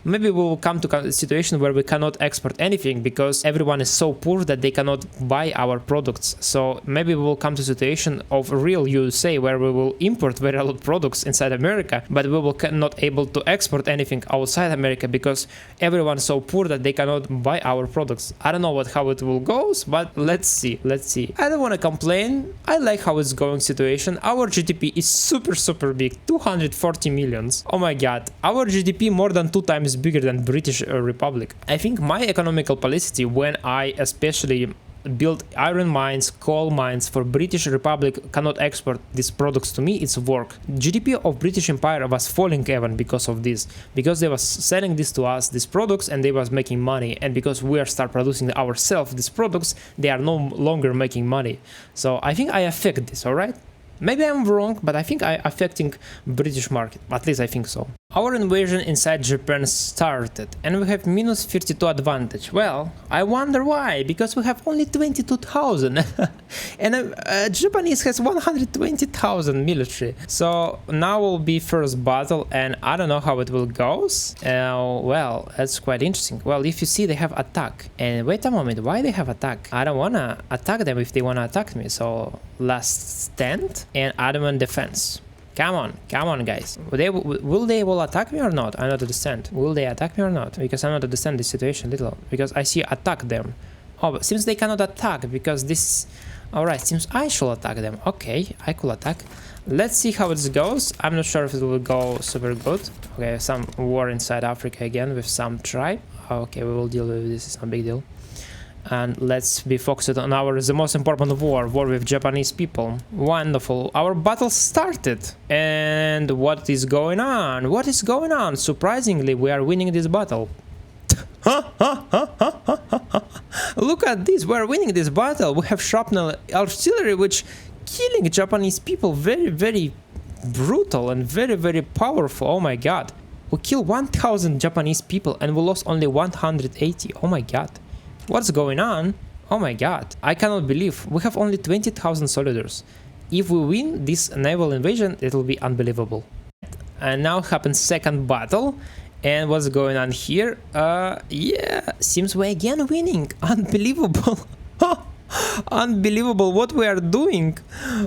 Maybe we will come to a situation where we cannot export anything because everyone is so poor that they cannot buy our products. So maybe we will come to a situation of real USA where we will import very lot of products inside America, but we will not able to export anything outside America because everyone is so poor that they cannot buy our products. I don't know how it will go, but let's see. I don't want to complain. I like how it's going situation. Our GDP is super big. 240 millions. Oh my god, our GDP more than 2 times bigger than British Republic. I think my economical policy, when I especially build iron mines, coal mines for British Republic cannot export these products to me, it's work. GDP of British Empire was falling even because of this, because they was selling this to us, these products, and they was making money, and because we are start producing ourselves these products, they are no longer making money. So I think I affect this, alright? Maybe I'm wrong, but I think I'm affecting British market, at least I think so. Our invasion inside Japan started, and we have minus 32 advantage. Well, I wonder why, because we have only 22,000, and Japanese has 120,000 military. So now will be first battle, and I don't know how it will go. Well, that's quite interesting. Well, if you see, they have attack, and wait a moment, why they have attack? I don't wanna attack them if they wanna attack me, so last stand and adamant defense. Come on, guys. Will they attack me or not? I don't understand. Will they attack me or not? Because I don't understand this situation little. Because I see attack them. Oh, but seems they cannot attack because this. Alright, seems I should attack them. Okay, I could attack. Let's see how it goes. I'm not sure if it will go super good. Okay, some war inside Africa again with some tribe. Okay, we will deal with this. It's no big deal. And let's be focused on the most important war with Japanese people. Wonderful. Our battle started. And what is going on? What is going on? Surprisingly, we are winning this battle. Look at this. We are winning this battle. We have shrapnel artillery, which killing Japanese people. Very, very brutal and very, very powerful. Oh my god. We killed 1,000 Japanese people and we lost only 180. Oh my god. What's going on? Oh my god, I cannot believe we have only 20,000 soldiers. If we win this naval invasion, it will be unbelievable. And now happens second battle. And what's going on here? Yeah, seems we're again winning. Unbelievable. Unbelievable what we are doing.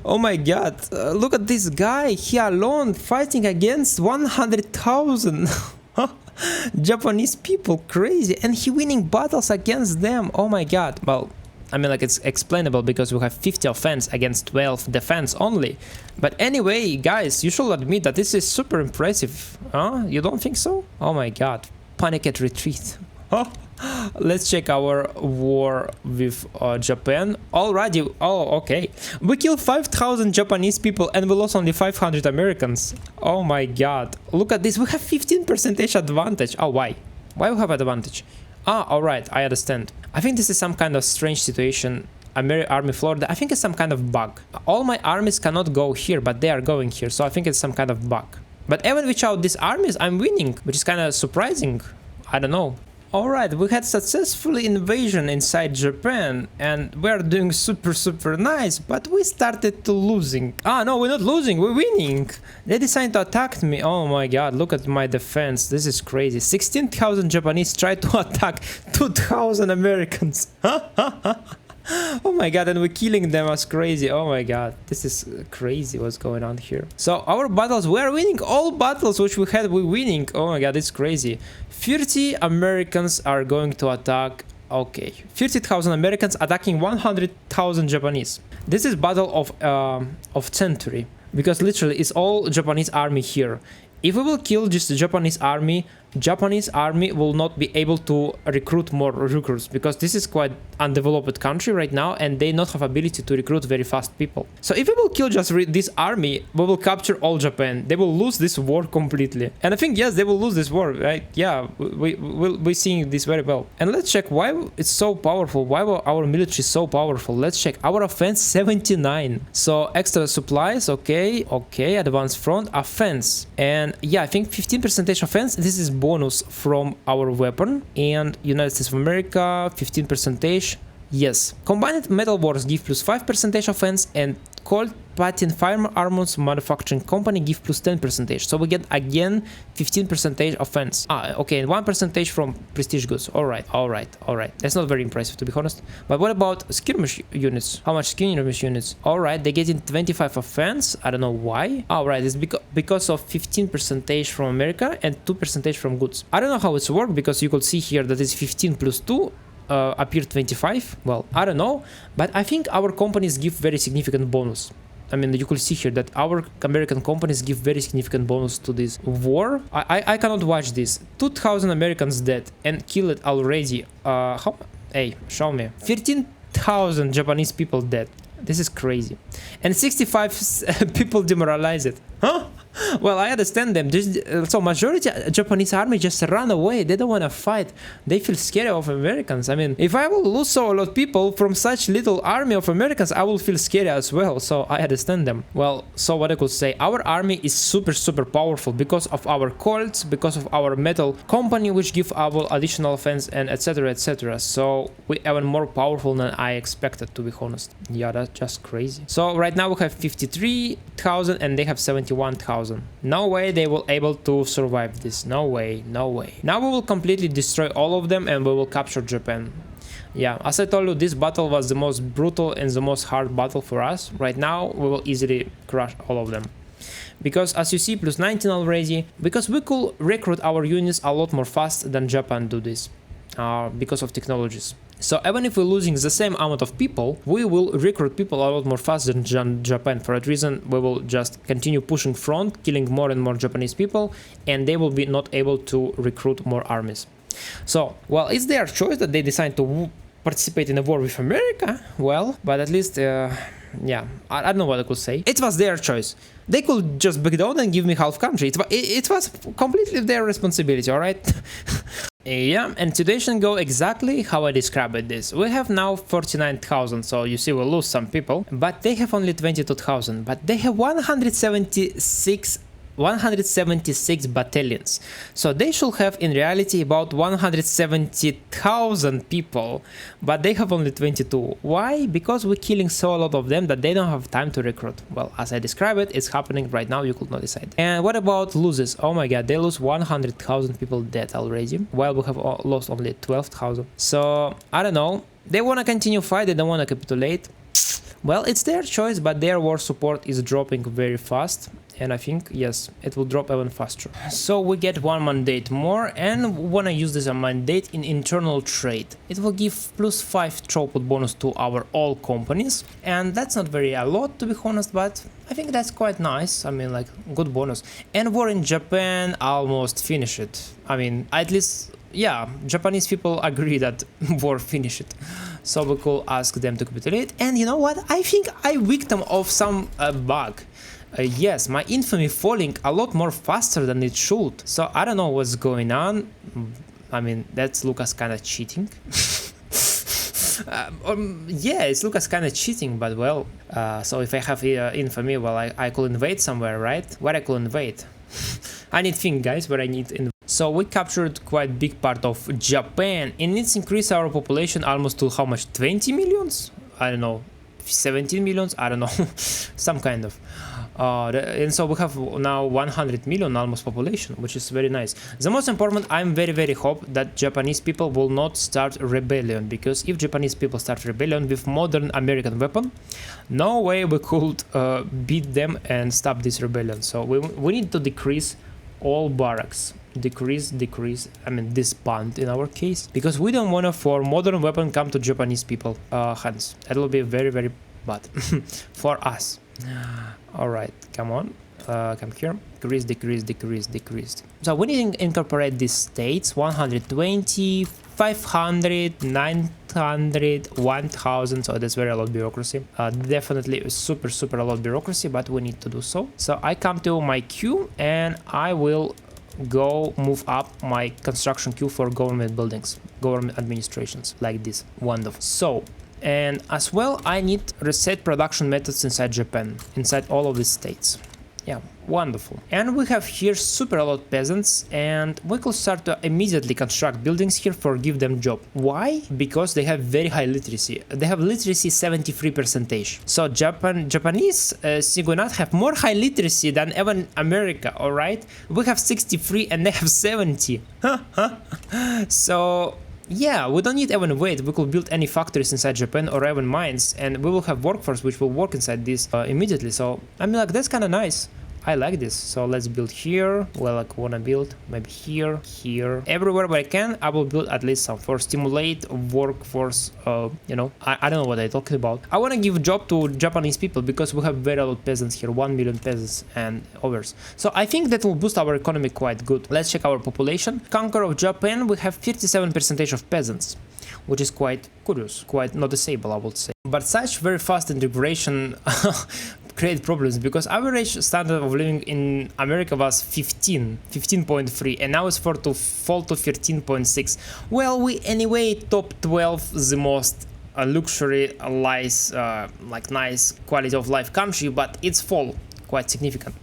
Oh my god, look at this guy. He alone fighting against 100,000. Japanese people, crazy, and he winning battles against them. Oh my god. Well, I mean, like, it's explainable because we have 50 offense against 12 defense only. But anyway, guys, you should admit that this is super impressive. Huh? You don't think so? Oh my god. Panic at retreat. Let's check our war with Japan. Already, oh, okay. We killed 5,000 Japanese people and we lost only 500 Americans. Oh my god. Look at this. We have 15% advantage. Oh, why? Why we have advantage? Ah, alright, I understand. I think this is some kind of strange situation. Army Florida, I think it's some kind of bug. All my armies cannot go here, but they are going here. So I think it's some kind of bug. But even without these armies, I'm winning, which is kind of surprising. I don't know. Alright, we had successfully invasion inside Japan and we're doing super nice, but we started to losing. Ah, no, we're not losing, we're winning. They decided to attack me. Oh my god, look at my defense. This is crazy. 16,000 Japanese tried to attack 2,000 Americans. Oh my god, and we're killing them as crazy. Oh my god, this is crazy what's going on here. So our battles, we are winning all battles which we had, we're winning. Oh my god, it's crazy. 30 Americans are going to attack. Okay, 30,000 Americans attacking 100,000 Japanese. This is battle of century, because literally it's all Japanese army here. If we will kill just the Japanese army will not be able to recruit more recruits, because this is quite undeveloped country right now and they not have ability to recruit very fast people. So if we will kill just this army, we will capture all Japan. They will lose this war completely. And I think, yes, they will lose this war, right? Yeah, we'll be seeing this very well. And let's check why it's so powerful. Why our military is so powerful. Let's check. Our offense 79. So extra supplies, okay, advanced front, offense. And yeah, I think 15% offense. This is bonus from our weapon. And United States of America 15%. Yes, combined metal wars give plus 5% offense, and Colt Patent Firearms Manufacturing Company give plus 10%. So we get again 15% offense. Ah, okay, and 1% from prestige goods. Alright. That's not very impressive, to be honest. But what about skirmish units? How much skirmish units? Alright, they get in 25 offense. I don't know why. Alright, it's because of 15% from America and 2% from goods. I don't know how it's worked, because you could see here that it's 15 plus 2. Appear 25. Well, I don't know, but I think our companies give very significant bonus. I mean, you could see here that our American companies give very significant bonus to this war. I cannot watch this. 2,000 Americans dead and killed already. How? Hey, show me. 13,000 Japanese people dead. This is crazy. And 65 people demoralized. Huh? Well, I understand them. So majority Japanese army just run away. They don't want to fight. They feel scared of Americans. I mean, if I will lose so a lot of people from such little army of Americans, I will feel scared as well. So I understand them. Well, so what I could say, our army is super powerful because of our colts, because of our metal company, which give our additional offense and etc. So we even more powerful than I expected, to be honest. Yeah, that's just crazy. So right now we have 53,000 and they have 71,000. No way they will able to survive this. No way, no way. Now we will completely destroy all of them and we will capture Japan. Yeah, as I told you, this battle was the most brutal and the most hard battle for us. Right now we will easily crush all of them. Because as you see, plus 19 already, because we could recruit our units a lot more fast than Japan do this. Because of technologies. So even if we're losing the same amount of people, we will recruit people a lot more fast than Japan. For that reason, we will just continue pushing front, killing more and more Japanese people, and they will be not able to recruit more armies. So, well, it's their choice that they decide to participate in a war with America. Well, but at least, yeah, I don't know what I could say. It was their choice. They could just back down and give me half country. It was completely their responsibility, alright? Yeah, and situation go exactly how I described this. We have now 49,000, so you see we'll lose some people, but they have only 22,000, but they have 176 battalions, so they should have in reality about 170,000 people, but they have only 22. Why? Because we're killing so a lot of them that they don't have time to recruit. Well, as I described it, it's happening right now, you could not decide. And what about losses? Oh my god, they lose 100,000 people dead already, while we have lost only 12,000. So I don't know, they want to continue fight, they don't want to capitulate. Well, it's their choice, but their war support is dropping very fast. And I think, yes, it will drop even faster. So we get one mandate more, and wanna use this mandate in internal trade. It will give plus 5 throughput bonus to our all companies, and that's not very a lot, to be honest, but I think that's quite nice. I mean, like, good bonus. And war in Japan almost finished. I mean, at least, yeah, Japanese people agree that war finished. So we could ask them to capitulate. And you know what? I think I victim of some bug. Yes, my infamy falling a lot more faster than it should. So I don't know what's going on. I mean, that's Lucas kind of cheating. Yeah, it's Lucas kind of cheating, but well, so if I have infamy, well, I could invade somewhere, right? Where I could invade? I need think, guys, where I need invade. So we captured quite big part of Japan, and it's increased our population almost to how much? 20 millions? I don't know. 17 millions? I don't know. Some kind of. And so we have now 100 million almost population, which is very nice. The most important, I'm very hope that Japanese people will not start rebellion, because if Japanese people start rebellion with modern American weapon, no way we could beat them and stop this rebellion. So we need to decrease all barracks. Decrease, I mean disband in our case, because we don't want to for modern weapon come to Japanese people hands. It will be very bad for us. All right, come on, come here. Decrease. So we need to incorporate these states: 120, 500, 900, 1000. So that's very a lot bureaucracy. Definitely super a lot bureaucracy, but we need to do so. So I come to my queue and I will go move up my construction queue for government buildings, government administrations, like this. Wonderful. So, and as well, I need reset production methods inside Japan, inside all of these states. Yeah, wonderful. And we have here super a lot peasants, and we could start to immediately construct buildings here for give them job. Why? Because they have very high literacy. They have literacy 73%. So Japanese Sigonat have more high literacy than even America, alright? We have 63 and they have 70. So yeah, we don't need even wait, we could build any factories inside Japan or even mines, and we will have workforce which will work inside this immediately. So I mean, like, that's kind of nice. I like this. So let's build here. Well, I wanna build maybe here, here, everywhere where I can. I will build at least some for stimulate workforce. You know, I don't know what I'm talking about. I wanna give job to Japanese people because we have very lot of peasants here, 1 million peasants and others. So I think that will boost our economy quite good. Let's check our population. Conquer of Japan, we have 57% of peasants, which is quite curious, quite noticeable, I would say. But such very fast integration create problems because average standard of living in America was 15.3, and now it's fall to 13.6. Well, we anyway top 12 the most luxury like nice quality of life country, but it's fall quite significant.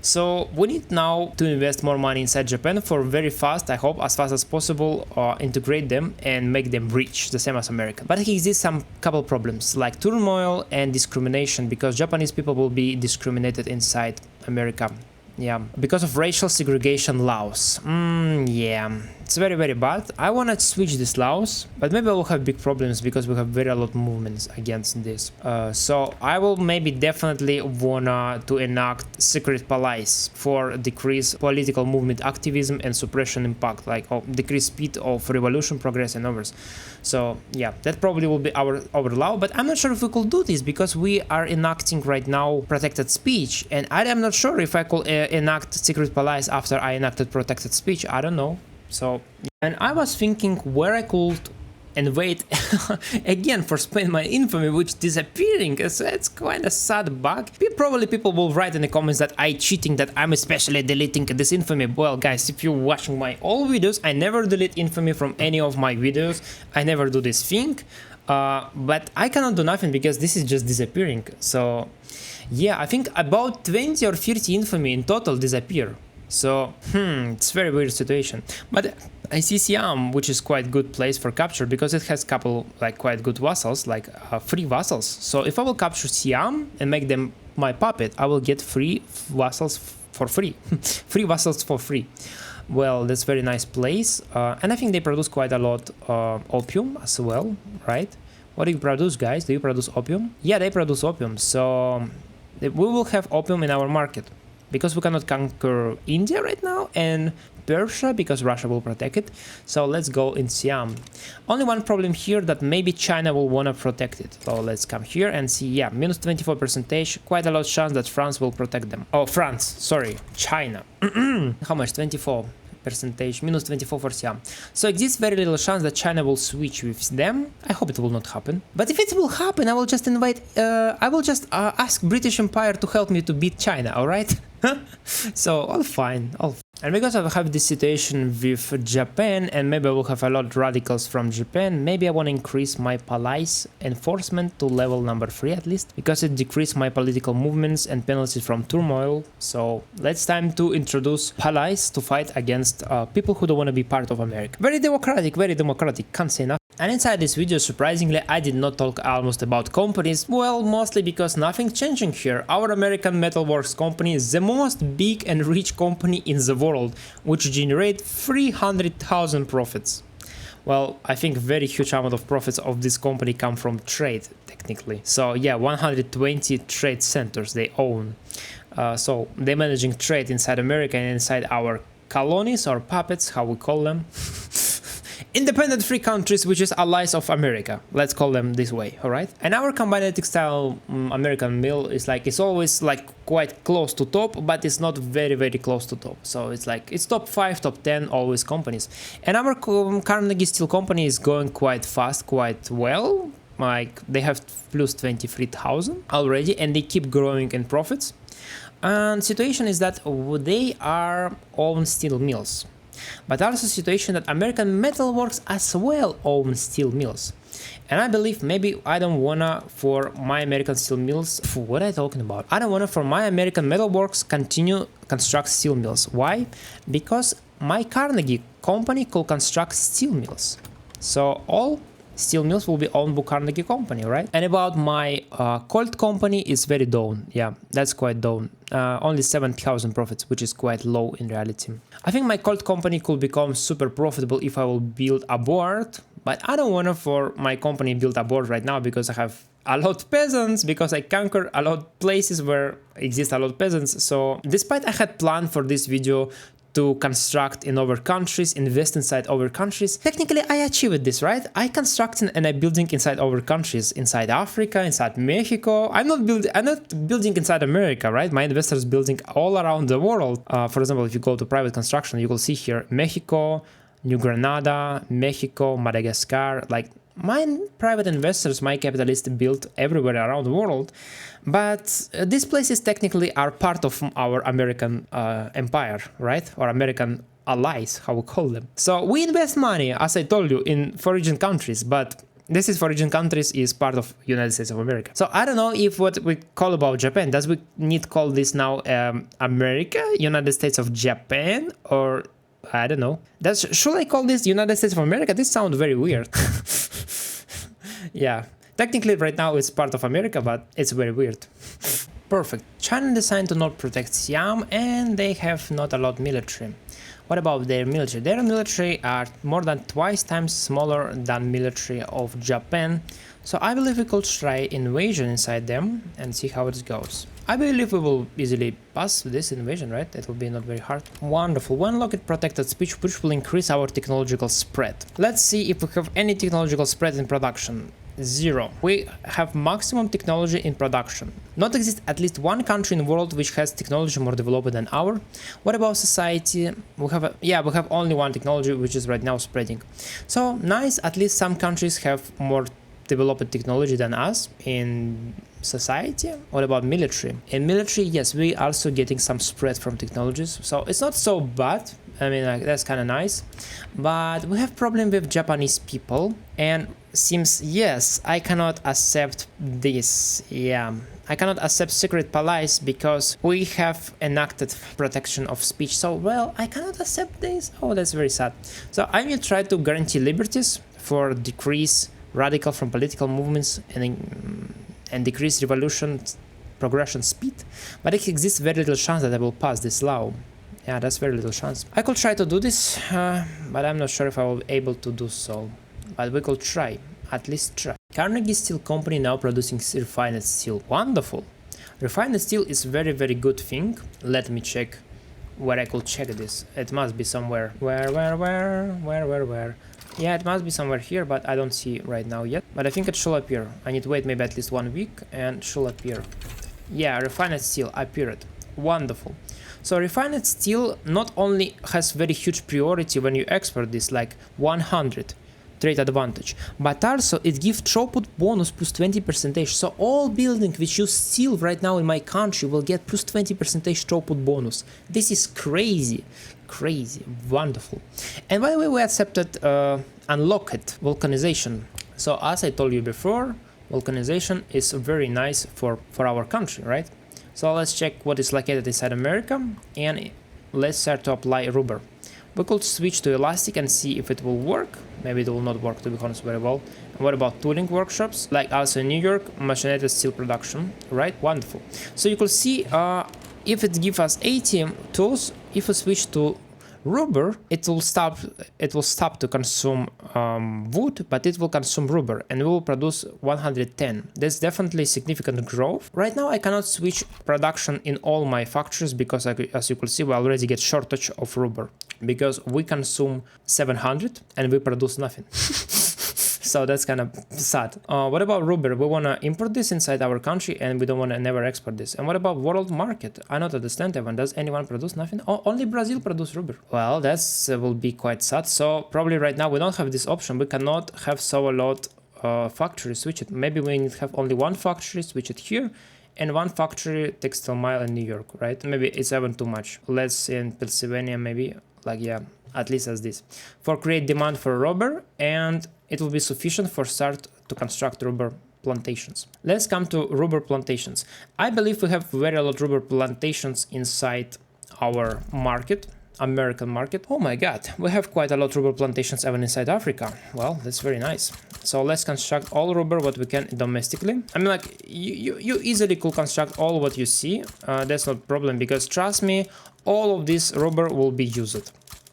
So we need now to invest more money inside Japan for very fast, I hope as fast as possible, integrate them and make them rich, the same as America. But there exists some couple problems like turmoil and discrimination because Japanese people will be discriminated inside America. Yeah, because of racial segregation laws. Yeah, it's very, very bad. I wanna switch these laws, but maybe I will have big problems because we have very a lot of movements against this. So I will maybe definitely wanna to enact secret police for decrease political movement activism and suppression impact, like decrease speed of revolution progress and others. So yeah, that probably will be our law, but I'm not sure if we could do this because we are enacting right now protected speech, and I am not sure if I could enact secret police after I enacted protected speech. I don't know. So, and I was thinking where I could invade again for Spain my infamy, which disappearing. So it's quite a sad bug. Probably people will write in the comments that I cheating, that I'm especially deleting this infamy. Well, guys, if you're watching my old videos, I never delete infamy from any of my videos. I never do this thing. But I cannot do nothing because this is just disappearing. So yeah, I think about 20 or 30 infamy in total disappear. So it's very weird situation. But I see Siam, which is quite good place for capture because it has couple like quite good vassals, like free vassals. So if I will capture Siam and make them my puppet, I will get free vassals for free. Free vassals for free. Well, that's very nice place, and I think they produce quite a lot opium as well, right? What do you produce, guys? Do you produce opium? Yeah, they produce opium, so we will have opium in our market because we cannot conquer India right now and Persia because Russia will protect it. So let's go in Siam. Only one problem here that maybe China will wanna protect it. So let's come here and see. Yeah, minus 24%, quite a lot of chance that France will protect them. Oh, France, sorry, China. How much? 24%, minus 24 for Siam. So exists very little chance that China will switch with them. I hope it will not happen. But if it will happen, I will just ask British Empire to help me to beat China, alright? So all fine, And because I have this situation with Japan, and maybe I will have a lot of radicals from Japan, maybe I want to increase my police enforcement to level number 3 at least, because it decreased my political movements and penalties from turmoil. So let's time to introduce police to fight against people who don't want to be part of America. Very democratic, can't say nothing. And inside this video, surprisingly, I did not talk almost about companies, well, mostly because nothing changing here. Our American Metalworks company is the most big and rich company in the world, which generate 300,000 profits. Well, I think very huge amount of profits of this company come from trade, technically. So yeah, 120 trade centers they own. So they're managing trade inside America and inside our colonies or puppets, how we call them. Independent free countries, which is allies of America. Let's call them this way, all right? And our combined textile American mill is like, it's always like quite close to top, but it's not very close to top. So it's like, it's top 5, top 10, always companies. And our Carnegie Steel company is going quite fast, quite well. Like they have plus 23,000 already, and they keep growing in profits. And situation is that they are own steel mills. But also situation that American Metalworks as well own steel mills. And I believe maybe I don't wanna for my American steel mills, what am I talking about? I don't wanna for my American Metalworks continue construct steel mills. Why? Because my Carnegie company could construct steel mills. So all steel mills will be owned by Carnegie company, right? And about my Colt company is very down. Yeah, that's quite down. Only 7,000 profits, which is quite low in reality. I think my Colt company could become super profitable if I will build a board, but I don't want to for my company build a board right now because I have a lot of peasants because I conquer a lot of places where exist a lot of peasants. So despite I had planned for this video to construct in other countries, invest inside other countries, technically I achieved this, right? I constructing and I building inside other countries, inside Africa, inside Mexico. I'm not building inside America, right? My investors building all around the world. For example, if you go to private construction, you will see here Mexico, New Granada, Mexico, Madagascar. Like my private investors, my capitalists built everywhere around the world, but these places technically are part of our American empire, right? Or American allies, how we call them. So we invest money, as I told you, in foreign countries, but this is foreign countries is part of United States of America. So I don't know if what we call about Japan, does we need call this now America, United States of Japan, or I don't know. Should I call this United States of America? This sounds very weird. Yeah, technically right now it's part of America, but it's very weird. Perfect. China decided to not protect Siam, and they have not a lot military. What about their military? Their military are more than twice times smaller than military of Japan. So I believe we could try invasion inside them and see how it goes. I believe we will easily pass this invasion, right? It will be not very hard. Wonderful. One locket protected speech, which will increase our technological spread. Let's see if we have any technological spread in production. 0. We have maximum technology in production. Not exist at least one country in the world which has technology more developed than our. What about society? We have only one technology which is right now spreading. So nice, at least some countries have more developed technology than us in society. What about military? In military, yes, we also getting some spread from technologies, so it's not so bad. I mean, like, that's kind of nice, but we have problem with Japanese people, and seems, yes, I cannot accept this. Yeah, I cannot accept secret police because we have enacted protection of speech. So, well, I cannot accept this. Oh, that's very sad. So I will try to guarantee liberties for decrease radical from political movements and decrease revolution progression speed, but it exists very little chance that I will pass this law. Yeah, that's very little chance. I could try to do this, but I'm not sure if I will be able to do so. But we could try, at least try. Carnegie Steel Company now producing refined steel. Wonderful. Refined steel is very good thing. Let me check where I could check this. It must be somewhere. Where? Yeah, it must be somewhere here, but I don't see right now yet. But I think it should appear. I need to wait maybe at least 1 week and it should appear. Yeah, refined steel appeared. Wonderful. So refined steel not only has very huge priority when you export this, like 100 trade advantage, but also it gives throughput bonus plus 20%. So all buildings which use steel right now in my country will get plus 20% throughput bonus. This is crazy. Wonderful. And by the way, we accepted unlocked vulcanization. So as I told you before, vulcanization is very nice for our country, right? So let's check what is located inside America, and let's start to apply rubber. We could switch to elastic and see if it will work. Maybe it will not work, to be honest, very well. And what about tooling workshops, like also in New York, machinated steel production, right? Wonderful. So you could see if it gives us 80 tools, if we switch to rubber, it will stop to consume wood, but it will consume rubber, and we will produce 110. That's definitely significant growth. Right now I cannot switch production in all my factories because as you can see, we already get shortage of rubber because we consume 700 and we produce nothing. So that's kind of sad. What about rubber? We want to import this inside our country and we don't want to never export this. And what about world market? I don't understand everyone. Does anyone produce nothing? Oh, only Brazil produce rubber. Well, that's will be quite sad. So probably right now we don't have this option. We cannot have so a lot factory switch it. Maybe we need to have only one factory switch it here and one factory textile mile in New York, right? Maybe it's even too much. Let's in Pennsylvania maybe, like, yeah, at least as this. For create demand for rubber, and it will be sufficient for start to construct rubber plantations. Let's come to rubber plantations. I believe we have very lot of rubber plantations inside our market, American market. Oh my god, we have quite a lot of rubber plantations even inside Africa. Well, that's very nice. So let's construct all rubber what we can domestically. I mean, like, you easily could construct all what you see. That's not a problem because trust me, all of this rubber will be used.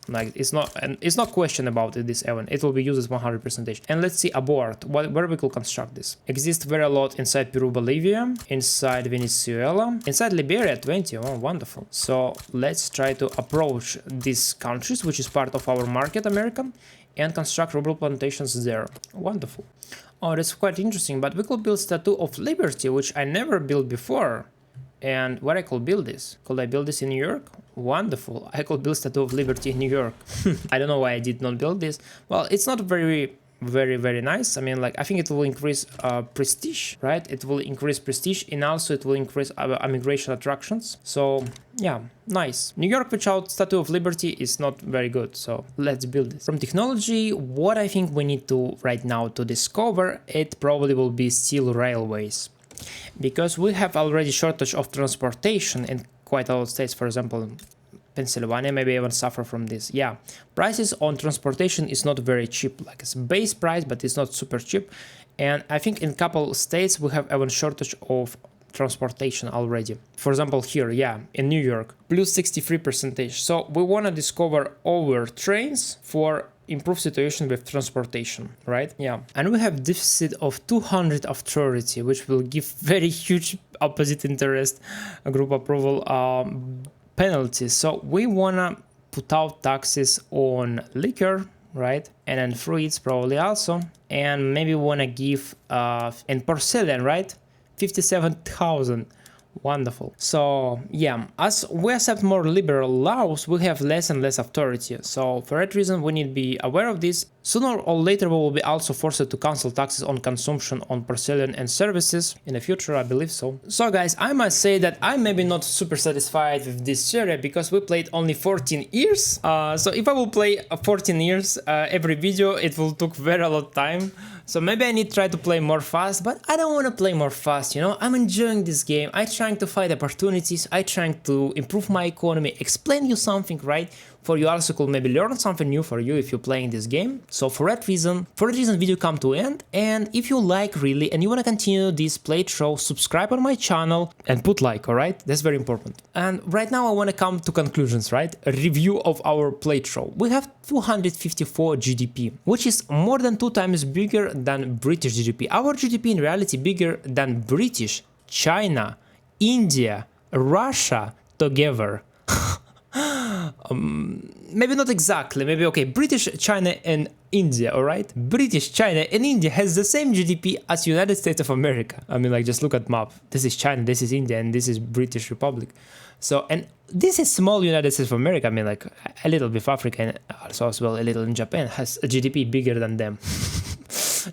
Like it's not question about it, this event. It will be used 100%. And let's see abort. Where we could construct this. Exists very a lot inside Peru, Bolivia, inside Venezuela, inside Liberia 20. Oh, wonderful. So let's try to approach these countries, which is part of our market, America, and construct rubber plantations there. Wonderful. Oh, that's quite interesting. But we could build Statue of Liberty, which I never built before. And where I could build this? Could I build this in New York? Wonderful. I could build Statue of Liberty in New York. I don't know why I did not build this. Well, it's not very nice. I mean, like, I think it will increase prestige, right? It will increase prestige, and also it will increase immigration attractions. So yeah, nice. New York without Statue of Liberty is not very good, so let's build this. From technology, what I think we need to right now to discover, it probably will be steel railways, because we have already shortage of transportation in quite a lot of states. For example, Pennsylvania maybe even suffer from this. Yeah, prices on transportation is not very cheap. Like, it's base price, but it's not super cheap. And I think in a couple states we have even shortage of transportation already. For example, here, yeah, in New York, plus 63%. So we want to discover our trains for improve situation with transportation, right? Yeah, and we have deficit of 200 authority, which will give very huge opposite interest group approval penalties. So we wanna put out taxes on liquor, right? And then fruits probably also, and maybe wanna give and porcelain, right? 57,000. Wonderful. So yeah, as we accept more liberal laws, we have less and less authority. So for that reason, we need to be aware of this. Sooner or later, we will be also forced to cancel taxes on consumption on porcelain and services in the future, I believe so. So guys, I must say that I'm maybe not super satisfied with this series because we played only 14 years. So if I will play 14 years every video, it will take very a lot of time. So maybe I need to try to play more fast, but I don't want to play more fast, you know? I'm enjoying this game. I'm trying to find opportunities. I'm trying to improve my economy, explain you something, right? For you also could maybe learn something new for you if you're playing this game. So for that reason, video come to end. And if you like really and you want to continue this playthrough, subscribe on my channel and put like, alright? That's very important. And right now I want to come to conclusions, right? A review of our playthrough. We have 254 GDP, which is more than 2 times bigger than British GDP. Our GDP in reality bigger than British, China, India, Russia together. Maybe not exactly, maybe okay, British, China and India, alright? British, China and India has the same GDP as United States of America. I mean, like, just look at map. This is China, this is India, and this is British Republic. So, and this is small United States of America. I mean, like, a little bit of Africa and also as well a little in Japan has a GDP bigger than them.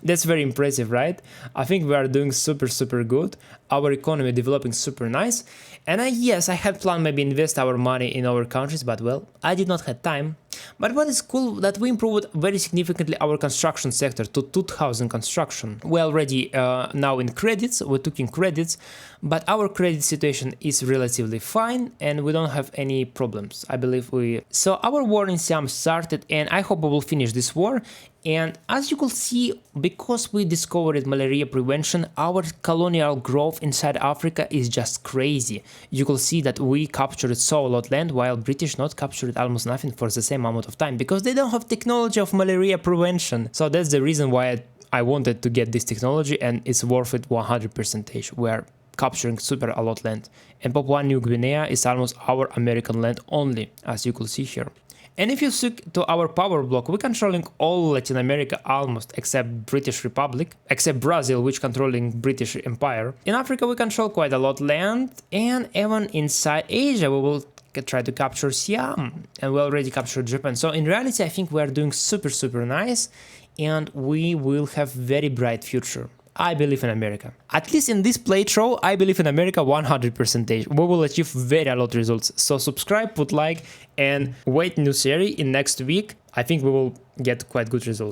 That's very impressive, right? I think we are doing super good. Our economy developing super nice. And yes, I had planned maybe invest our money in our countries, but well, I did not have time. But what is cool that we improved very significantly our construction sector to 2,000 construction. We already now in credits, we took in credits, but our credit situation is relatively fine and we don't have any problems. I believe we... So our war in Siam started and I hope we will finish this war. And as you could see, because we discovered malaria prevention, our colonial growth inside Africa is just crazy. You could see that we captured so a lot land while British not captured almost nothing for the same amount of time because they don't have technology of malaria prevention. So that's the reason why I wanted to get this technology and it's worth it 100%. We are capturing super a lot land. And Papua New Guinea is almost our American land only, as you could see here. And if you look to our power block, we're controlling all Latin America almost except British Republic, except Brazil, which controlling British Empire. In Africa, we control quite a lot land, and even inside Asia, we will try to capture Siam, and we already captured Japan. So in reality, I think we are doing super nice, and we will have very bright future. I believe in America. At least in this playthrough, I believe in America 100%. We will achieve very a lot of results. So subscribe, put like, and wait new series in next week. I think we will get quite good results.